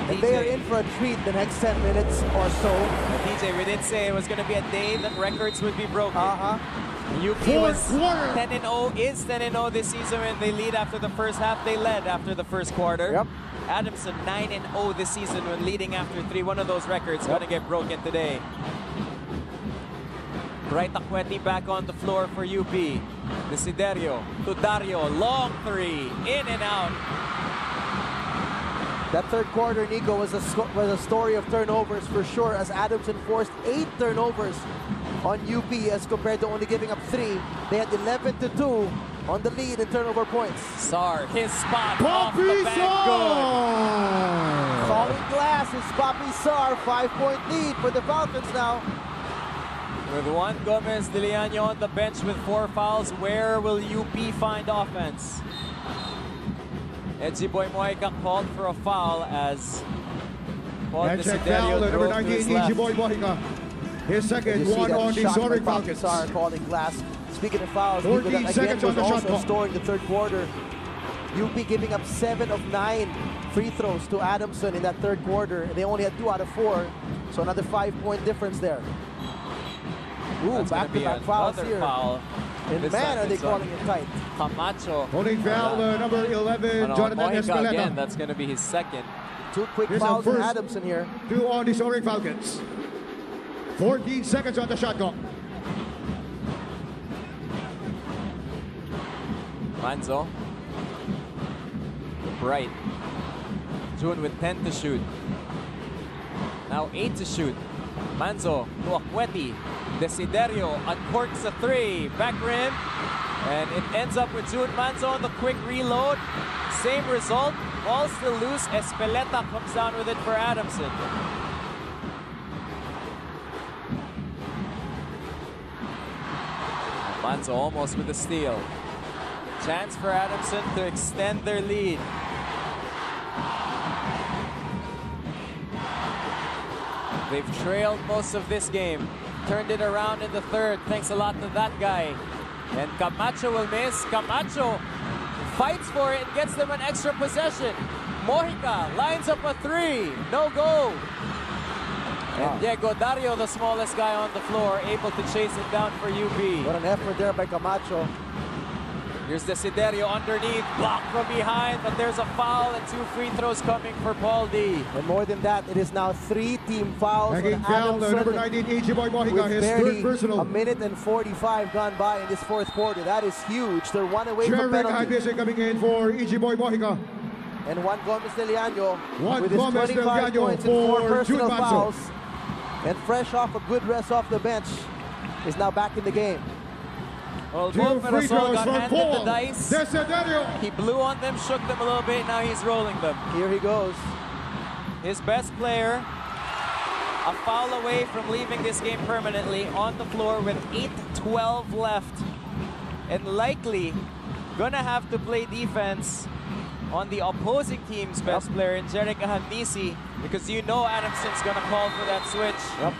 And they are in for a treat the next 10 minutes or so. DJ, we did say it was going to be a day that records would be broken. UP was 10-0, is 10-0 this season when they lead after the first half. They led after the first quarter. Yep. Adamson 9-0 this season when leading after 3. One of those records going to get broken today. Bright Acquetti back on the floor for UP. Desiderio to Dario, long 3, in and out. That third quarter, Nico, was a story of turnovers for sure, as Adamson forced 8 turnovers on UP as compared to only giving up 3. They had 11-2 on the lead in turnover points. Sar, his spot off the back, good. Falling glass is Papi Sar, 5-point lead for the Falcons now. With Juan Gomez de Liano on the bench with 4 fouls, where will UP find offense? Edgy Boy Mojica called for a foul as Paul Desiderio drove to his left. Boy Mojica. His second one on the Soaring Falcons. Calling glass. Speaking of fouls, 14 seconds on the shot clock. Scoring the third quarter. UP giving up 7 of 9 free throws to Adamson in that third quarter. They only had 2 out of 4, so another 5-point difference there. Ooh, back-to-back fouls here. Foul And This man, are they Adamson. calling it tight. Camacho. Holding foul, number 11, Jonathan Mojica Espeleta. again, that's going to be his second. 2 quick Here's fouls our from first. Adamson here. 2 on the Soaring Falcons. 14 seconds on the shot clock. Manzo. Bright. June with 10 to shoot. Now 8 to shoot. Manzo to Akweti. Desiderio uncorks a 3. Back rim. And it ends up with June Manzo on the quick reload. Same result. Ball still loose. Espeleta comes down with it for Adamson. Manzo almost with the steal. Chance for Adamson to extend their lead. They've trailed most of this game. Turned it around in the third. Thanks a lot to that guy. And Camacho will miss. Camacho fights for it and gets them an extra possession. Mojica lines up a 3. No go. And Diego Dario, the smallest guy on the floor, able to chase it down for UP. What an effort there by Camacho. Here's Desiderio underneath, blocked from behind, but there's a foul and 2 free throws coming for Paul D. And more than that, it is now 3 team fouls. Taking foul, number 19, AJ Boy Mojica, with his barely third personal. a minute and 45 gone by in this fourth quarter. That is huge. They're 1 away from Jerry penalty. Ibis coming in for AJ Boy Mojica. And Juan Gomez de Liano Juan with his Gomez de 25 Liano points and 4 for personal June Manzo. fouls. And fresh off a good rest off the bench, is now back in the game. Well, 2 both free Mirasol throws got for handed Paul the dice. Desiderio. He blew on them, shook them a little bit, now he's rolling them. Here he goes. His best player, a foul away from leaving this game permanently on the floor with 8:12 left. And likely gonna have to play defense on the opposing team's best player in Jerick Ahanisi, because you know Adamson's gonna call for that switch. Yep.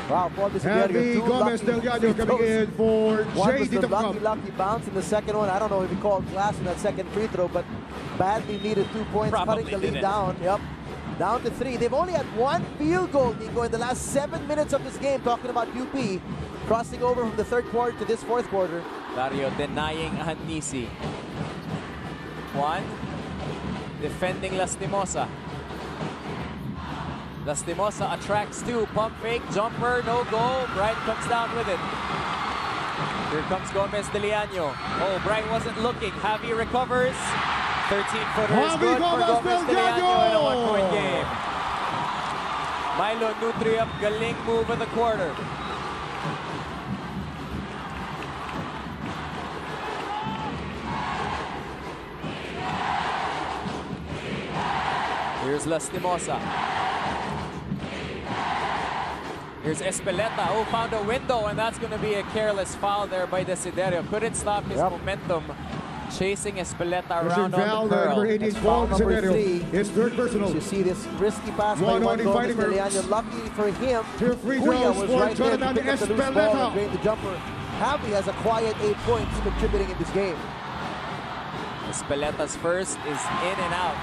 Wow, Paul Desiderio, Heavy 2 Gomez lucky Del Llano free coming throws. in for One Jay was the Dito. lucky bounce in the second one. I don't know if he called glass in that second free throw, but badly needed 2 points, Probably cutting the lead didn't. down. Yep, down to 3. They've only had 1 field goal, Nico, in the last 7 minutes of this game, talking about UP crossing over from the third quarter to this fourth quarter. Dario denying Ahanisi. Juan defending Lastimosa. Lastimosa attracts 2. Pump fake, jumper, no go. Bright comes down with it. Here comes Gomez de Liano. Oh, Bright wasn't looking. Javi recovers. 13-footer is Javi good for Gomez Gomez de del Liano Llano. in a 1-point game. Milo Nutriap, galing move of the quarter. Here's Lastimosa. Here's Espeleta, who found a window, and that's going to be a careless foul there by Desiderio. Couldn't stop his momentum, chasing Espeleta around on the curl. Number 18, That's Paul foul number Desiderio. 3. His third personal. You see this risky pass by One Juan on the Gomez fighting de groups. Liano. Lucky for him, 2 free Kuya throws was for right there to Jonathan pick up the loose ball and Espeleta. drain the jumper. Javi has a quiet 8 points contributing in this game. Espeleta's first is in and out.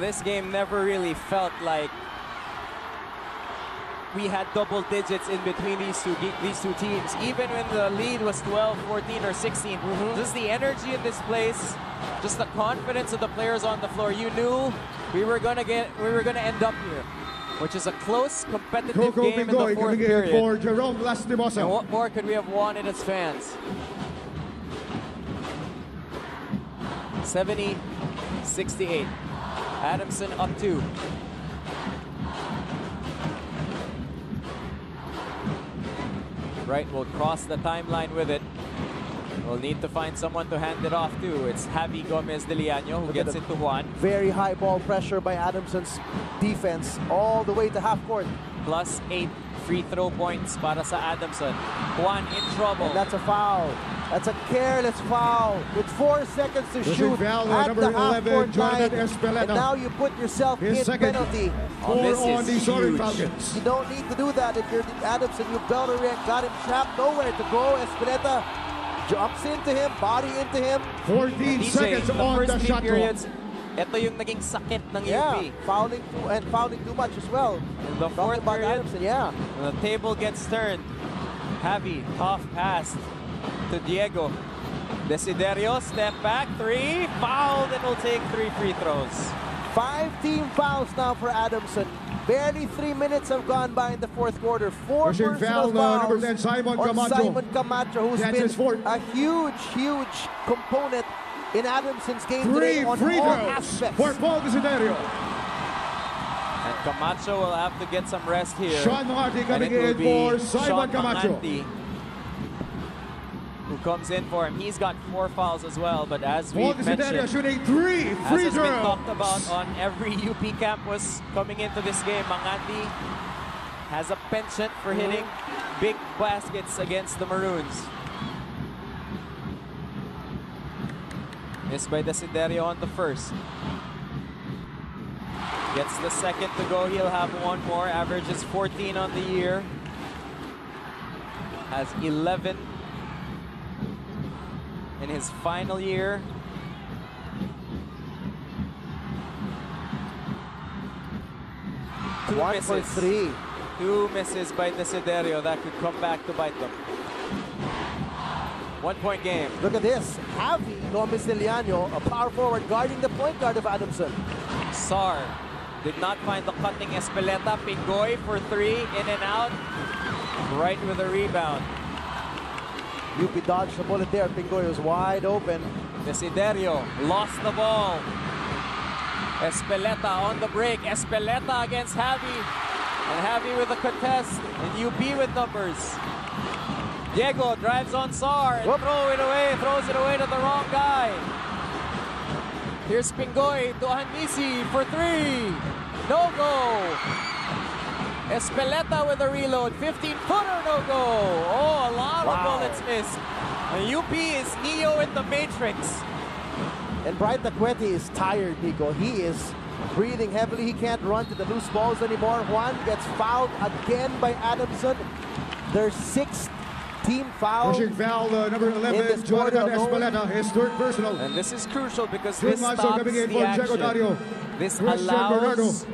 This game never really felt like we had double digits in between these two teams. Even when the lead was 12, 14, or 16. Just the energy in this place, just the confidence of the players on the floor. You knew we were gonna end up here, which is a close, competitive Coco game in the Bingoy fourth coming in period. for Jerome Lastimosa. And what more could we have wanted as fans? 70-68. Adamson up 2. Right, will cross the timeline with it. We'll need to find someone to hand it off to. It's Javi Gomez de Liano who gets it to Juan. Very high ball pressure by Adamson's defense all the way to half court. Plus 8 free throw points para sa Adamson. Juan in trouble. And that's a foul. That's a careless foul with 4 seconds to This shoot is foul, at number the 11, half-court line. Jonathan Espeleta. And now you put yourself His in second. penalty. Oh, this on is the Soaring huge. Falcons. You don't need to do that if you're Adamson. You better got him trapped, nowhere to go. Espeleta jumps into him, body into him. 14 DJ, seconds the on first the 3 shot clock. periods, Ito yung naging sakit ng Yeah, UP. fouling too much as well. In the Talking fourth about period, Adamson, yeah. the table gets turned. Javi, tough pass to Diego. Desiderio, step back, 3, fouled, and will take 3 free throws. 5 team fouls now for Adamson. Barely 3 minutes have gone by in the fourth quarter. 4 Pushing personal foul, number fouls 10, Simon on Camacho. Simon Camacho, who's That's been his fourth. a huge component in Adamson's game 3 today on free all throws aspects. for Paul Desiderio. And Camacho will have to get some rest here. Sean Mangati And coming it will in be for Simon Sean Camacho. Manganti who comes in for him. He's got 4 fouls as well, but as we Paul Desiderio mentioned, shooting 3 as free has been throws. talked about on every UP campus coming into this game, Manganti has a penchant for hitting big baskets against the Maroons. Missed by Desiderio on the first. Gets the second to go. He'll have 1 more. Averages 14 on the year. Has 11 in his final year. Two 1 misses. for 3. 2 misses by Desiderio that could come back to bite them. 1-point game. Look at this. Javi Gomez de Liano, a power forward guarding the point guard of Adamson. Sar did not find the cutting Espeleta. Pingoy for 3, in and out. Right with a rebound. UP dodged the bullet there. Pingoy was wide open. Desiderio lost the ball. Espeleta on the break. Espeleta against Javi. And Javi with a contest. And UP with numbers. Diego drives on Sar and throws it away to the wrong guy. Here's Pingoy to Hanisi for 3. No go. Espeleta with a reload. 15-footer, no go. Oh, a lot of bullets missed. And UP is Neo in the Matrix. And Bright Taquete is tired, Nico. He is breathing heavily. He can't run to the loose balls anymore. Juan gets fouled again by Adamson. Their 6th team foul. Pushing foul, number 11, Jonathan Espeleta, his 3rd personal. And this is crucial because Two this months stops coming in the for Jaco Dario. action. This Christian Bernardo allows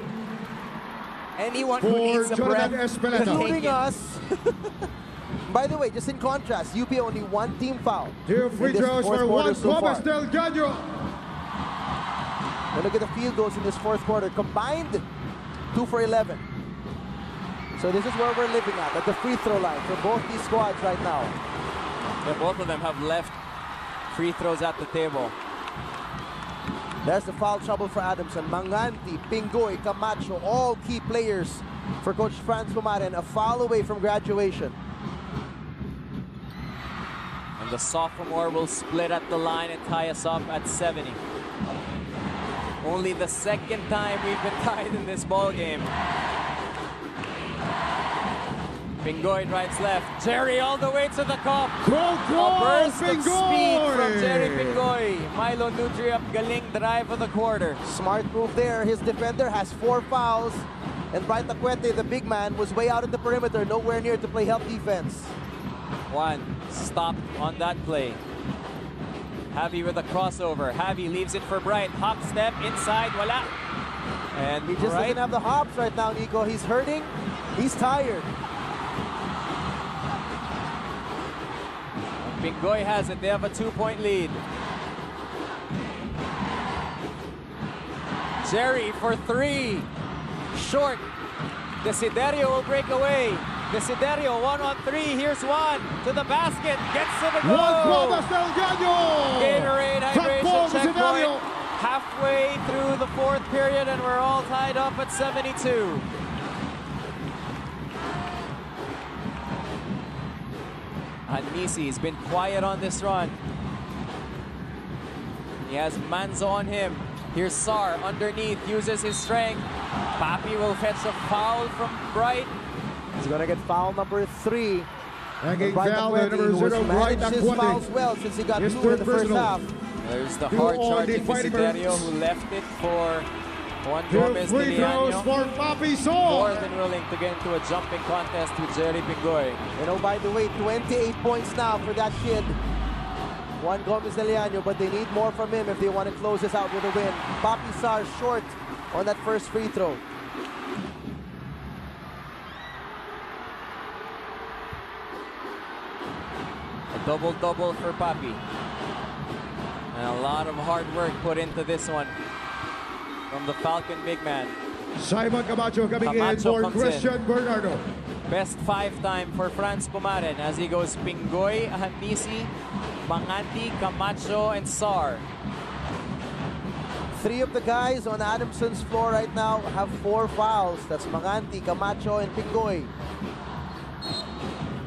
anyone who for needs a breath Jonathan to Espeleta. take Including it. us. By the way, just in contrast, UP only 1 team foul. 2 free in this throws fourth for quarter Juan so far. Gomez Delgado. And look at the field goals in this 4th quarter. Combined, 2 for 11. So this is where we're living at the free throw line for both these squads right now. Yeah, both of them have left free throws at the table. There's the foul trouble for Adamson. Manganti, Pingoy, Camacho, all key players for Coach Franz Pumaren. A foul away from graduation. And the sophomore will split at the line and tie us up at 70. Only the 2nd time we've been tied in this ball game. Pingoy drives left. Jerry all the way to the cup. A burst of speed from Jerry Pingoy. Milo Nutriap, galing drive of the quarter. Smart move there. His defender has 4 fouls. And Bright Taquete, the big man, was way out at the perimeter, nowhere near to play help defense. Juan stopped on that play. Javi with a crossover. Javi leaves it for Bright. Hop step inside. Wala. And He just doesn't have the hops right now, Nico. He's hurting. He's tired. Pingoy has it. They have a 2-point lead. Jerry for 3. Short. Desiderio will break away. Desiderio 1-on-3. Here's Juan to the basket. Gets to the Juan goal. Gomez Delgado. Gatorade Paul hydration checkpoint. Desiderio. Halfway through the 4th period, and we're all tied up at 72. Hanisi's been quiet on this run. He has Manzo on him. Here's Sar underneath, uses his strength. Papi will fetch a foul from Bright. He's going to get foul number 3. Hanging Bright foul, Taquete, number who 0, has Bright managed his fouls Aquati. well since he got His 2 in third the first personal. half. There's the Two hard on charge the of Fighting Desiderio, Maroons. who left it for Juan 2 Gomez de free throws Liano. for Papi More Sor. than willing to get into a jumping contest with Jerry Pingoy. You know, by the way, 28 points now for that kid. Juan Gomez de Liano, but they need more from him if they want to close this out with a win. Papi Sar short on that first free throw. A double-double for Papi. And a lot of hard work put into this one from the Falcon big man. Simon Camacho coming in Camacho for comes Christian Bernardo. Best 5 time for Franz Pumaren as he goes Pingoy, Handisi, Manganti, Camacho, and Sar. 3 of the guys on Adamson's floor right now have 4 fouls. That's Manganti, Camacho, and Pingoy.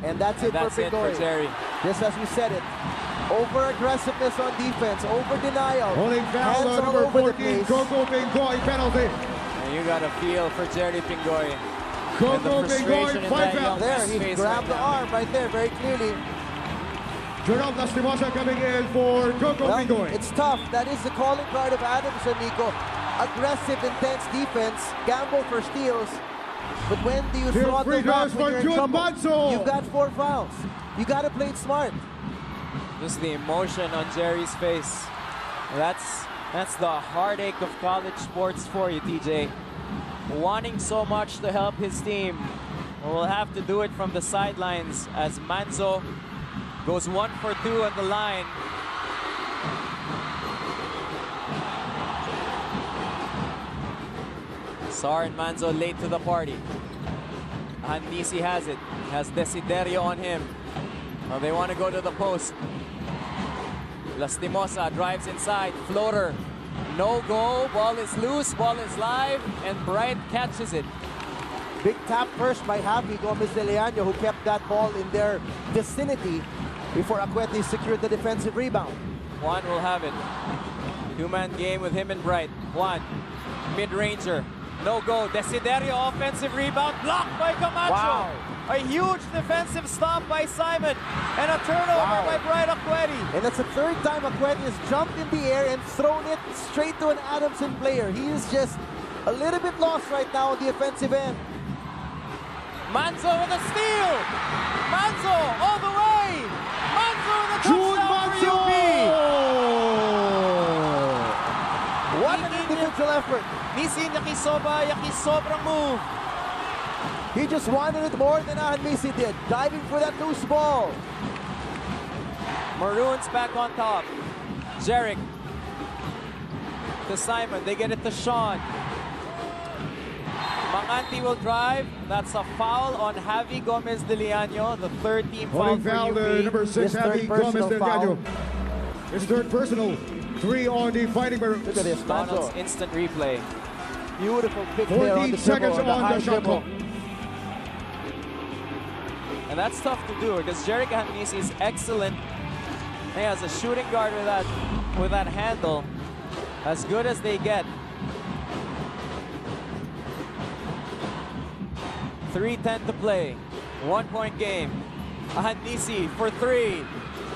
And that's it for Pingoy. It for Jerry. Just as we said it. Over-aggressiveness on defense, over-denial. Holding foul Hands on all number over the 14, place. Coco Pingoy penalty. And you got a feel for Jerry Pingoy. Coco Pingoy, 5 fouls. There, he grabbed the arm right there very clearly. Gerald Lastimosa coming in for Coco Well, Pingoy. it's tough. That is the calling card of Adamson, Nico. Aggressive, intense defense, gamble for steals. But when do you throw out the rock when you're in trouble? You've got 4 fouls. You got to play it smart. Just the emotion on Jerry's face. That's the heartache of college sports for you, TJ. Wanting so much to help his team. Will have to do it from the sidelines as Manzo goes 1 for 2 on the line. Sar and Manzo late to the party. Handisi has it. Has Desiderio on him. Well, they want to go to the post. Lastimosa drives inside. Floater. No go. Ball is loose. Ball is live. And Bright catches it. Big tap first by Javi Gomez de Liano, who kept that ball in their vicinity before Acuete secured the defensive rebound. Juan will have it. 2-man game with him and Bright. Juan, mid-ranger. No go. Desiderio offensive rebound. Blocked by Camacho. Wow. A huge defensive stop by Simon. And a turnover by Bright Acuete. And that's the 3rd time Acuete has jumped in the air and thrown it straight to an Adamson player. He is just a little bit lost right now on the offensive end. Manzo with a steal. Manzo all the way. Manzo with a touchdown for UP. What an individual effort. Misi yakisobrang move. He just wanted it more than Misi did, diving for that loose ball. Maroons back on top. Jerick to Simon. They get it to Sean. Manganti will drive. That's a foul on Javi Gomez de Liano, the 3rd team foul for UP. Number 6, Javi Gomez de Liano. His 3rd personal. 3 on the Fighting Maroons. Look at this, Donald's instant replay. Beautiful pick there on the 14 seconds dribble, on the shot clock. And that's tough to do because Jerick Handisi is excellent. He has a shooting guard with that handle. As good as they get. 3:10 to play. 1-point game. Handisi for 3.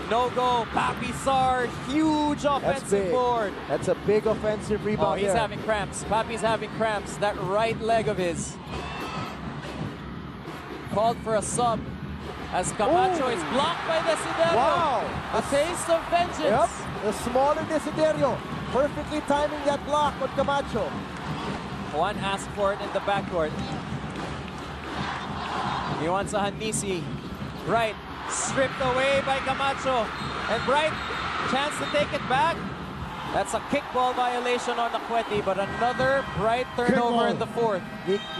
No go. Papi Sar, huge offensive board. That's a big offensive rebound. Oh, he's having cramps. Papi's having cramps. That right leg of his. Called for a sub as Camacho is blocked by Desiderio. Wow. A taste of vengeance. Yep, the smaller Desiderio. Perfectly timing that block with Camacho. Juan asked for it in the backcourt. He wants a Handisi. Bright, stripped away by Camacho. And Bright, chance to take it back. That's a kickball violation on Acuete, but another Bright turnover in the 4th.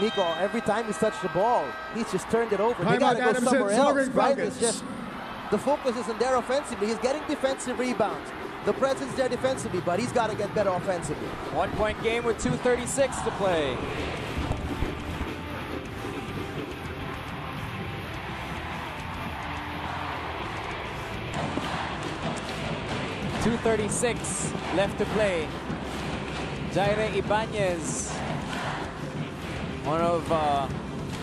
Nico, every time he's touched the ball, he's just turned it over. He Time got to out, go Adamson, somewhere else, Sovereign right? Falcons. It's just, the focus isn't there offensively. He's getting defensive rebounds. The presence there defensively, but he's got to get better offensively. 1-point game with 2:36 to play. .236 left to play. Jaire Ibanez, one of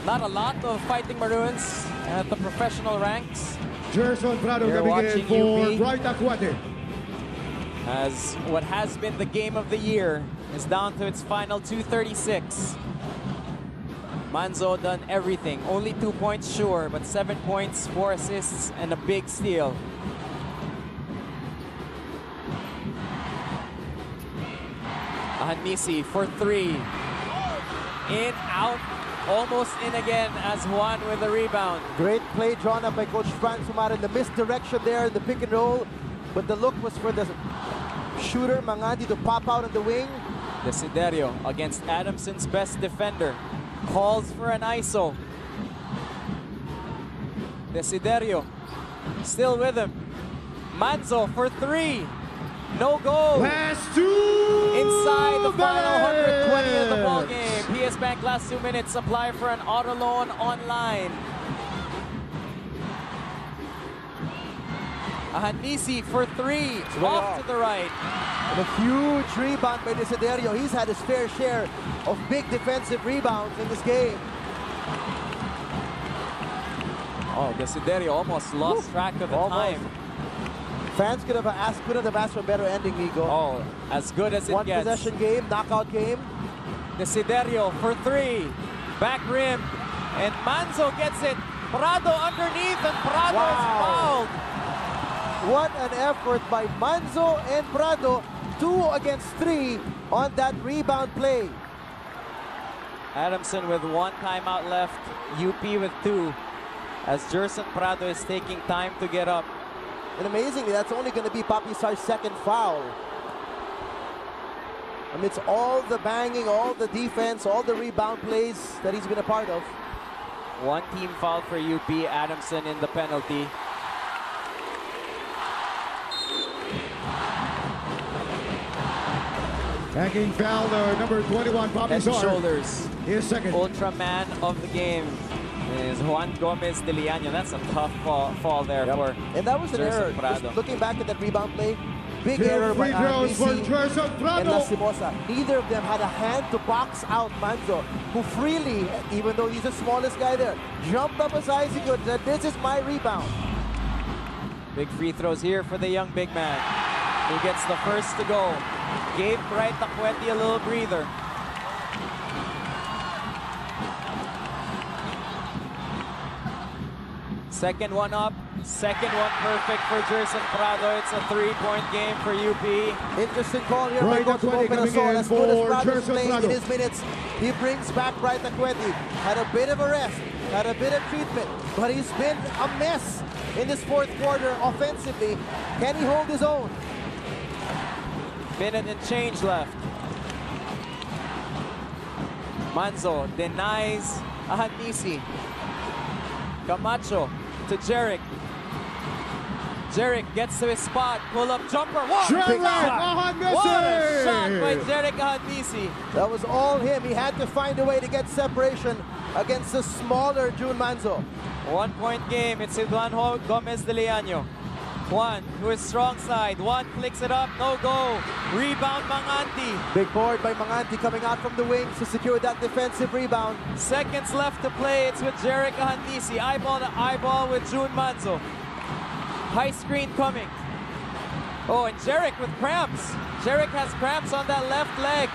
not a lot of Fighting Maroons at the professional ranks. Gerson Prado You're coming in watching for UP. Bright Acuete. As what has been the game of the year is down to its final 2:36. Manzo done everything. Only 2 points, sure, but 7 points, 4 assists, and a big steal. Ahanisi for 3. In, out, almost in again as Juan with the rebound. Great play drawn up by Coach Franz Sumar in the misdirection there in the pick and roll. But the look was for the shooter, Mangandi, to pop out on the wing. Desiderio against Adamson's best defender. Calls for an ISO. Desiderio still with him. Manzo for 3. No goal. Last 2 Inside the final 120 of the ball minutes. game. PS Bank last 2 minutes. Apply for an auto loan online. Ahanisi for 3. Off to the right. And a huge rebound by Desiderio. He's had his fair share of big defensive rebounds in this game. Oh, Desiderio almost lost track of the time. Fans couldn't have asked for a better ending, Nico. Oh, as good as it One gets. possession game, knockout game. Desiderio for 3. Back rim. And Manzo gets it. Prado underneath, and Prado is fouled. What an effort by Manzo and Prado. 2 against 3 on that rebound play. Adamson with 1 timeout left. UP with 2. As Jerson Prado is taking time to get up. And amazingly, that's only going to be Papi Sar's second foul. Amidst all the banging, all the defense, all the rebound plays that he's been a part of. 1 team foul for UP. Adamson in the penalty. Tagging foul, number 21, Papi Head and Sar. shoulders. His second. Ultraman of the game is Juan Gomez de Liano. That's a tough fall there for And that was an Jerson error. Prado. Just looking back at that rebound play, big 2 error by free throws for Anisi Jerson and Prado. Lastimosa. Neither of them had a hand to box out Manzo, who freely, even though he's the smallest guy there, jumped up as high as he could and said, "This is my rebound." Big free throws here for the young big man, who gets the first to go. Gave Bright Taqueti a little breather. Second one up, second one perfect for Jerson Prado. It's a 3-point game for UP. Interesting call here Bright by Coach Taqueti coming Bopenason. in As good as for Prado's Jerson playing Prado. in his minutes, he brings back Bright Taqueti. Had a bit of a rest, had a bit of treatment, but he's been a mess in this 4th quarter offensively. Can he hold his own? Minute and change left. Manzo denies Ahanisi. Camacho to Jerick. Jerick gets to his spot. Pull-up jumper. What a Jerick shot! Ahanisi! What a shot by Jerick Ahanisi. That was all him. He had to find a way to get separation against the smaller June Manzo. 1-point game. It's Juan Gomez de Liano. Juan to his strong side. Juan flicks it up. No go. Rebound Manganti. Big board by Manganti coming out from the wings to secure that defensive rebound. Seconds left to play. It's with Jerick Ahanisi. Eyeball to eyeball with June Manzo. High screen coming. Oh, and Jerick with cramps. Jerick has cramps on that left leg.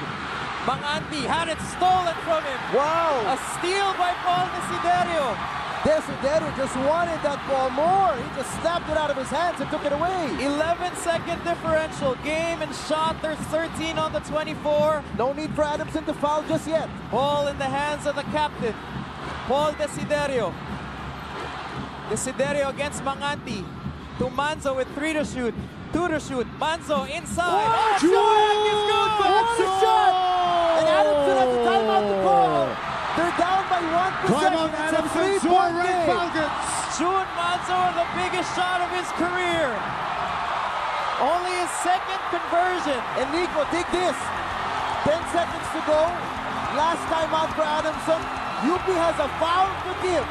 Manganti had it stolen from him. Wow! A steal by Paul Desiderio. Desiderio just wanted that ball more. He just snapped it out of his hands and took it away. 11-second differential. Game and shot. There's 13 on the 24. No need for Adamson to foul just yet. Ball in the hands of the captain, Paul Desiderio. Desiderio against Manganti. To Manzo with 3 to shoot. 2 to shoot. Manzo inside. What? Oh, Joack is good! What a shot! And Adamson has a timeout to call. They're down by 1 possession. Timeout, It's a Adamson, 3-point Red game. Falcons. June Manzo with the biggest shot of his career. Only his 2nd conversion. And Nico, take this. 10 seconds to go. Last timeout for Adamson. UP has a foul to give.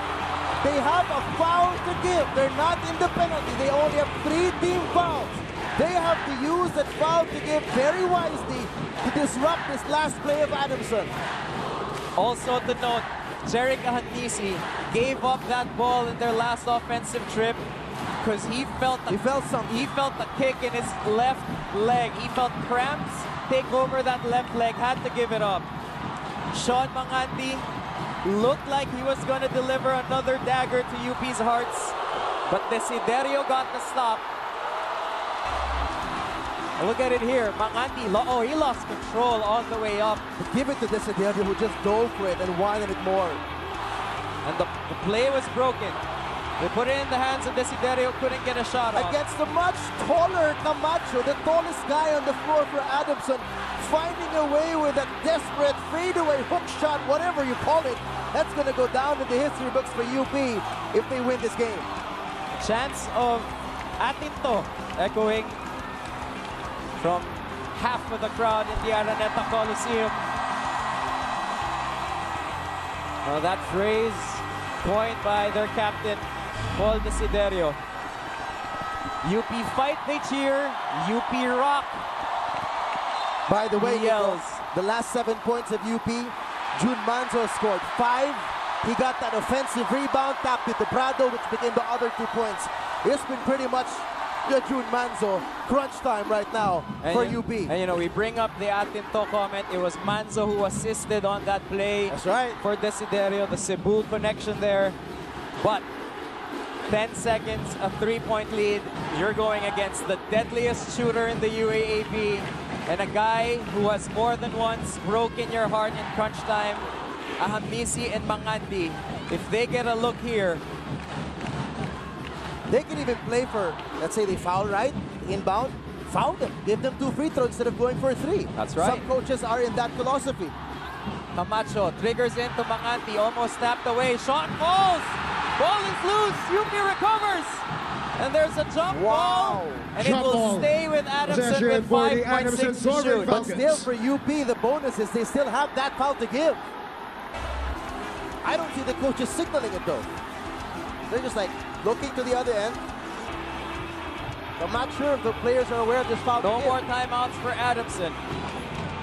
They have a foul to give. They're not in the penalty. They only have 3 team fouls. They have to use that foul to give very wisely to disrupt this last play of Adamson. Also to note, Jerick Ahanisi gave up that ball in their last offensive trip because he felt He felt something. He felt the kick in his left leg. He felt cramps take over that left leg, had to give it up. Sean Manganti looked like he was going to deliver another dagger to UP's hearts, but Desiderio got the stop. Look at it here. Mangandi, oh, he lost control all the way up. Give it to Desiderio, who just dove for it and wanted it more. And the play was broken. They put it in the hands of Desiderio, couldn't get a shot off. Against the much taller Camacho, the tallest guy on the floor for Adamson, finding a way with a desperate fadeaway hook shot, whatever you call it. That's going to go down in the history books for UP if they win this game. Chance of Atinto echoing from half of the crowd in the Araneta Coliseum. That phrase coined by their captain, Paul Desiderio. UP fight, they cheer. UP rock. By the way, yells. The last 7 points of UP, Jun Manzo scored 5. He got that offensive rebound, tapped it to Prado, which became the other 2 points. It's been pretty much the Jun Manzo crunch time right now for UP. And you know, we bring up the Atinto comment. It was Manzo who assisted on that play. That's right. For Desiderio, the Cebu connection there. But 10 seconds, a 3-point lead. You're going against the deadliest shooter in the UAAP and a guy who has more than once broken your heart in crunch time. Ahamisi and Mangandi. If they get a look here, they can even play for, let's say they foul right, inbound, foul them. Give them 2 free throws instead of going for 3. That's right. Some coaches are in that philosophy. Camacho triggers into Mangandi, almost tapped away. Shot falls. Ball is loose. UP recovers. And there's a jump ball. And it will stay with Adamson with 5.6 to shoot. But still for UP, the bonus is they still have that foul to give. I don't see the coaches signaling it though. They're just like looking to the other end. I'm not sure if the players are aware of this foul. No more timeouts for Adamson.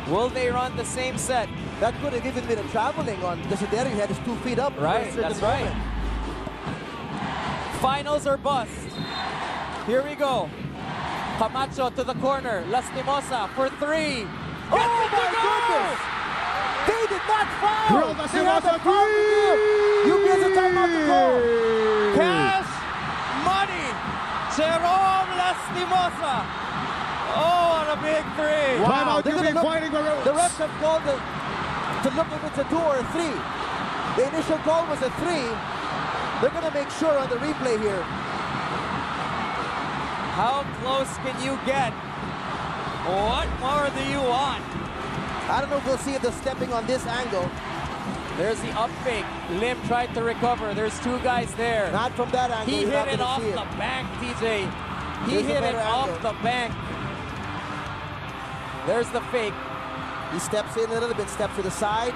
Will they run the same set? That could have even been a traveling on Desiderio. He had his 2 feet up. Right, that's right. Finals or bust. Here we go. Camacho to the corner. Lastimosa for 3. Oh my goodness! They did not foul! They have a foul to give! UP has a timeout to call! Cash money! Jerome Lastimosa! Oh, what a big 3! Wow, the refs have called to look if it's a 2 or a 3. The initial call was a 3. They're going to make sure on the replay here. How close can you get? What more do you want? I don't know if we'll see the stepping on this angle. There's the up fake. Lim tried to recover. There's 2 guys there. Not from that angle. He hit it off the bank, TJ. He hit it off the bank. There's the fake. He steps in a little bit, steps to the side.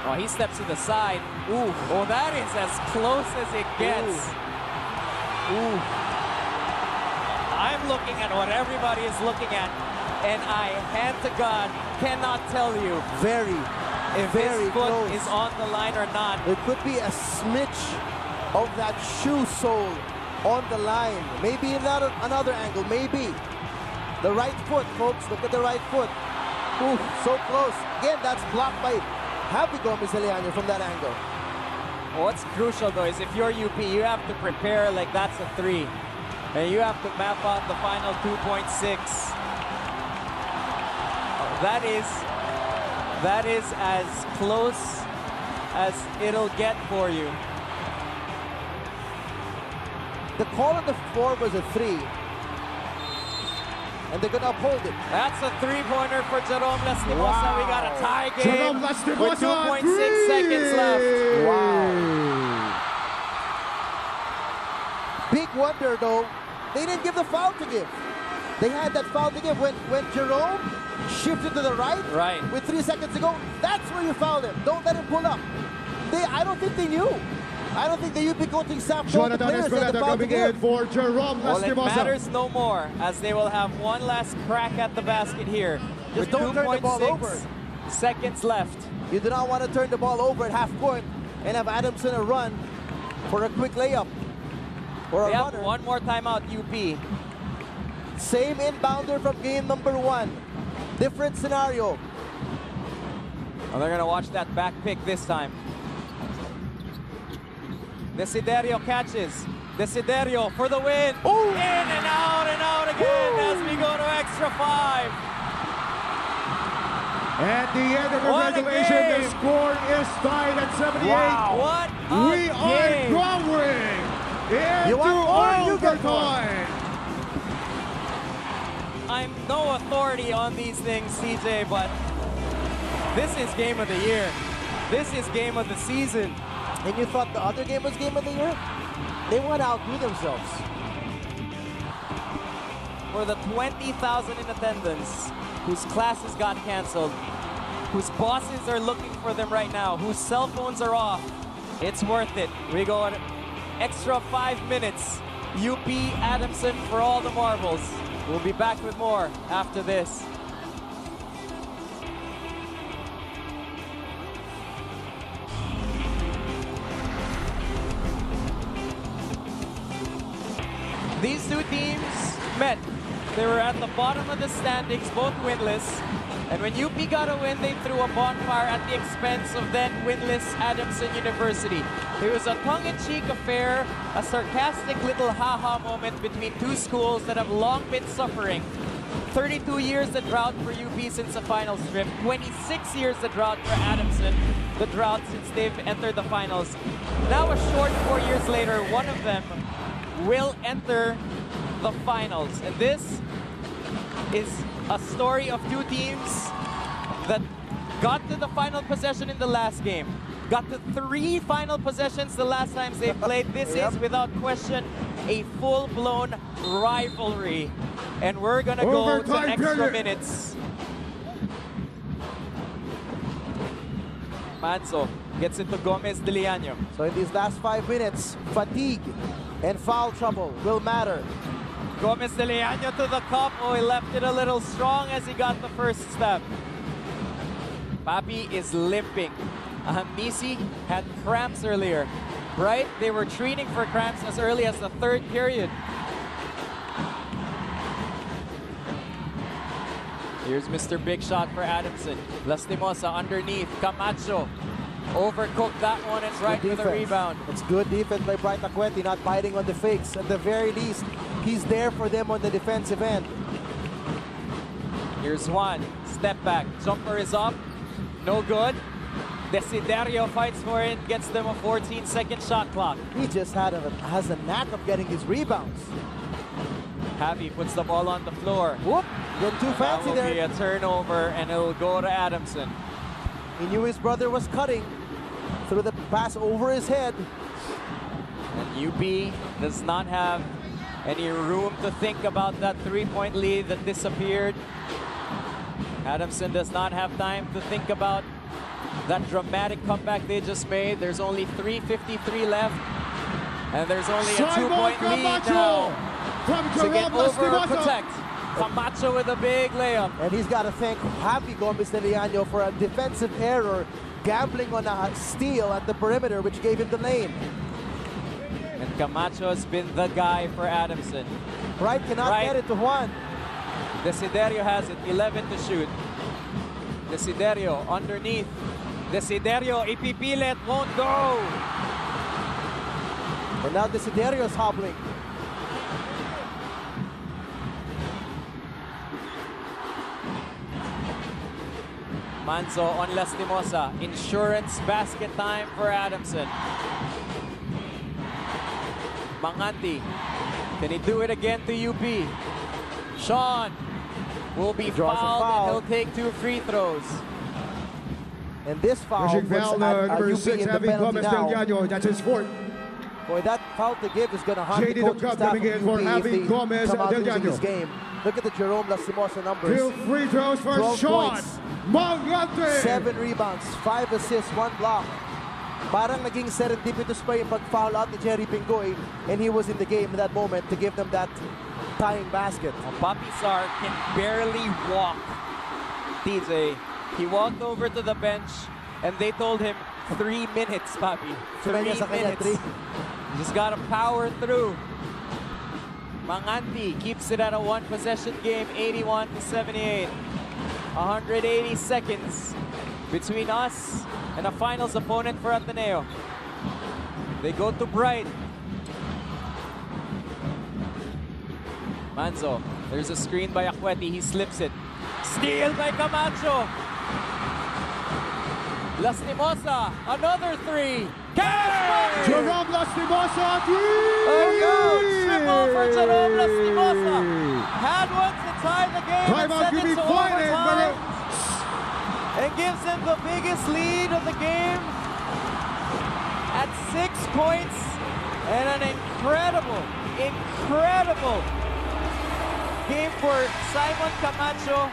Oh, he steps to the side. Ooh. Oh, that is as close as it gets. Ooh. I'm looking at what everybody is looking at, and I, hand to God, cannot tell you if his foot is on the line or not. There could be a smidge of that shoe sole on the line. Maybe another angle, maybe. The right foot, folks, look at the right foot. Ooh, so close. Again, that's blocked by Javi Gomez Liano from that angle. What's crucial though is if you're UP, you have to prepare like that's a 3. And you have to map out the final 2.6. That is as close as it'll get for you. The call on the 4 was a 3. And they're going to uphold it. That's a 3-pointer for Jerome Lastimosa. Wow. We got a tie game with 2.6 seconds left. Wow. Big wonder, though, they didn't give the foul to give. They had that foul to give when Jerome shifted to the right with 3 seconds to go. That's where you fouled him. Don't let him pull up. I don't think they knew. I don't think the UP coaching staff told the players that the foul to give. For Jerome well, it matters no more as they will have one last crack at the basket here. Just don't turn the ball over. Seconds left. You do not want to turn the ball over at half court and have Adamson a run for a quick layup. Or a runner. Have one more timeout, UP. Same inbounder from game number 1. Different scenario. Well, they're going to watch that back pick this time. Desiderio catches. Desiderio for the win. Ooh. In and out again as we go to extra 5. At the end of the What a regulation, the game. score is tied at 78. What a We are game. going into You want more? You get more. overtime. I'm no authority on these things, CJ, but this is game of the year. This is game of the season. And you thought the other game was game of the year? They want to outdo themselves. For the 20,000 in attendance, whose classes got canceled, whose bosses are looking for them right now, whose cell phones are off, it's worth it. We go an extra 5 minutes. UP Adamson for all the marbles. We'll be back with more after this. These two teams met. They were at the bottom of the standings, both winless. And when UP got a win, they threw a bonfire at the expense of then winless Adamson University. It was a tongue-in-cheek affair, a sarcastic little ha-ha moment between two schools that have long been suffering. 32 years the drought for UP since the finals trip, 26 years the drought for Adamson, the drought since they've entered the finals. Now a short 4 years later, one of them will enter the finals. And this is a story of two teams that got to the final possession in the last game. Got to 3 final possessions the last times they played. This is, without question, a full-blown rivalry. And we're gonna go to extra minutes. Manso gets into Gomez de Liano. So in these last 5 minutes, fatigue and foul trouble will matter. Gomez de Liano to the cup. Oh, he left it a little strong as he got the first step. Papi is limping. Misi had cramps earlier. Right? They were treating for cramps as early as the 3rd period. Here's Mr. Big Shot for Adamson. Lastimosa underneath. Camacho overcooked that one and right for the rebound. It's good defense by Bright Aqueti, not biting on the fakes. At the very least, he's there for them on the defensive end. Here's Juan. Step back. Jumper is up. No good. Desiderio fights for it, gets them a 14-second shot clock. He just has a knack of getting his rebounds. Javi puts the ball on the floor. Whoop! Getting too fancy That will there. be a turnover, and it'll go to Adamson. He knew his brother was cutting. Threw the pass over his head. And UP does not have any room to think about that 3-point lead that disappeared. Adamson does not have time to think about that dramatic comeback they just made. There's only 3:53 left, and there's only a 2-point lead now. To get over or protect. Camacho with a big layup. And he's got to thank Javi Gomez de Liano for a defensive error, gambling on a steal at the perimeter, which gave him the lane. And Camacho has been the guy for Adamson. Wright cannot get it to Juan. Desiderio has it, 11 to shoot. Desiderio underneath. Desiderio, ipipilit, won't go. And now Desiderio's hobbling. Manzo on Lastimosa. Insurance basket time for Adamson. Manganti. Can he do it again to UP? Sean will be fouled and he'll take 2 free throws. And this foul Pushing foul, number 6, Javi Gomez del Llano. That's his 4th. Boy, that foul to give is going to haunt JD the the coaching Cup staff coming in of for UP if Javi they Gomez come out del losing Llano. this game. Look at the Jerome Lastimosa numbers. 2 free throws for 12 Sean points. Mangante. 7 rebounds, 5 assists, 1 block. Parang naging serendipitous pa yung pag-foul out ni Jerry Pingoy, and he was in the game in that moment to give them that tying basket. Papi Sar can barely walk. TJ, he walked over to the bench and they told him 3 minutes, Papi. 3 minutes. You just gotta power through. Manganti keeps it at a 1-possession game, 81 to 78. 180 seconds between us and a finals opponent for Ateneo. They go to Bright. Manzo, there's a screen by Akweti. He slips it. Steal by Camacho. Lastimosa, another three. Cash! Jerome Lastimosa, three! Triple for Jerome Lastimosa. Had one to tie the game and send it to overtime. And gives him the biggest lead of the game at 6 points. And an incredible game for Simon Camacho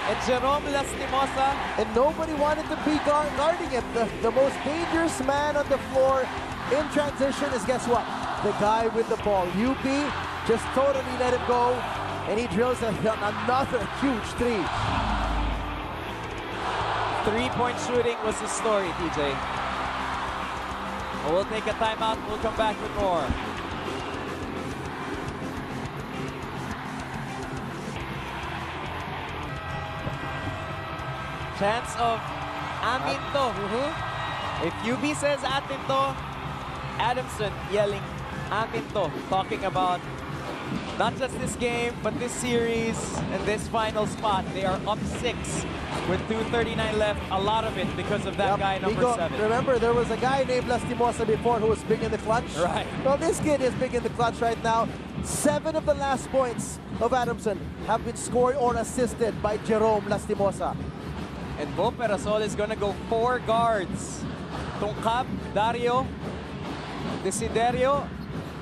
and Jerome Lastimosa. And nobody wanted to be guarding him. The most dangerous man on the floor in transition is, guess what? The guy with the ball. UP just totally let him go, and he drills another huge three. 3-point shooting was the story, TJ. We'll take a timeout. We'll come back with more. Chance of Aminto. If UB says Atinto, Adamson yelling Aminto, talking about not just this game, but this series and this final spot. They are up 6 with 2:39 left. A lot of it because of that guy, number 7. Remember, there was a guy named Lastimosa before who was big in the clutch. Right. Well, this kid is big in the clutch right now. 7 of the last points of Adamson have been scored or assisted by Jerome Lastimosa. And Bo Perasol is gonna go 4 guards. Tungkab, Dario, Desiderio,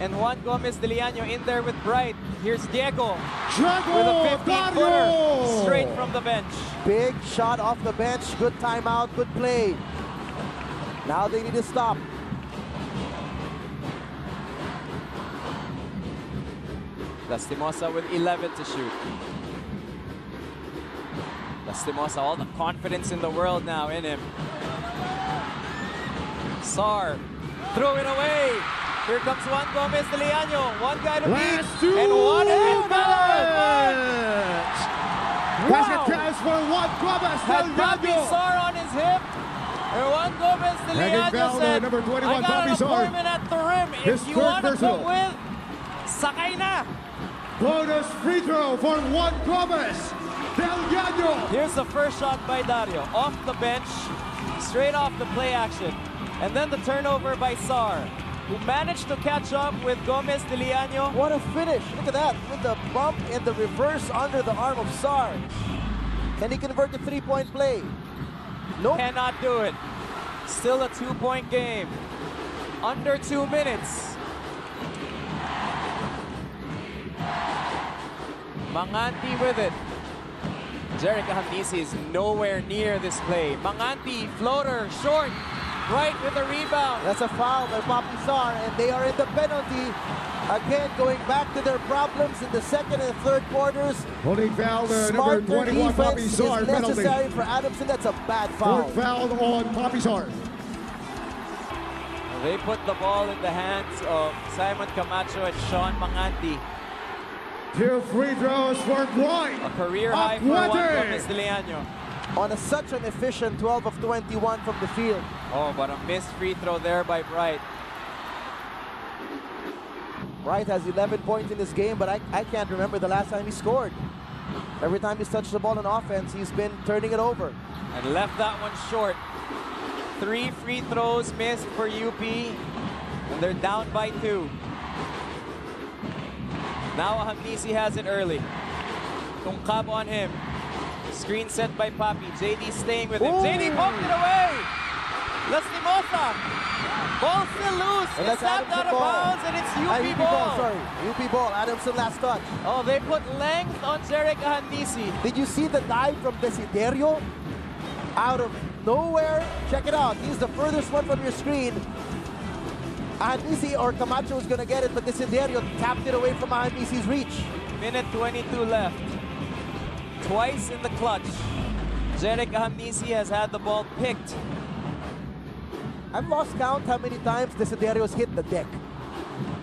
and Juan Gomez de Liano in there with Bright. Here's Diego with a 15-footer straight from the bench. Big shot off the bench. Good timeout, good play. Now they need to stop. Lastimosa with 11 to shoot. Lastimosa, all the confidence in the world now in him. Sar, throw it away. Here comes Juan Gomez de Liano. One guy to beat, and one inbound. Basket counts for Juan Gomez de Had Liano. Sar on his hip. And Juan Gomez de Liano said, number 21, I got an appointment at the rim. If you want to come with, sakay na. Bonus free throw for Juan Gomez del Liano. Here's the first shot by Dario. Off the bench, straight off the play action. And then the turnover by Sar, who managed to catch up with Gomez de Liano. What a finish. Look at that. With the bump and the reverse under the arm of Sar. Can he convert the 3-point play? Nope. Cannot do it. Still a 2-point game. Under 2 minutes. Manganti with it. Jerick Hamisi is nowhere near this play. Manganti, floater, short, right with the rebound. That's a foul by Papi Sar, and they are in the penalty. Again, going back to their problems in the second and third quarters. Holding foul, number Smarter 21, Papi defense Sar, is penalty. necessary for Adamson. That's a bad foul. Fourth foul on Papi Sar. They put the ball in the hands of Simon Camacho and Sean Manganti. 2 free throws for Bright. A career high for Juan Gomez de Liano. On such an efficient 12 of 21 from the field. Oh, but a missed free throw there by Bright. Bright has 11 points in this game, but I can't remember the last time he scored. Every time he's touched the ball on offense, he's been turning it over. And left that one short. 3 free throws missed for UP. And they're down by 2. Now Hamisi has it early. Tungkab on him. Screen set by Papi. JD staying with him. Ooh. JD bumped it away. Lastimosa. Ball still loose. And It's that's snapped out of Adamson ball. bounds, and it's UP ball. Sorry, UP ball. Adamson last touch. Oh, they put length on Jerick Hamisi. Did you see the dive from Desiderio? Out of nowhere. Check it out. He's the furthest one from your screen. Ahanisi or Camacho was going to get it, but Desiderio tapped it away from Ahanisi's reach. Minute 22 left. Twice in the clutch. Jerick Hamisi has had the ball picked. I've lost count how many times Desiderio's hit the deck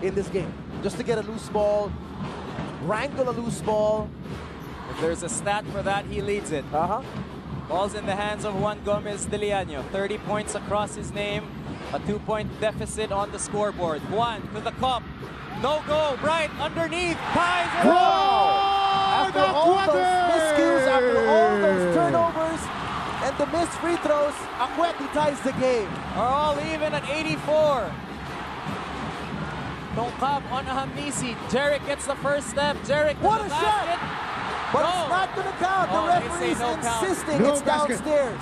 in this game. Just to get a loose ball, wrangle a loose ball. If there's a stat for that, he leads it. Ball's in the hands of Juan Gomez de Liano. 30 points across his name. A 2-point deficit on the scoreboard. Juan to the cup. No go. Bright underneath. Ties it. After all those miscues, after all those turnovers, and the missed free throws, Akweti ties the game. Are all even at 84. Tongkab on Hamnisi. Jarek gets the first step. Jarek What to a the shot! basket. But No. it's not going to count. The Oh, they say referee's no count. insisting No it's basket. downstairs.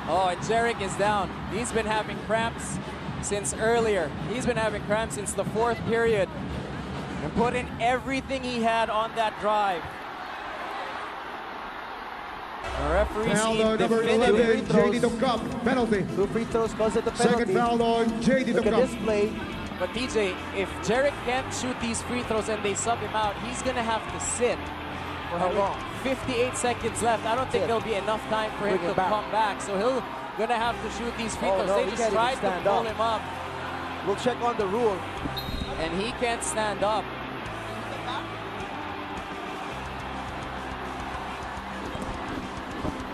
Oh, and Jarek is down. He's been having cramps since earlier. He's been having cramps since the fourth period. And put in everything he had on that drive. The referee Foul seemed on number definitive. 11, JD Tongkab. Penalty. 2 free throws cause of the penalty. Second foul on JD Look at Tongkab. this play. But TJ, if Jarek can't shoot these free throws and they sub him out, he's gonna have to sit. For how long? 58 seconds left. I don't think Sit. there'll be enough time for him Bring to him back. come back. So he'll gonna have to shoot these free Oh, throws. no, They he just can't even tried to stand pull up. him up, We'll check on the rule. and he can't stand up.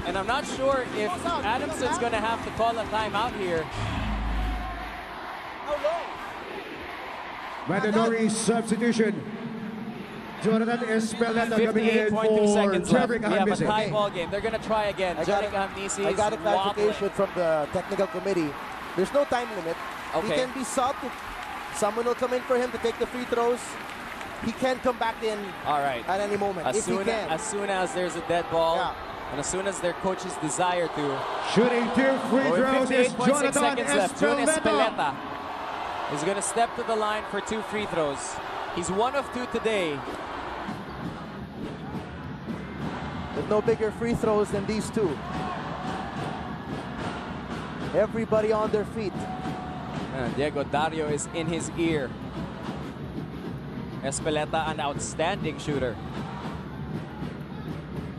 And I'm not sure if Adamson's gonna have to call a timeout here. Mandatory substitution. Jonathan Espeleta coming in 58.2 for seconds left. Jarek We have a Hamnisi. tie ball game. They're gonna try again. I got Jarek Hamnisi I is got a clarification from the technical committee. There's no time limit. He Okay. can be subbed. Someone will come in for him to take the free throws. He can come back in All right. at any moment As if he soon can. as soon as there's a dead ball, Yeah. and as soon as their coaches desire to. Shooting 2 free With throws is 58.6 Jonathan seconds left. Jun Espeleta. Espeleta is going to step to the line for 2 free throws. He's 1 of 2 today. There's no bigger free throws than these two. Everybody on their feet. Diego Dario is in his ear. Espeleta, an outstanding shooter.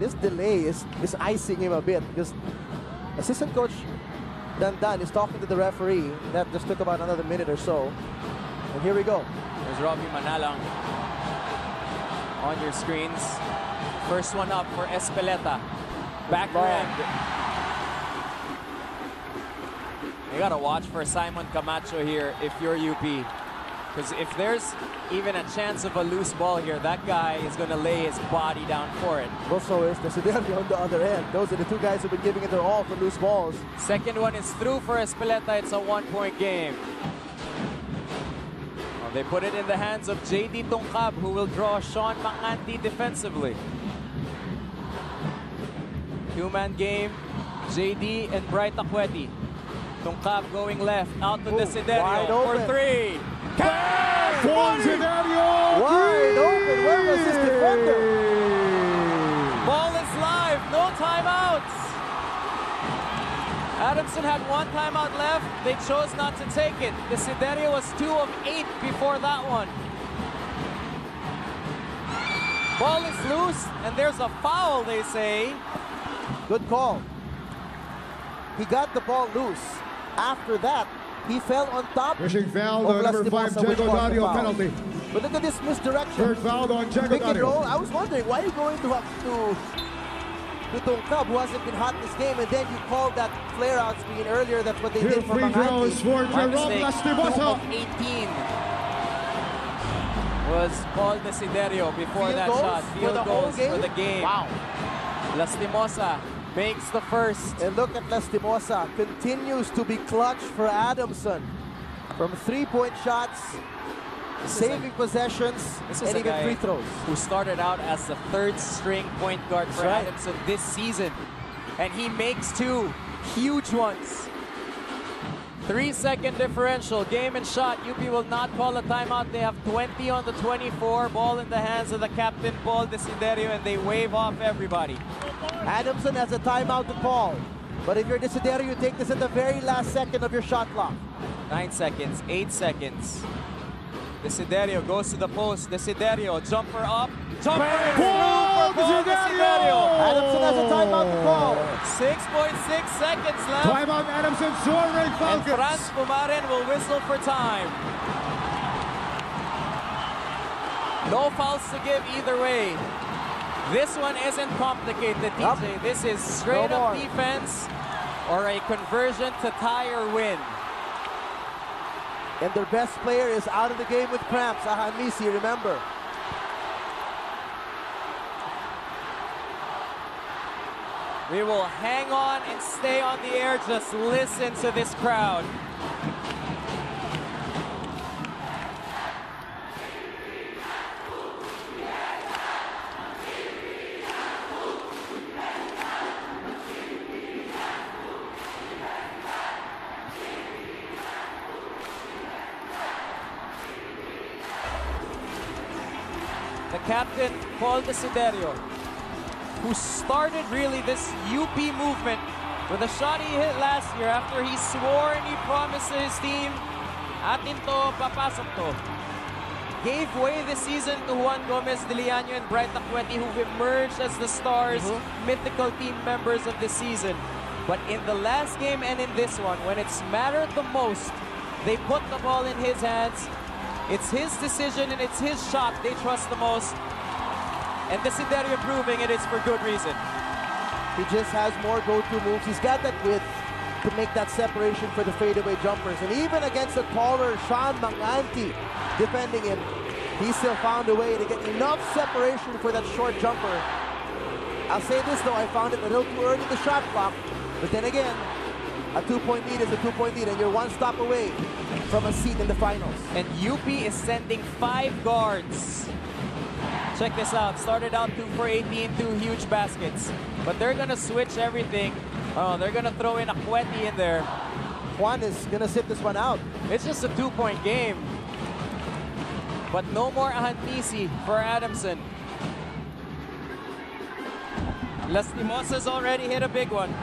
This delay is icing him a bit because assistant coach Dan is talking to the referee. That just took about another minute or so. And here we go. There's Robbie Manalang on your screens. First one up for Espeleta. Back rim. You gotta watch for Simon Camacho here if you're UP. Because if there's even a chance of a loose ball here, that guy is gonna lay his body down for it. Also is Desiderio on the other end. Those are the two guys who've been giving it their all for loose balls. Second one is through for Espeleta. It's a 1-point game. Well, they put it in the hands of JD Tongkab, who will draw Sean Manganti defensively. 2-man game, JD and Bright Akweti. Tongkab going left, out to wide Desiderio for open. 3. Juan Desiderio. Wide open. Where was his defender? Ball is live, no timeouts. Adamson had 1 timeout left. They chose not to take it. Desiderio was 2 of 8 before that one. Ball is loose, and there's a foul, they say. Good call. He got the ball loose. After that, he fell on top Pushing foul of on number 5, Lastimosa, which Jago caused the Dario. foul. Penalty. But look at this misdirection. Third foul on Jago Pick and Dario. roll. I was wondering why are you going to Tongkab, who hasn't been hot this game, and then you called that flare out screen earlier. That's what they 2 did for free throws Manganti. for My Jerome mistake. 2 Lastimosa. of 18 was Paul Desiderio before Field that goals shot. for Field the whole goals for game? the game. Wow. Lastimosa makes the first. And look at Lastimosa. Continues to be clutch for Adamson. From 3-point shots, saving possessions, This is and a even guy free throws. who started out as the 3rd string point guard for That's right. Adamson this season. And he makes 2 huge ones. 3-second differential, game and shot. UP will not call a timeout. They have 20 on the 24. Ball in the hands of the captain, Paul Desiderio, and they wave off everybody. Adamson has a timeout to call. But if you're Desiderio, you take this at the very last second of your shot clock. 9 seconds, 8 seconds. Desiderio goes to the post. Desiderio, jumper up. Jumper in for Paul Desiderio. Adamson has a timeout to call. 6.6 seconds left. Timeout Adamson, Soaring And Falcons. Franz Pumaren will whistle for time. No fouls to give either way. This one isn't complicated, TJ. This is straight No up more. defense or a conversion to tie or win. And their best player is out of the game with cramps. Ahanisi, remember. We will hang on and stay on the air. Just listen to this crowd. The captain, Paul Desiderio, who started really this UP movement with a shot he hit last year after he swore and he promised to his team, atin to, papasok to. Gave way this season to Juan Gomez, Liano, and Bright Akweti, who've emerged as the Stars' mythical team members of the season. But in the last game and in this one, when it's mattered the most, they put the ball in his hands. It's his decision and it's his shot they trust the most. And Desiderio proving it is for good reason. He just has more go-to moves. He's got that width to make that separation for the fadeaway jumpers. And even against the taller Sean Manganti defending him, he still found a way to get enough separation for that short jumper. I'll say this though, I found it a little too early in the shot clock. But then again, a 2-point lead is a 2-point lead, and you're one stop away from a seat in the finals. And UP is sending 5 guards. Check this out. Started out 2 for 18, 2 huge baskets. But they're going to switch everything. Oh, they're going to throw in Akweti in there. Juan is going to sit this one out. It's just a 2-point game. But no more Ahanisi for Adamson. Lastimosa's already hit a big one.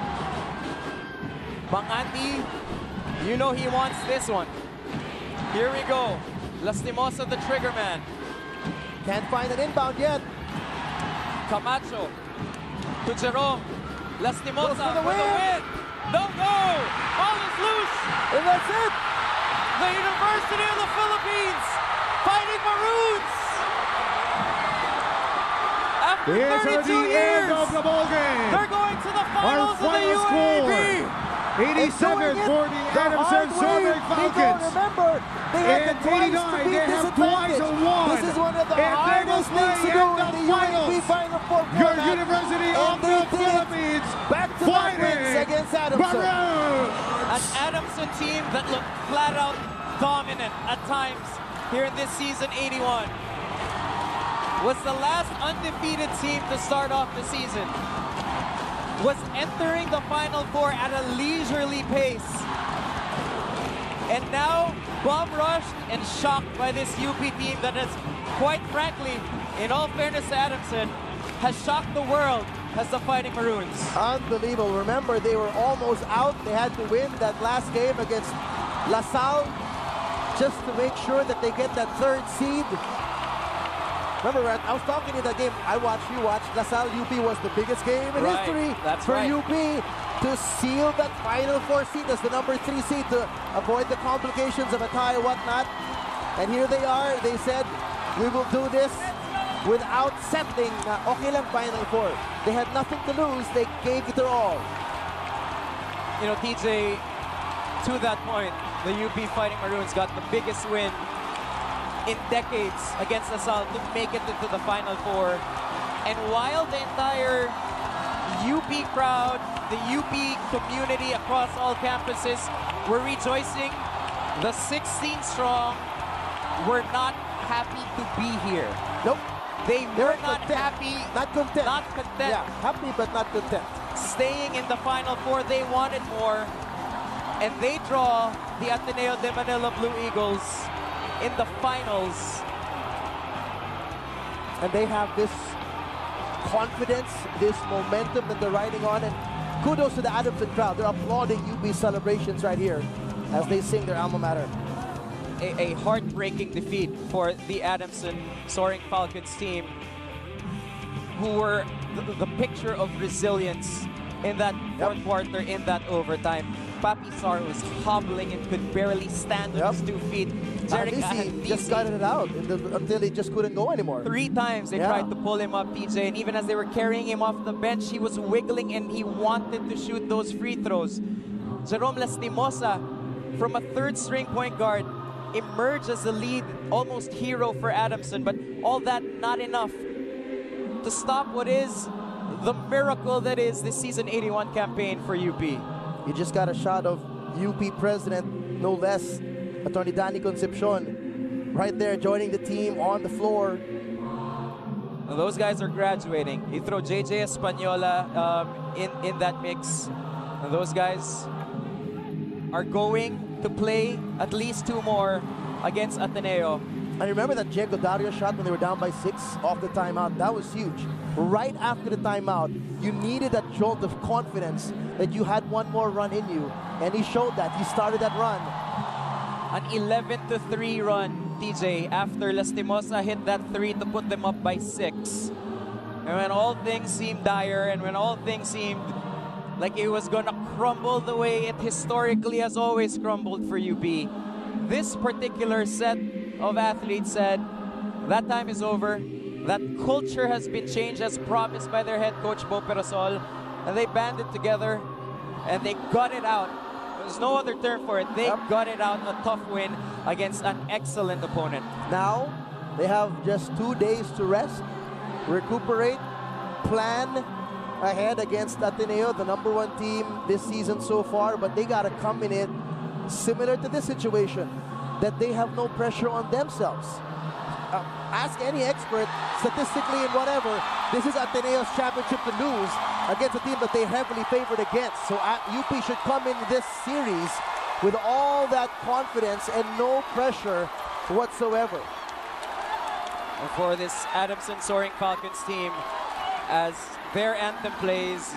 Manganti, you know he wants this one. Here we go. Lastimosa, the trigger man. Can't find an inbound yet. Camacho to Jerome. Lastimosa for the win. win. No go. Ball is loose. And that's it. The University of the Philippines fighting Maroons. After Here's 32 the years, end of the ball game. they're going to the finals of the final UAAP. 87 for the Adamson Soaring Falcons. Remember, they had In the twice to 89, beat they have disadvantage. twice won. This is one of the And they hardest will things to play do in in the the UAAP finals. Final Four Your format. University And of they the did it. Philippines Back-to-back wins against Adamson. Maroons. An Adamson team that looked flat out dominant at times here in this season 81. Was the last undefeated team to start off the season. Was entering the Final Four at a leisurely pace. And now, bomb-rushed and shocked by this UP team that has, quite frankly, in all fairness to Adamson, has shocked the world as the Fighting Maroons. Unbelievable. Remember, they were almost out. They had to win that last game against LaSalle just to make sure that they get that 3rd seed. Remember, I was talking in that game, I watched, you watched, LaSalle UP was the biggest game in history for UP to seal that Final Four seed as the number 3 seed to avoid the complications of a tie or whatnot. And here they are. They said, we will do this without settling. Okay lang Final Four. They had nothing to lose. They gave it their all. You know, TJ, to that point, the UP Fighting Maroons got the biggest win in decades against LaSalle to make it into the Final Four. And while the entire UP crowd, the UP community across all campuses were rejoicing, the 16 strong were not happy to be here. Nope. They were not content. happy. Not content. Not content. Yeah, happy but not content. Staying in the Final Four, they wanted more. And they draw the Ateneo de Manila Blue Eagles in the finals. And they have this confidence, this momentum that they're riding on. And kudos to the Adamson crowd. They're applauding UB celebrations right here as they sing their alma mater. A heartbreaking defeat for the Adamson Soaring Falcons team, who were the picture of resilience in that 4th quarter, in that overtime. Papi Sar was hobbling and could barely stand on his 2 feet. He just got it out until he just couldn't go anymore. 3 times they tried to pull him up, TJ, and even as they were carrying him off the bench, he was wiggling and he wanted to shoot those free throws. Jerome Lastimosa, from a 3rd string point guard, emerge as the lead, almost hero for Adamson, but all that not enough to stop what is the miracle that is the Season 81 campaign for UP. You just got a shot of UP President, no less, Attorney Danny Concepcion, right there joining the team on the floor. Well, those guys are graduating. You throw JJ Española in that mix. And those guys are going to play at least 2 more against Ateneo. I remember that Diego Dario shot when they were down by 6 off the timeout. That was huge. Right after the timeout, you needed that jolt of confidence that you had one more run in you. And he showed that. He started that run. An 11-3 run, TJ, after Lastimosa hit that 3 to put them up by 6. And when all things seemed dire and when all things seemed like it was going to crumble the way it historically has always crumbled for UP, this particular set of athletes said, that time is over. That culture has been changed as promised by their head coach, Bo Perasol. And they banded together and they got it out. There's no other term for it. They got it out, a tough win against an excellent opponent. Now, they have just 2 days to rest, recuperate, plan ahead against Ateneo, the #1 team this season so far, but they got to come in it similar to this situation, that they have no pressure on themselves. Ask any expert, statistically and whatever, this is Ateneo's championship to lose against a team that they heavily favored against. So UP should come in this series with all that confidence and no pressure whatsoever. And for this Adamson Soaring Falcons team, as their anthem plays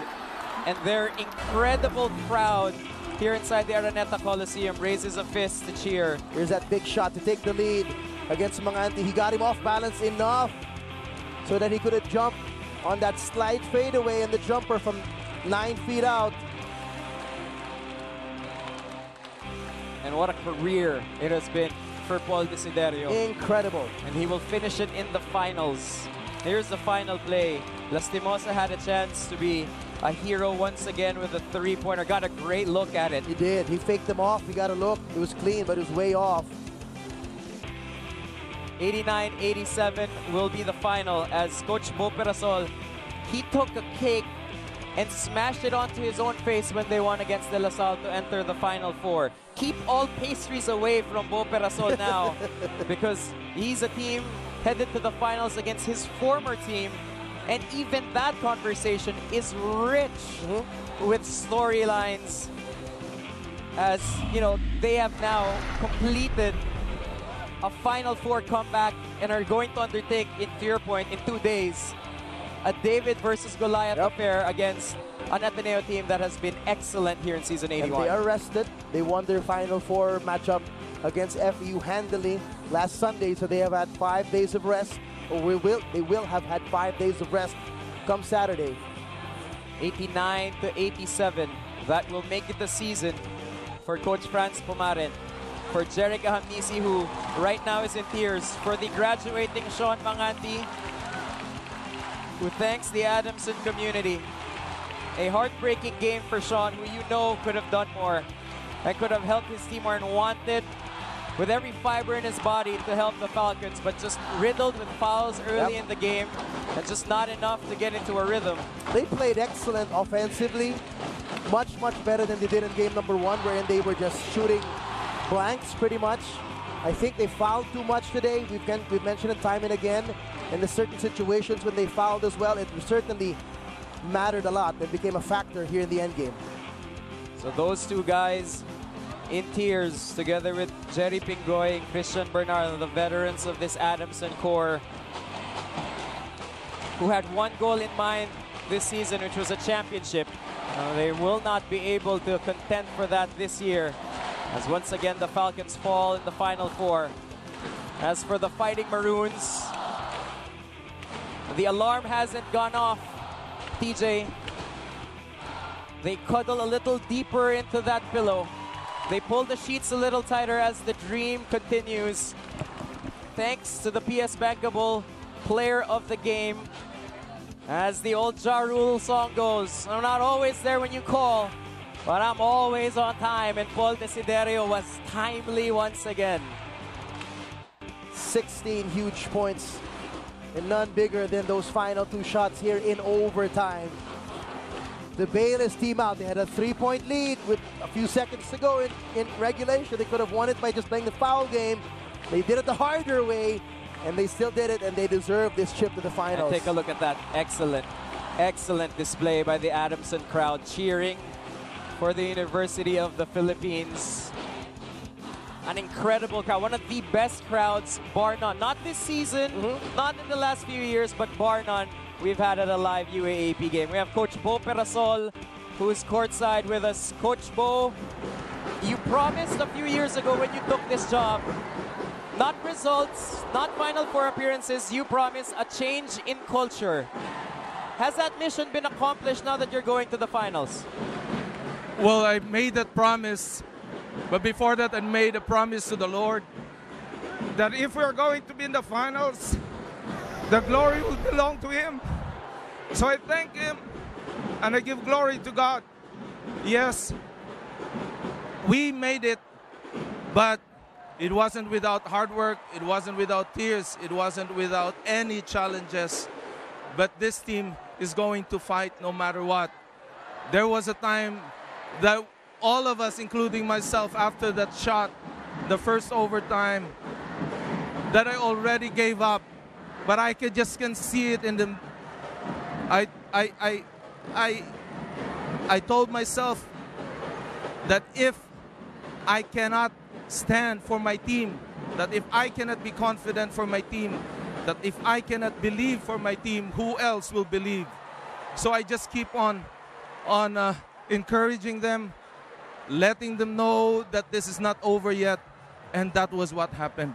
and their incredible crowd here inside the Araneta Coliseum raises a fist to cheer. Here's that big shot to take the lead against Manganti. He got him off balance enough so that he could have jumped on that slight fadeaway and the jumper from 9 feet out. And what a career it has been for Paul Desiderio. Incredible. And he will finish it in the finals. Here's the final play. Lastimosa had a chance to be a hero once again with a 3-pointer. Got a great look at it. He did. He faked them off. He got a look. It was clean, but it was way off. 89-87 will be the final as Coach Bo Perasol, he took a cake and smashed it onto his own face when they won against De La Salle to enter the Final Four. Keep all pastries away from Bo Perasol now because he's a team headed to the finals against his former team, and even that conversation is rich with storylines, as you know, they have now completed a Final Four comeback and are going to undertake, to your point, in 2 days, a David versus Goliath affair against an Ateneo team that has been excellent here in Season 81. And they are rested. They won their Final Four matchup against FEU handily last Sunday, so they have had 5 days of rest, or they will have had 5 days of rest come Saturday. 89-87. That will make it a season for Coach Franz Pumaren. For Jerica Hamnisi, who right now is in tears. For the graduating Sean Manganti, who thanks the Adamson community. A heartbreaking game for Sean, who you know could have done more and could have helped his team more and wanted with every fiber in his body to help the Falcons, but just riddled with fouls early in the game and just not enough to get into a rhythm. They played excellent offensively, much, much better than they did in game #1, wherein they were just shooting blanks pretty much. I think they fouled too much today. We've mentioned it time and again. In the certain situations when they fouled as well, it certainly mattered a lot. It became a factor here in the end game. So those two guys in tears, together with Jerry Pingoy and Christian Bernardo, the veterans of this Adamson core, who had one goal in mind this season, which was a championship. They will not be able to contend for that this year, as once again the Falcons fall in the Final Four. As for the Fighting Maroons, the alarm hasn't gone off, TJ. They cuddle a little deeper into that pillow. They pull the sheets a little tighter as the dream continues. Thanks to the PS Bankable player of the game. As the old Ja Rule song goes, I'm not always there when you call, but I'm always on time. And Paul Desiderio was timely once again. 16 huge points, and none bigger than those final 2 shots here in overtime. To bail his team out, they had a 3-point lead with a few seconds to go in regulation. They could have won it by just playing the foul game. They did it the harder way, and they still did it, and they deserve this trip to the finals. And take a look at that. Excellent, excellent display by the Adamson crowd, cheering for the University of the Philippines. An incredible crowd, one of the best crowds, bar none. Not this season, not in the last few years, but bar none, we've had at a live UAAP game. We have Coach Bo Perasol, who is courtside with us. Coach Bo, you promised a few years ago when you took this job, not results, not Final Four appearances, you promised a change in culture. Has that mission been accomplished now that you're going to the finals? Well, I made that promise, but before that I made a promise to the Lord that if we're going to be in the finals, the glory will belong to Him. So I thank Him and I give glory to God. Yes, we made it, but it wasn't without hard work, it wasn't without tears, it wasn't without any challenges. But this team is going to fight no matter what. There was a time that all of us, including myself, after that shot, the first overtime, that I already gave up. But I can see it in the. I told myself that if I cannot stand for my team, that if I cannot be confident for my team, that if I cannot believe for my team, who else will believe? So I just keep on encouraging them, letting them know that this is not over yet, and that was what happened.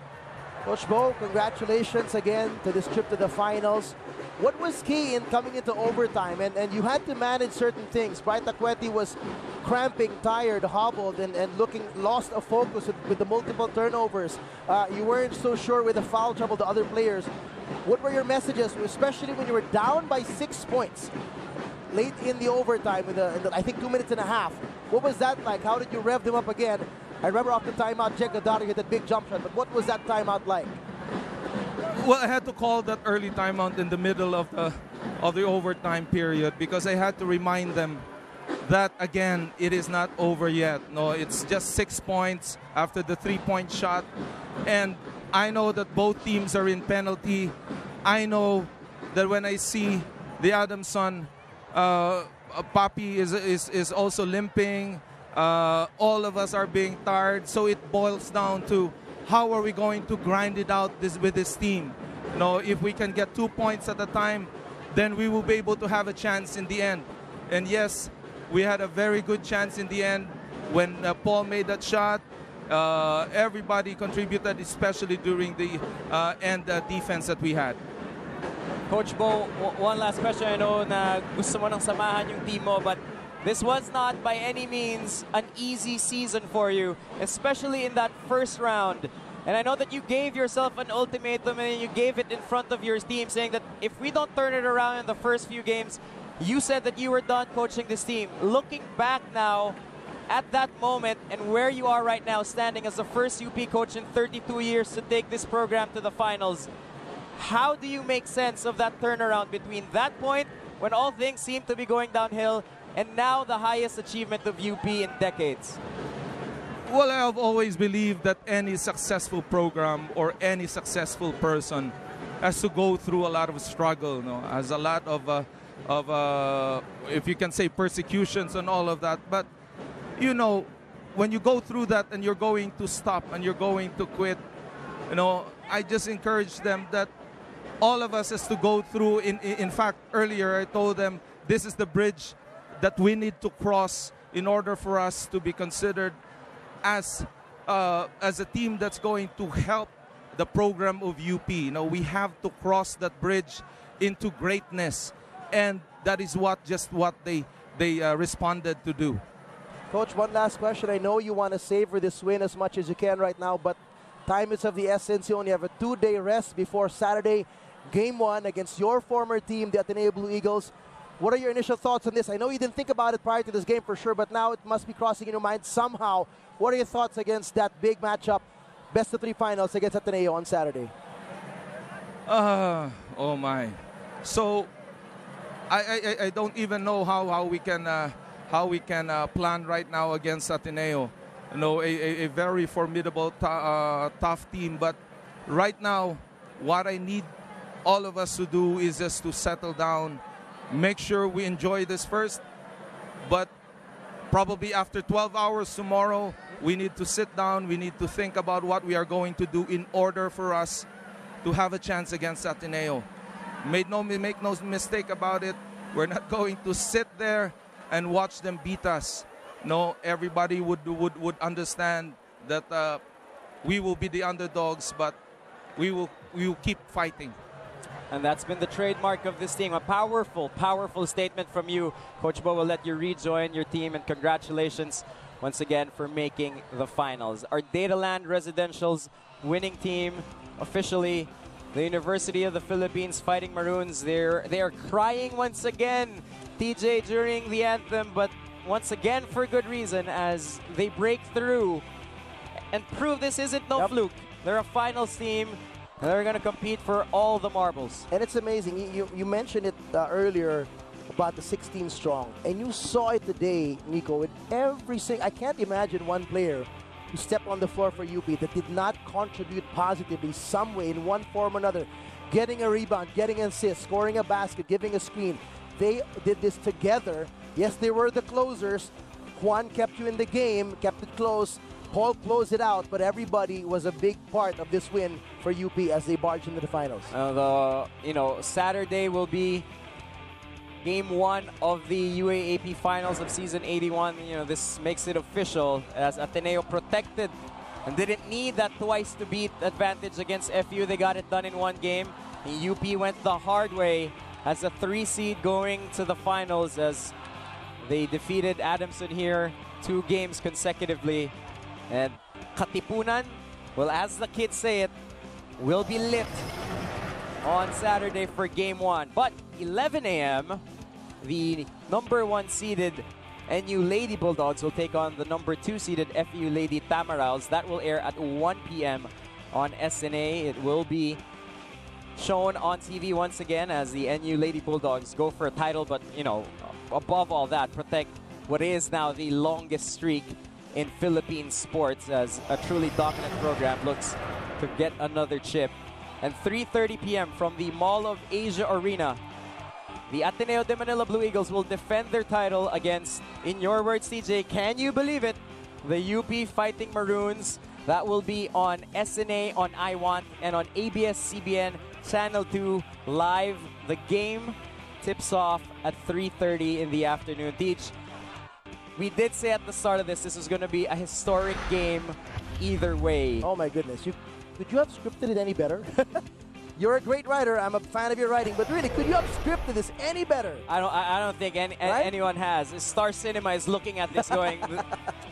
Coach Bo, congratulations again to this trip to the finals. What was key in coming into overtime? And you had to manage certain things. Bright Taqueti was cramping, tired, hobbled, and looking lost of focus with the multiple turnovers. You weren't so sure with the foul trouble to other players. What were your messages, especially when you were down by 6 points late in the overtime, in the I think 2 minutes and a half? What was that like? How did you rev them up again? I remember off the timeout, Jake Gadari hit that big jump shot, but what was that timeout like? Well, I had to call that early timeout in the middle of the overtime period because I had to remind them that, again, it is not over yet. No, it's just 6 points after the 3-point shot. And I know that both teams are in penalty. I know that when I see the Adamson, Papi is also limping. All of us are being tired. So it boils down to how are we going to grind it out with this team? You know, if we can get 2 points at a time, then we will be able to have a chance in the end. And yes, we had a very good chance in the end when Paul made that shot. Everybody contributed, especially during the end defense that we had. Coach Bo, one last question. I know na gusto mo nang samahan yung team mo, but this was not by any means an easy season for you, especially in that first round. And I know that you gave yourself an ultimatum and you gave it in front of your team, saying that if we don't turn it around in the first few games, you said that you were done coaching this team. Looking back now at that moment and where you are right now, standing as the first UP coach in 32 years to take this program to the finals, how do you make sense of that turnaround between that point when all things seem to be going downhill and now the highest achievement of UP in decades? Well, I have always believed that any successful program or any successful person has to go through a lot of struggle, no? Has a lot of if you can say, persecutions and all of that. But, you know, when you go through that and you're going to stop and you're going to quit, you know, I just encourage them that all of us has to go through. In fact, earlier I told them this is the bridge that we need to cross in order for us to be considered as a team that's going to help the program of UP. You know, we have to cross that bridge into greatness, and that is what they responded to do. Coach, one last question. I know you want to savor this win as much as you can right now, but time is of the essence. You only have a 2-day rest before Saturday, Game 1 against your former team, the Ateneo Blue Eagles. What are your initial thoughts on this? I know you didn't think about it prior to this game for sure, but now it must be crossing in your mind somehow. What are your thoughts against that big matchup, best of 3 finals against Ateneo on Saturday? Oh my. So I don't even know how we can plan right now against Ateneo. You know, a very formidable, tough team. But right now, what I need all of us to do is just to settle down, make sure we enjoy this first. But probably after 12 hours tomorrow, we need to sit down. We need to think about what we are going to do in order for us to have a chance against Ateneo. Make no mistake about it. We're not going to sit there and watch them beat us. No, everybody would understand that we will be the underdogs, but we will keep fighting. And that's been the trademark of this team. A powerful, powerful statement from you. Coach Bo will let you rejoin your team, and congratulations once again for making the finals. Our Dataland Residential's winning team, officially the University of the Philippines Fighting Maroons. They are crying once again, TJ, during the anthem, but once again for good reason, as they break through and prove this isn't no fluke. They're a finals team. They're going to compete for all the marbles. And it's amazing. You mentioned it earlier about the 16 strong. And you saw it today, Nico, with every single... I can't imagine one player who stepped on the floor for UP that did not contribute positively some way in one form or another. Getting a rebound, getting an assist, scoring a basket, giving a screen. They did this together. Yes, they were the closers. Juan kept you in the game, kept it close. Paul closed it out, but everybody was a big part of this win for UP as they barged into the finals. Saturday will be Game 1 of the UAAP Finals of Season 81. This makes it official as Ateneo protected and didn't need that twice to beat advantage against FU. They got it done in one game. And UP went the hard way as a 3 seed going to the finals as they defeated Adamson here 2 games consecutively. And Katipunan, well, as the kids say it, will be lit on Saturday for Game 1. But 11 a.m., the number 1 seeded NU Lady Bulldogs will take on the number 2 seeded FU Lady Tamarals. That will air at 1 p.m. on SNA. It will be shown on TV once again as the NU Lady Bulldogs go for a title, but, above all that, protect what is now the longest streak in Philippine sports, as a truly dominant program looks to get another chip. And 3:30 p.m. from the Mall of Asia Arena, the Ateneo de Manila Blue Eagles will defend their title against, in your words, TJ, can you believe it, the UP Fighting Maroons. That will be on SNA, on iWant, and on ABS-CBN Channel 2 live. The game tips off at 3:30 in the afternoon. Teach, we did say at the start of this was going to be a historic game either way. Oh my goodness. Could you have scripted it any better? You're a great writer. I'm a fan of your writing. But really, could you have scripted this any better? I don't think anyone has. Star Cinema is looking at this going,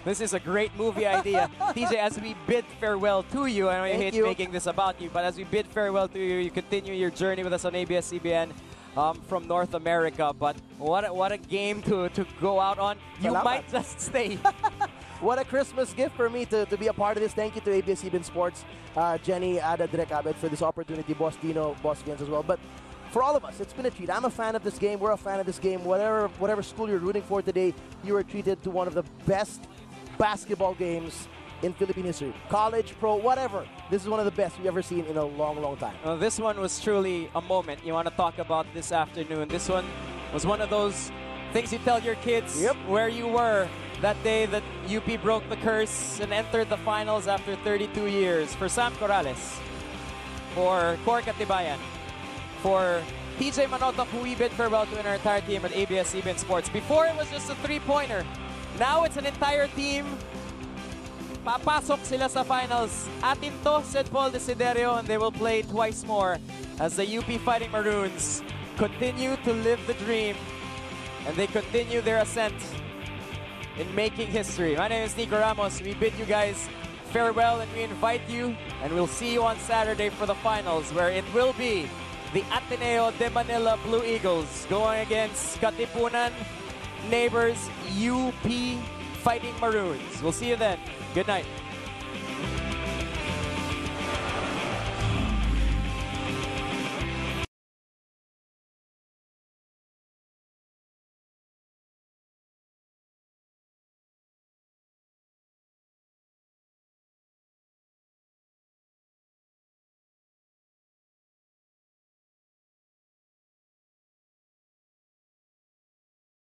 this is a great movie idea. TJ, as we bid farewell to you, I know you hate making this about you, but as we bid farewell to you, you continue your journey with us on ABS-CBN. From North America, but what a game to go out on. You might just stay. What a Christmas gift for me to be a part of this. Thank you to ABS-CBN Sports, Jenny, Ada, Direk Abed for this opportunity, Boss Dino, Boss Vince as well. But for all of us, it's been a treat. I'm a fan of this game. We're a fan of this game. Whatever school you're rooting for today, you were treated to one of the best basketball games in Philippine history. College, pro, whatever. This is one of the best we've ever seen in a long, long time. This one was truly a moment you want to talk about this afternoon. This one was one of those things you tell your kids where you were that day that UP broke the curse and entered the finals after 32 years. For Sam Corrales, for Cor Katibayan, for TJ Manotok, who we bid farewell to in our entire team at ABS-CBN Sports. Before, it was just a 3-pointer. Now it's an entire team. Papasok sila sa finals. Atin to, said Paul Desiderio, and they will play twice more as the UP Fighting Maroons continue to live the dream and they continue their ascent in making history. My name is Nico Ramos. We bid you guys farewell and we invite you, and we'll see you on Saturday for the finals, where it will be the Ateneo de Manila Blue Eagles going against Katipunan neighbors UP Fighting Maroons. We'll see you then. Good night.